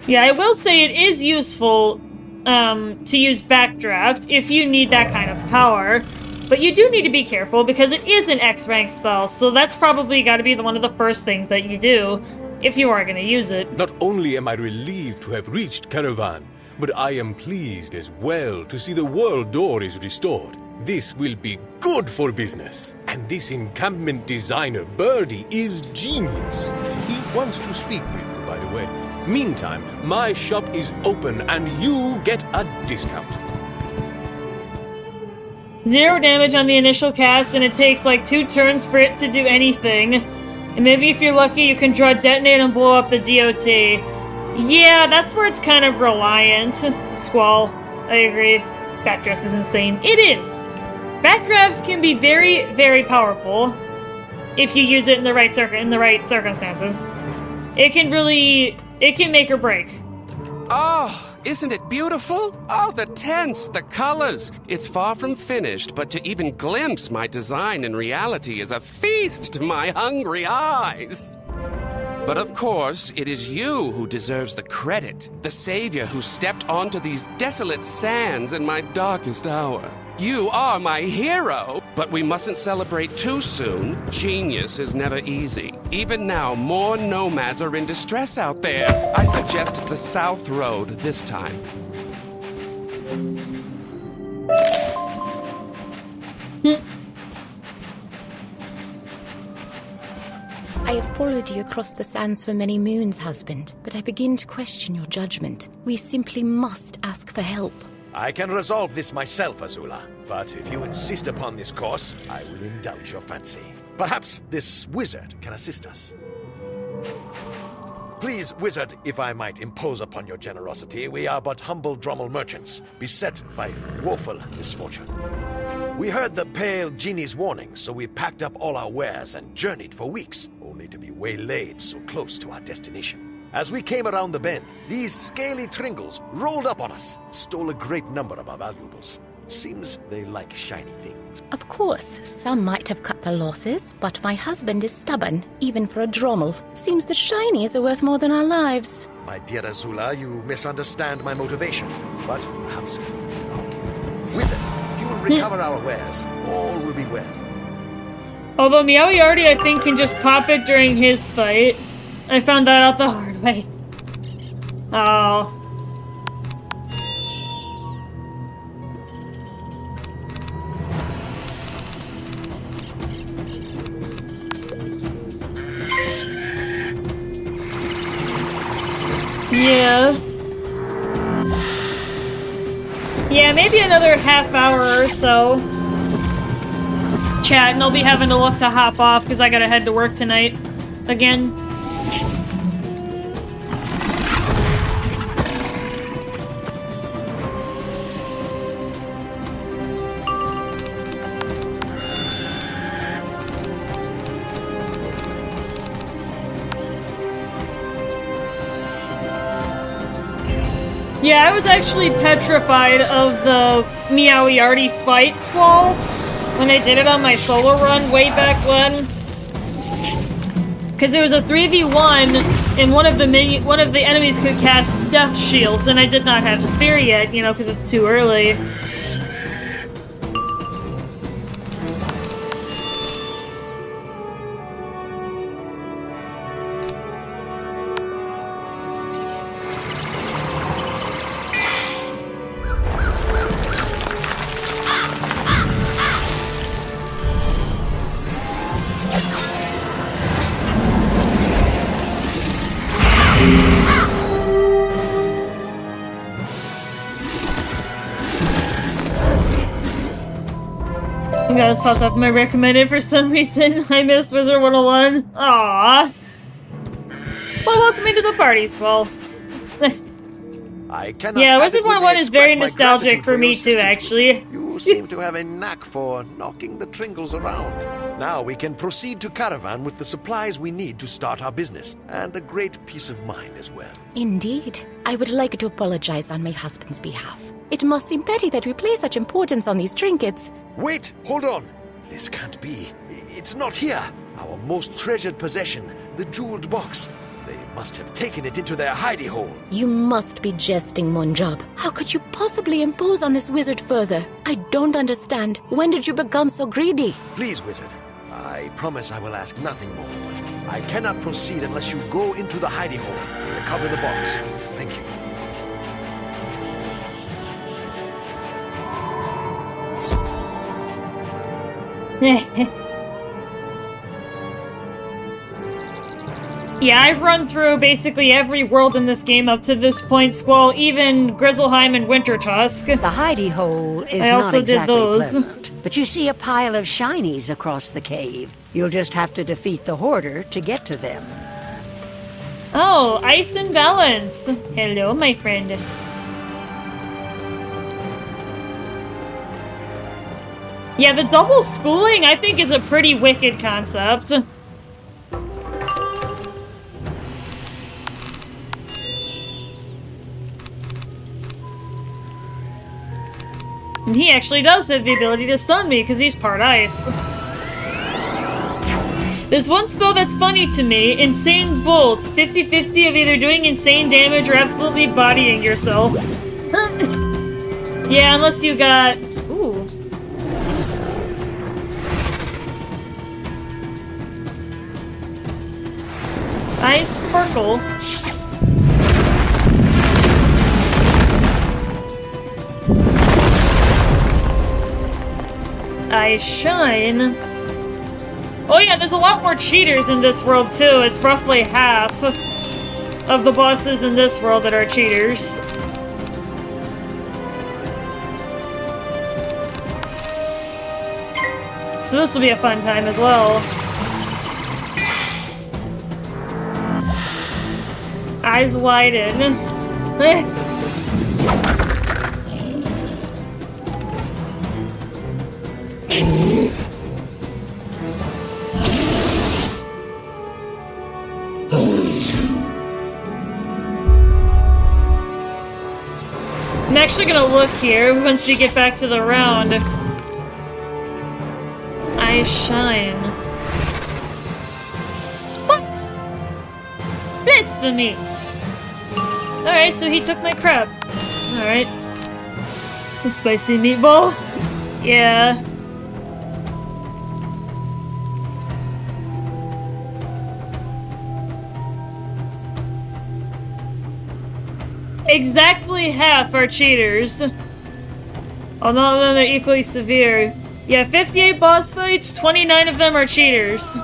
Yeah, I will say it is useful to use Backdraft if you need that kind of power. But you do need to be careful because it is an X-rank spell, so that's probably got to be one of the first things that you do if you are going to use it. Not only am I relieved to have reached Caravan, but I am pleased as well to see the world door is restored. This will be good for business. And this encampment designer, Birdie, is genius. He wants to speak with you, by the way. Meantime, my shop is open and you get a discount. 0 damage on the initial cast, and it takes like 2 turns for it to do anything. And maybe if you're lucky, you can draw Detonate and blow up the DOT. Yeah, that's where it's kind of reliant. Squall, I agree. Backdraft is insane. It is! Backdraft can be very, very powerful if you use it in the right circumstances. It can make or break. Oh, isn't it beautiful? Oh, the tents, the colors. It's far from finished, but to even glimpse my design in reality is a feast to my hungry eyes. But of course, it is you who deserves the credit, the savior who stepped onto these desolate sands in my darkest hour. You are my hero, but we mustn't celebrate too soon. Genius is never easy. Even now, more nomads are in distress out there. I suggest the South Road this time. I have followed you across the sands for many moons, husband, but I begin to question your judgment. We simply must ask for help. I can resolve this myself, Azula. But if you insist upon this course, I will indulge your fancy. Perhaps this wizard can assist us. Please, wizard, if I might impose upon your generosity, we are but humble Drommel merchants, beset by woeful misfortune. We heard the pale genie's warning, so we packed up all our wares and journeyed for weeks, only to be waylaid so close to our destination. As we came around the bend, these scaly Tringles rolled up on us, stole a great number of our valuables. Seems they like shiny things. Of course, some might have cut their losses, but my husband is stubborn, even for a Drommel. Seems the shinies are worth more than our lives. My dear Azula, you misunderstand my motivation, but perhaps we won't argue. Wizard, if you will recover our wares, all will be well. Although Meowiardi, I think, can just pop it during his fight. I found that out the hard way. Oh. Yeah. Yeah, maybe another half hour or so. Chat, and I'll be having to look to hop off because I gotta head to work tonight. Again. Yeah, I was actually petrified of the Meowiardi fight, Squall, when I did it on my solo run way back when. Because it was a 3v1, and one of the enemies could cast Death Shields, and I did not have Spear yet, you know, because it's too early. think that was popped up in my recommended for some reason. I missed Wizard101. Aww. Well, welcome into the party, Swell. I cannot yeah, Wizard101 is very express my nostalgic gratitude for your me too, assistance, actually. You seem to have a knack for knocking the Tringles around. Now we can proceed to Caravan with the supplies we need to start our business, and a great peace of mind as well. Indeed. I would like to apologize on my husband's behalf. It must seem petty that we place such importance on these trinkets. Wait, hold on. This can't be. It's not here. Our most treasured possession, the jeweled box. They must have taken it into their hidey hole. You must be jesting, Monjob. How could you possibly impose on this wizard further? I don't understand. When did you become so greedy? Please, wizard. I promise I will ask nothing more, but I cannot proceed unless you go into the hidey hole and recover the box. Thank you. Yeah, I've run through basically every world in this game up to this point, Squall, even Grizzleheim and Wintertusk. The hidey hole is I not also did exactly those. pleasant, but you see a pile of shinies across the cave. You'll just have to defeat the hoarder to get to them. Oh, Ice and Balance. Hello, my friend. Yeah, the double schooling, I think, is a pretty wicked concept. And he actually does have the ability to stun me, because he's part ice. There's one spell that's funny to me, Insane Bolt. 50-50 of either doing insane damage or absolutely bodying yourself. Yeah, unless you got... Ooh. Ice Sparkle. Ice Shine. Oh yeah, there's a lot more cheaters in this world too. It's roughly half of the bosses in this world that are cheaters. So this will be a fun time as well. Eyes widen. I'm actually gonna look here once we get back to the round. I shine. What? This for me. Alright, so he took my crab. Alright. A spicy meatball? Yeah. Exactly half are cheaters. Although they're equally severe. Yeah, 58 boss fights, 29 of them are cheaters.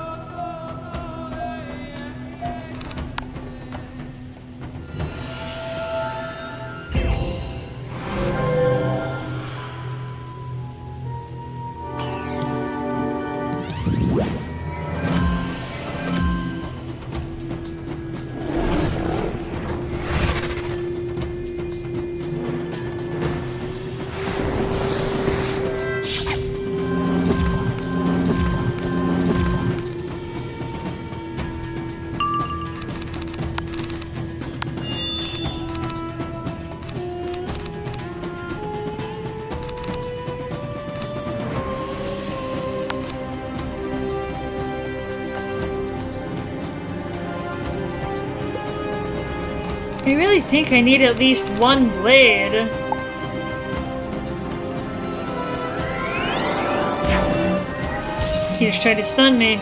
I really think I need at least one blade. He just tried to stun me.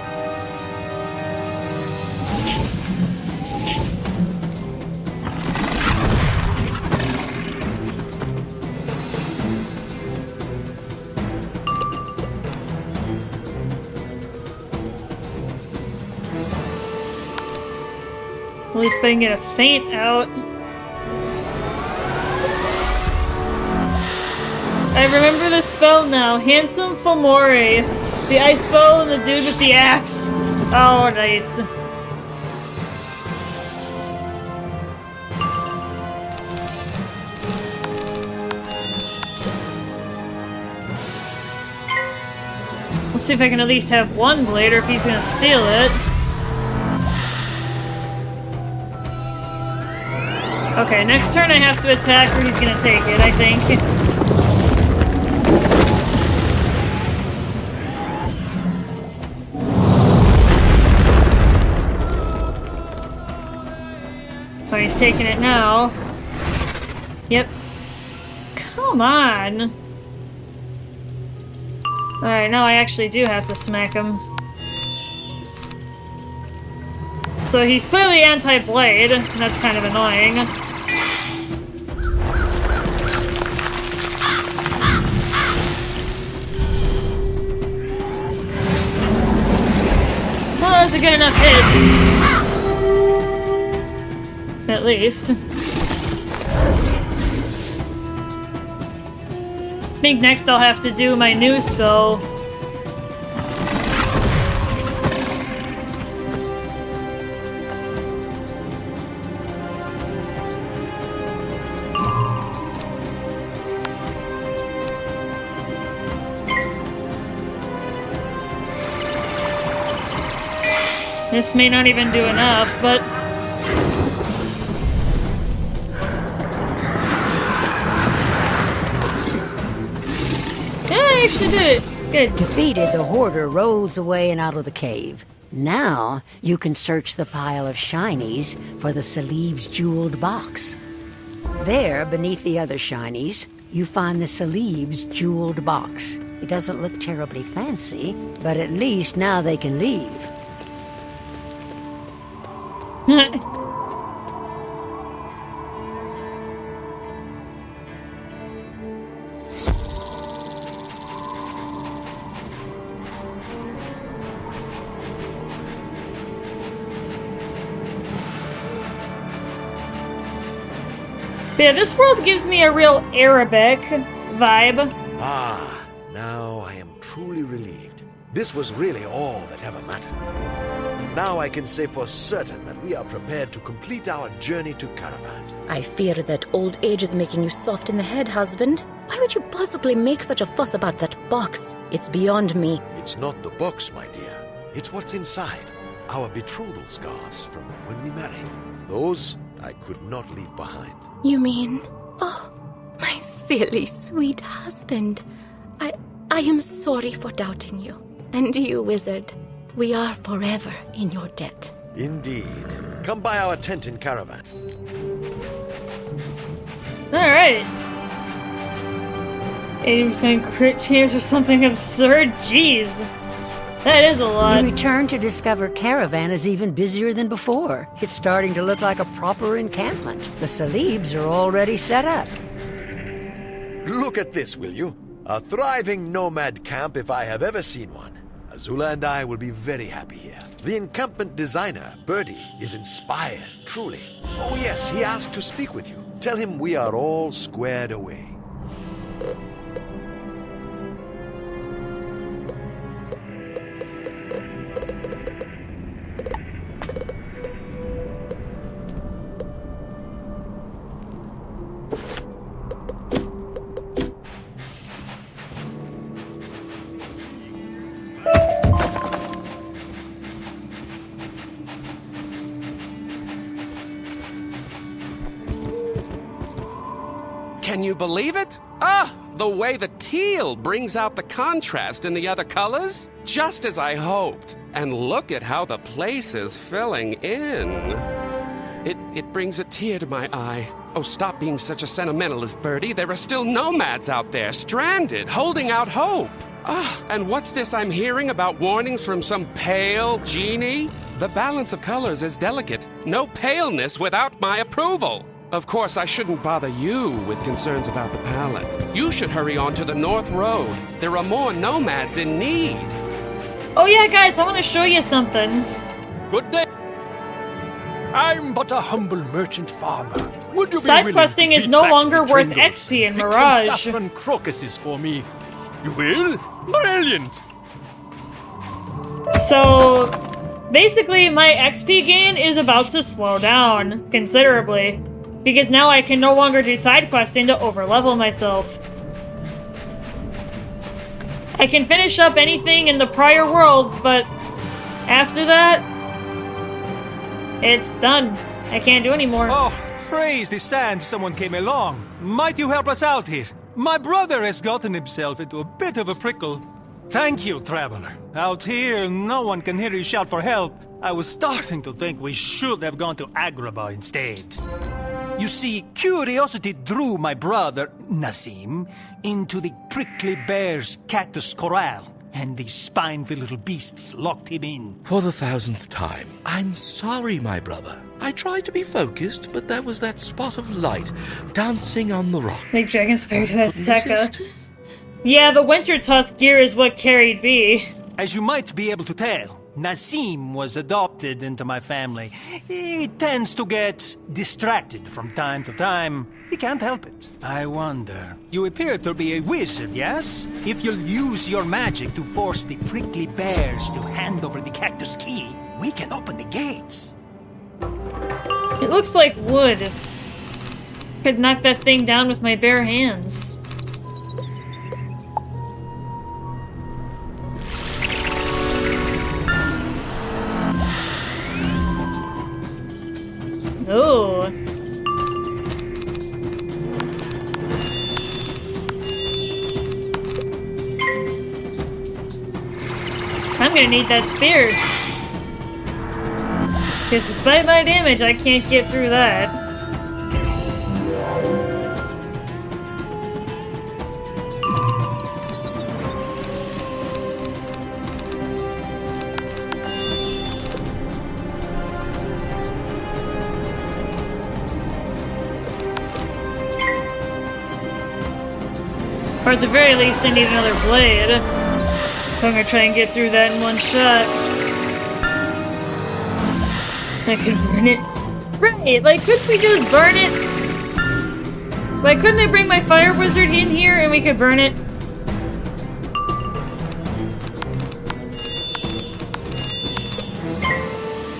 At least if I can get a feint out. I remember the spell now. Handsome Fomori. The ice bow and the dude with the axe. Oh, nice. Let's see if I can at least have one blade, or if he's gonna steal it. Okay, next turn I have to attack, or he's gonna take it, I think. So he's taking it now. Yep. Come on. Alright, now I actually do have to smack him. So he's clearly anti-blade. That's kind of annoying. Well, that's a good enough hit. At least. I think next I'll have to do my new spell. This may not even do enough, but... I actually did it. Good. Defeated, the hoarder rolls away and out of the cave. Now, you can search the pile of shinies for the Salib's jeweled box. There, beneath the other shinies, you find the Salib's jeweled box. It doesn't look terribly fancy, but at least now they can leave. Yeah, this world gives me a real Arabic vibe. Ah, now I am truly relieved. This was really all that ever mattered. Now I can say for certain that we are prepared to complete our journey to Caravan. I fear that old age is making you soft in the head, husband. Why would you possibly make such a fuss about that box? It's beyond me. It's not the box, my dear. It's what's inside. Our betrothal scarves from when we married. Those I could not leave behind. You mean... Oh, my silly, sweet husband. I am sorry for doubting you. And you, wizard. We are forever in your debt. Indeed. Come by our tent in Caravan. Alright. 80% crit chance or something absurd? Jeez. That is a lot. You return to discover Caravan is even busier than before. It's starting to look like a proper encampment. The Salibs are already set up. Look at this, will you? A thriving nomad camp if I have ever seen one. Azula and I will be very happy here. The encampment designer, Birdie, is inspired, truly. Oh yes, he asked to speak with you. Tell him we are all squared away. Can you believe it? Ah, the way the teal brings out the contrast in the other colors. Just as I hoped. And look at how the place is filling in. It brings a tear to my eye. Oh, stop being such a sentimentalist, Birdie. There are still nomads out there, stranded, holding out hope. Ah, and what's this I'm hearing about warnings from some pale genie? The balance of colors is delicate. No paleness without my approval. Of course, I shouldn't bother you with concerns about the palette. You should hurry on to the North Road. There are more nomads in need. Oh yeah, guys, I want to show you something. Good day. I'm but a humble merchant farmer. Side questing is no longer worth XP in Mirage. Pick some saffron crocuses for me. You will? Brilliant! So, basically, my XP gain is about to slow down considerably. Because now I can no longer do side questing to overlevel myself. I can finish up anything in the prior worlds, but after that, it's done. I can't do anymore. Oh, praise the sand someone came along. Might you help us out here? My brother has gotten himself into a bit of a prickle. Thank you, traveler. Out here, no one can hear you shout for help. I was starting to think we should have gone to Agrabah instead. You see, curiosity drew my brother, Nazim, into the prickly bear's cactus corral, and the spine-filled little beasts locked him in. For the 1000th time, I'm sorry, my brother. I tried to be focused, but there was that spot of light dancing on the rock. Like Dragon Spirit to Azteca. Yeah, the Winter Tusk gear is what carried me. As you might be able to tell, Nazim was adopted into my family. He tends to get distracted from time to time. He can't help it. I wonder, you appear to be a wizard, yes? If you'll use your magic to force the prickly bears to hand over the cactus key, we can open the gates. It looks like wood. Could knock that thing down with my bare hands. Oh. I'm gonna need that spear. Because despite my damage, I can't get through that. Or at the very least, I need another blade. If I'm gonna try and get through that in one shot. I could burn it. Right, like, couldn't we just burn it? Like, couldn't I bring my fire wizard in here and we could burn it?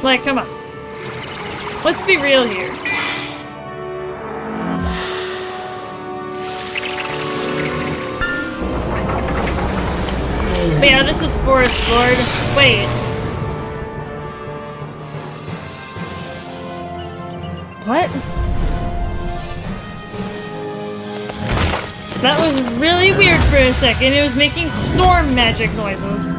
Like, come on. Let's be real here. But yeah, this is Forest Lord. Wait. What? That was really weird for a second. It was making storm magic noises.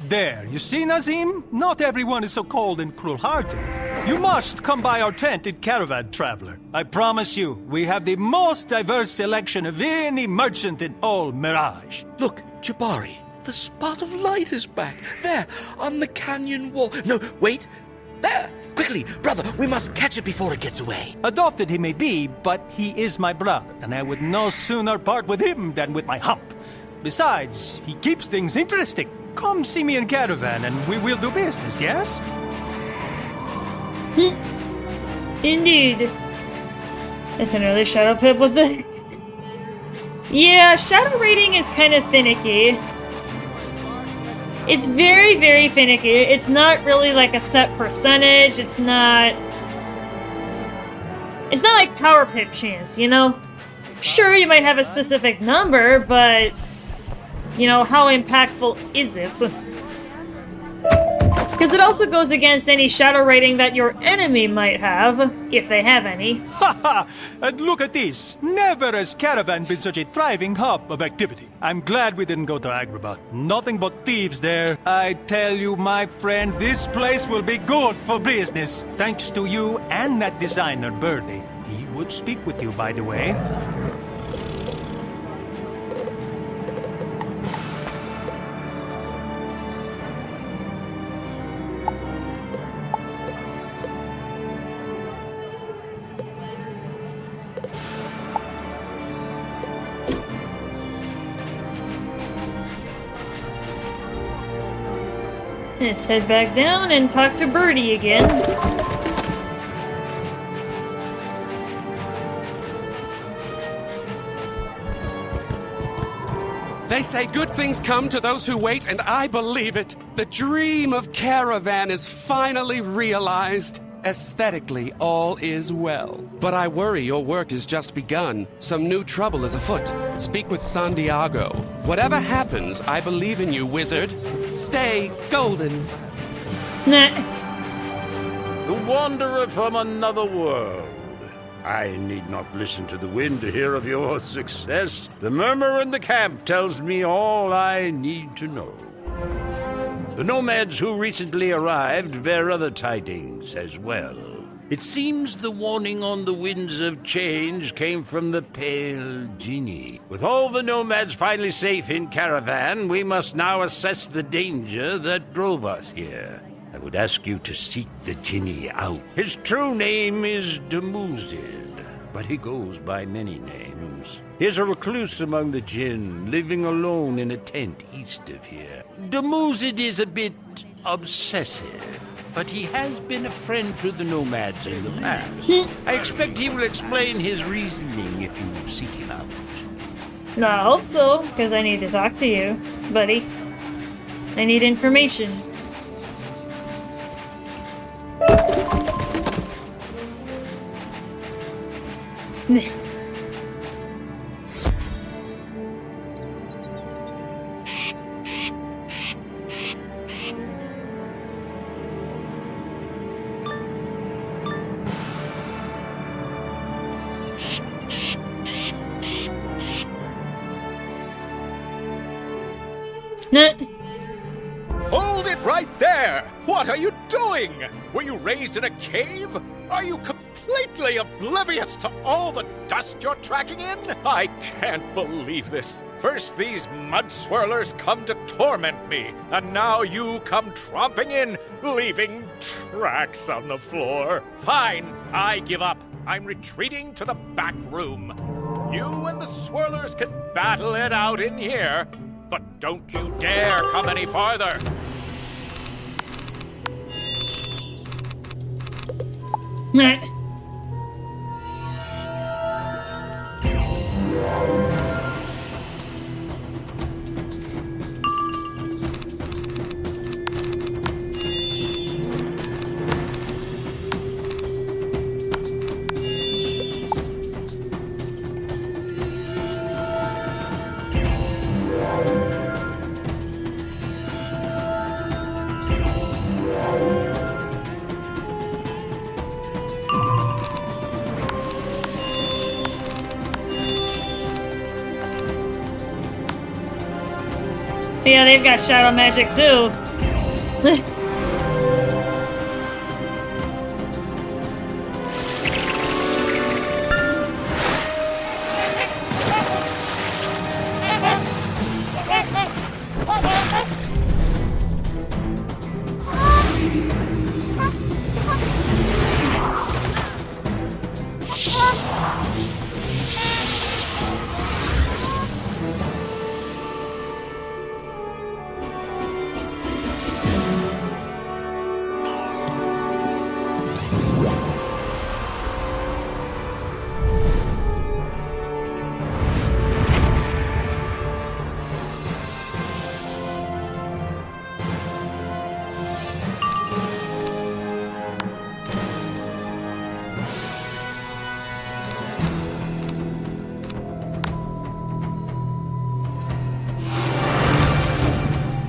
There, you see, Nazim? Not everyone is so cold and cruel-hearted. You must come by our tent in Caravan, Traveler. I promise you, we have the most diverse selection of any merchant in all Mirage. Look, Jabari, the spot of light is back. There, on the canyon wall. No, wait. There! Quickly, brother, we must catch it before it gets away. Adopted he may be, but he is my brother, and I would no sooner part with him than with my hump. Besides, he keeps things interesting. Come see me in Caravan and we will do business, yes? Indeed. That's an early Shadow Pip with the... Yeah, Shadow rating is kind of finicky. It's very, very finicky. It's not really like a set percentage. It's not... It's not like power pip chance, you know? Sure, you might have a specific number, but... You know, how impactful is it? Because it also goes against any shadow rating that your enemy might have, if they have any. Haha! And look at this! Never has Caravan been such a thriving hub of activity. I'm glad we didn't go to Agrabah. Nothing but thieves there. I tell you, my friend, this place will be good for business. Thanks to you and that designer, Birdie. He would speak with you, by the way. Let's head back down and talk to Birdie again. They say good things come to those who wait, and I believe it. The dream of Caravan is finally realized. Aesthetically, all is well. But I worry your work has just begun. Some new trouble is afoot. Speak with Santiago. Whatever happens, I believe in you, wizard. Stay golden. Nah. The wanderer from another world. I need not listen to the wind to hear of your success. The murmur in the camp tells me all I need to know. The nomads who recently arrived bear other tidings as well. It seems the warning on the winds of change came from the Pale Genie. With all the nomads finally safe in Caravan, we must now assess the danger that drove us here. I would ask you to seek the Genie out. His true name is Demuzid, but he goes by many names. He is a recluse among the Jinn, living alone in a tent east of here. Demuzid is a bit obsessive, but he has been a friend to the nomads in the past. I expect he will explain his reasoning if you seek him out. No, I hope so, because I need to talk to you, buddy. I need information. Hold it right there! What are you doing? Were you raised in a cave? Are you completely oblivious to all the dust you're tracking in? I can't believe this. First these mud swirlers come to torment me, and now you come tromping in, leaving tracks on the floor. Fine, I give up. I'm retreating to the back room. You and the swirlers can battle it out in here, but don't you dare come any farther. Nah. Yeah, they've got shadow magic too.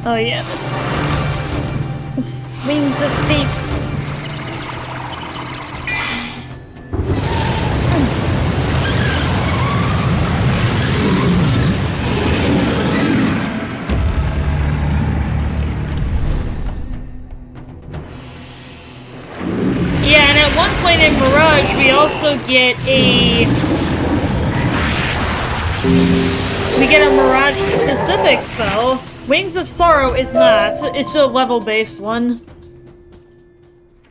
Oh yeah, this wings of fate. Yeah, and at one point in Mirage, we also get a Mirage-specific spell. Wings of Sorrow is not. It's a level-based one.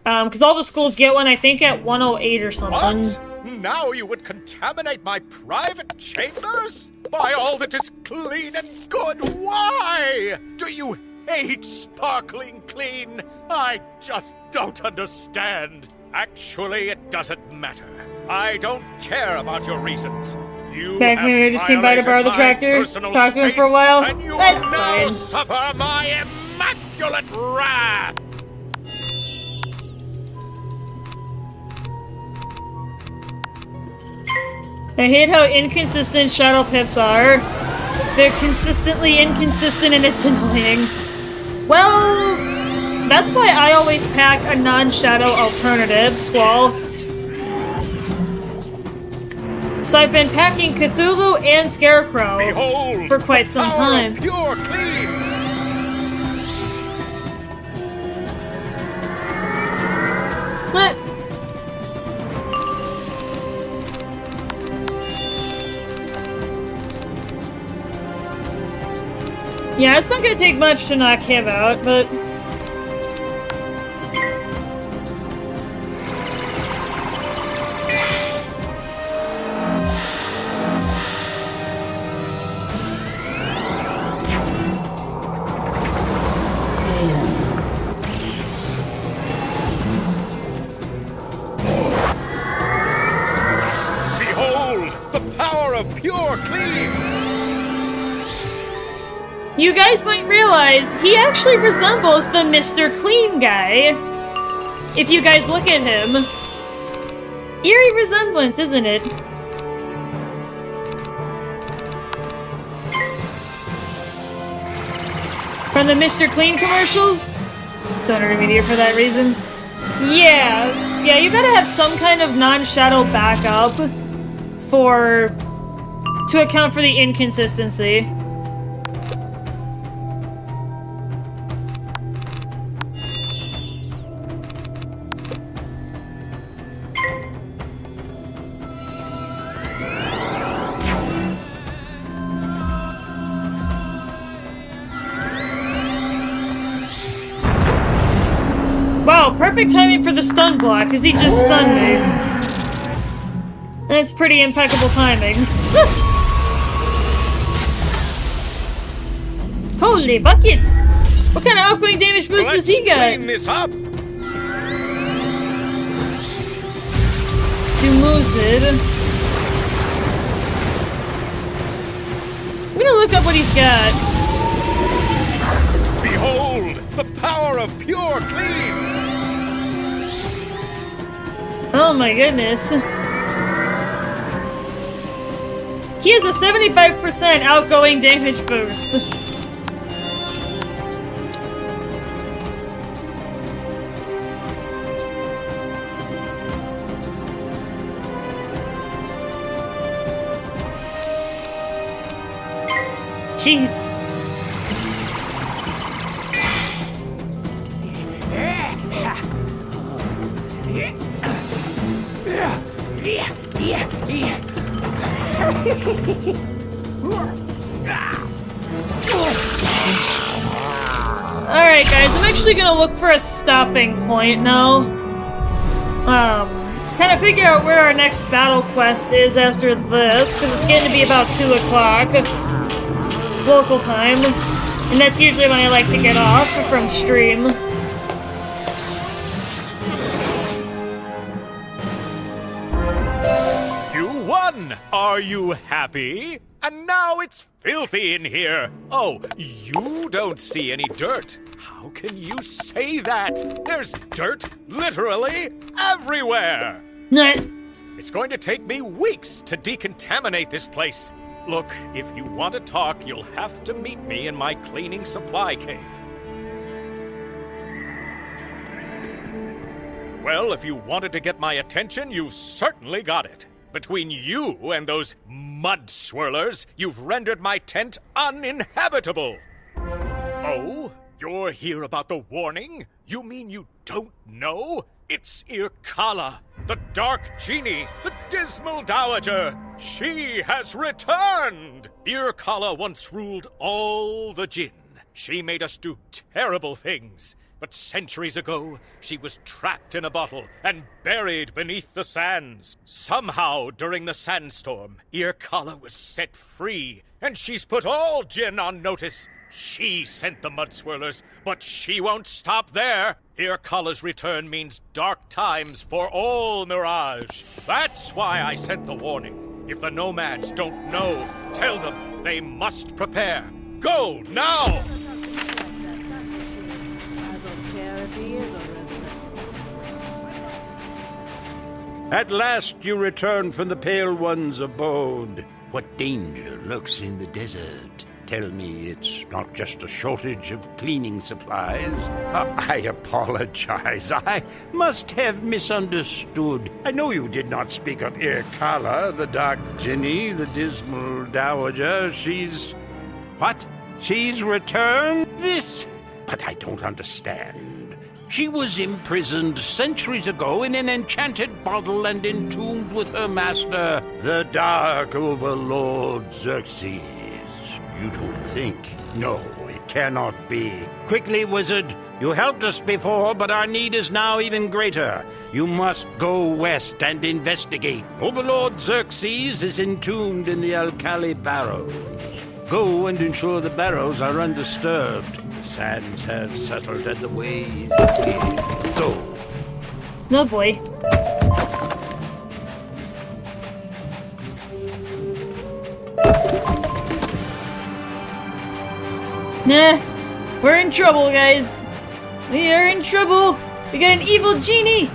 Because all the schools get one, I think, at 108 or something. What? Now you would contaminate my private chambers? By all that is clean and good, why? Do you hate sparkling clean? I just don't understand. Actually, it doesn't matter. I don't care about your reasons. You Back when we just came by to borrow the tractor, talk to him for a while. And you That's will now fine. suffer my immaculate wrath! I hate how inconsistent Shadow Pips are. They're consistently inconsistent and it's annoying. Well, that's why I always pack a non-Shadow alternative, Squall. So I've been packing Cthulhu and Scarecrow Behold, for quite some power time. of pure clean! What? Yeah, it's not gonna take much to knock him out, but... Behold, the power of pure clean! You guys might realize he actually resembles the Mr. Clean guy. If you guys look at him. Eerie resemblance, isn't it? From the Mr. Clean commercials? Don't intermediate for that reason. Yeah, you gotta have some kind of non-shadow backup to account for the inconsistency. Wow, perfect timing for the stun block, because he just stunned me. And it's pretty impeccable timing. Holy buckets! What kind of outgoing damage boost does he get? Clean this up. Lucid. I'm gonna look up what he's got. Behold, the power of pure clean! Oh my goodness. He has a 75% outgoing damage boost. Jeez. Alright guys, I'm actually gonna look for a stopping point now. Kind of figure out where our next battle quest is after this, because it's getting to be about 2 o'clock local time. And that's usually when I like to get off from stream. You won! Are you happy? And now it's filthy in here. Oh, you don't see any dirt. How can you say that? There's dirt literally everywhere. Nah. It's going to take me weeks to decontaminate this place. Look, if you want to talk, you'll have to meet me in my cleaning supply cave. Well, if you wanted to get my attention, you certainly got it. Between you and those mud swirlers, you've rendered my tent uninhabitable. Oh? You're here about the warning? You mean you don't know? It's Irkala, the Dark Genie, the Dismal Dowager. She has returned! Irkala once ruled all the Jinn. She made us do terrible things. But centuries ago, she was trapped in a bottle and buried beneath the sands. Somehow, during the sandstorm, Irkala was set free, and she's put all Jinn on notice. She sent the mud swirlers, but she won't stop there. Irkala's return means dark times for all Mirage. That's why I sent the warning. If the nomads don't know, tell them they must prepare. Go now! At last you return from the Pale One's abode. What danger lurks in the desert? Tell me it's not just a shortage of cleaning supplies. I apologize. I must have misunderstood. I know you did not speak of Irkala, the Dark Genie, the Dismal Dowager. She's... what? She's returned? This? But I don't understand. She was imprisoned centuries ago in an enchanted bottle and entombed with her master, the Dark Overlord Xerxes. You don't think? No, it cannot be. Quickly, wizard. You helped us before, but our need is now even greater. You must go west and investigate. Overlord Xerxes is entombed in the Alkali Barrows. Go and ensure the barrows are undisturbed. The sands have settled and the ways clear. Go. Oh boy. Nah, we're in trouble, guys. We are in trouble. We got an evil genie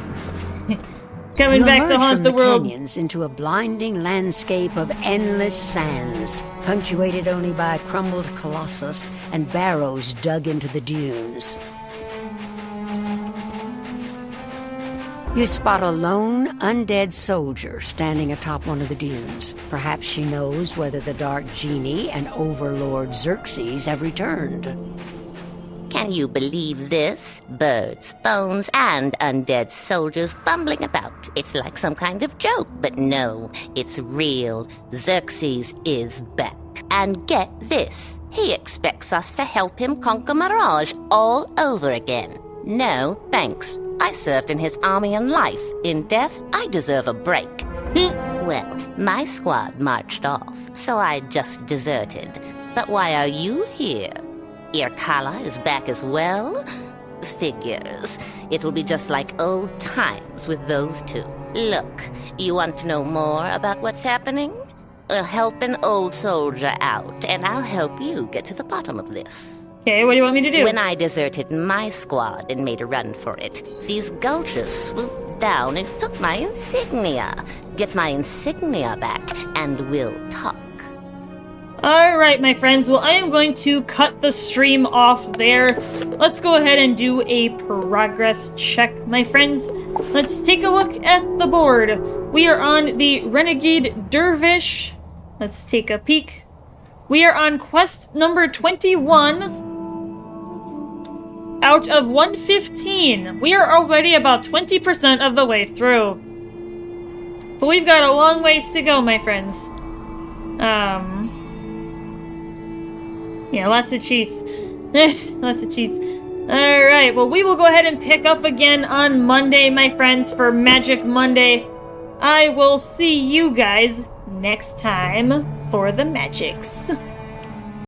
coming back to haunt the world. Canyons into a blinding landscape of endless sands, punctuated only by a crumbled colossus and barrows dug into the dunes. You spot a lone, undead soldier standing atop one of the dunes. Perhaps she knows whether the Dark Genie and Overlord Xerxes have returned. Can you believe this? Birds, bones, and undead soldiers bumbling about. It's like some kind of joke, but no, it's real. Xerxes is back. And get this, he expects us to help him conquer Mirage all over again. No, thanks. I served in his army in life. In death, I deserve a break. Well, my squad marched off, so I just deserted. But why are you here? Irkala is back as well? Figures. It'll be just like old times with those two. Look, you want to know more about what's happening? Help an old soldier out, and I'll help you get to the bottom of this. Okay, what do you want me to do? When I deserted my squad and made a run for it, these gulchers swooped down and took my insignia. Get my insignia back, and we'll talk. Alright, my friends. Well, I am going to cut the stream off there. Let's go ahead and do a progress check, my friends. Let's take a look at the board. We are on the Renegade Dervish. Let's take a peek. We are on quest number 21. Out of 115. We are already about 20% of the way through. But we've got a long ways to go, my friends. Yeah, lots of cheats. Lots of cheats. Alright, well, we will go ahead and pick up again on Monday, my friends, for Magic Monday. I will see you guys next time for the magics.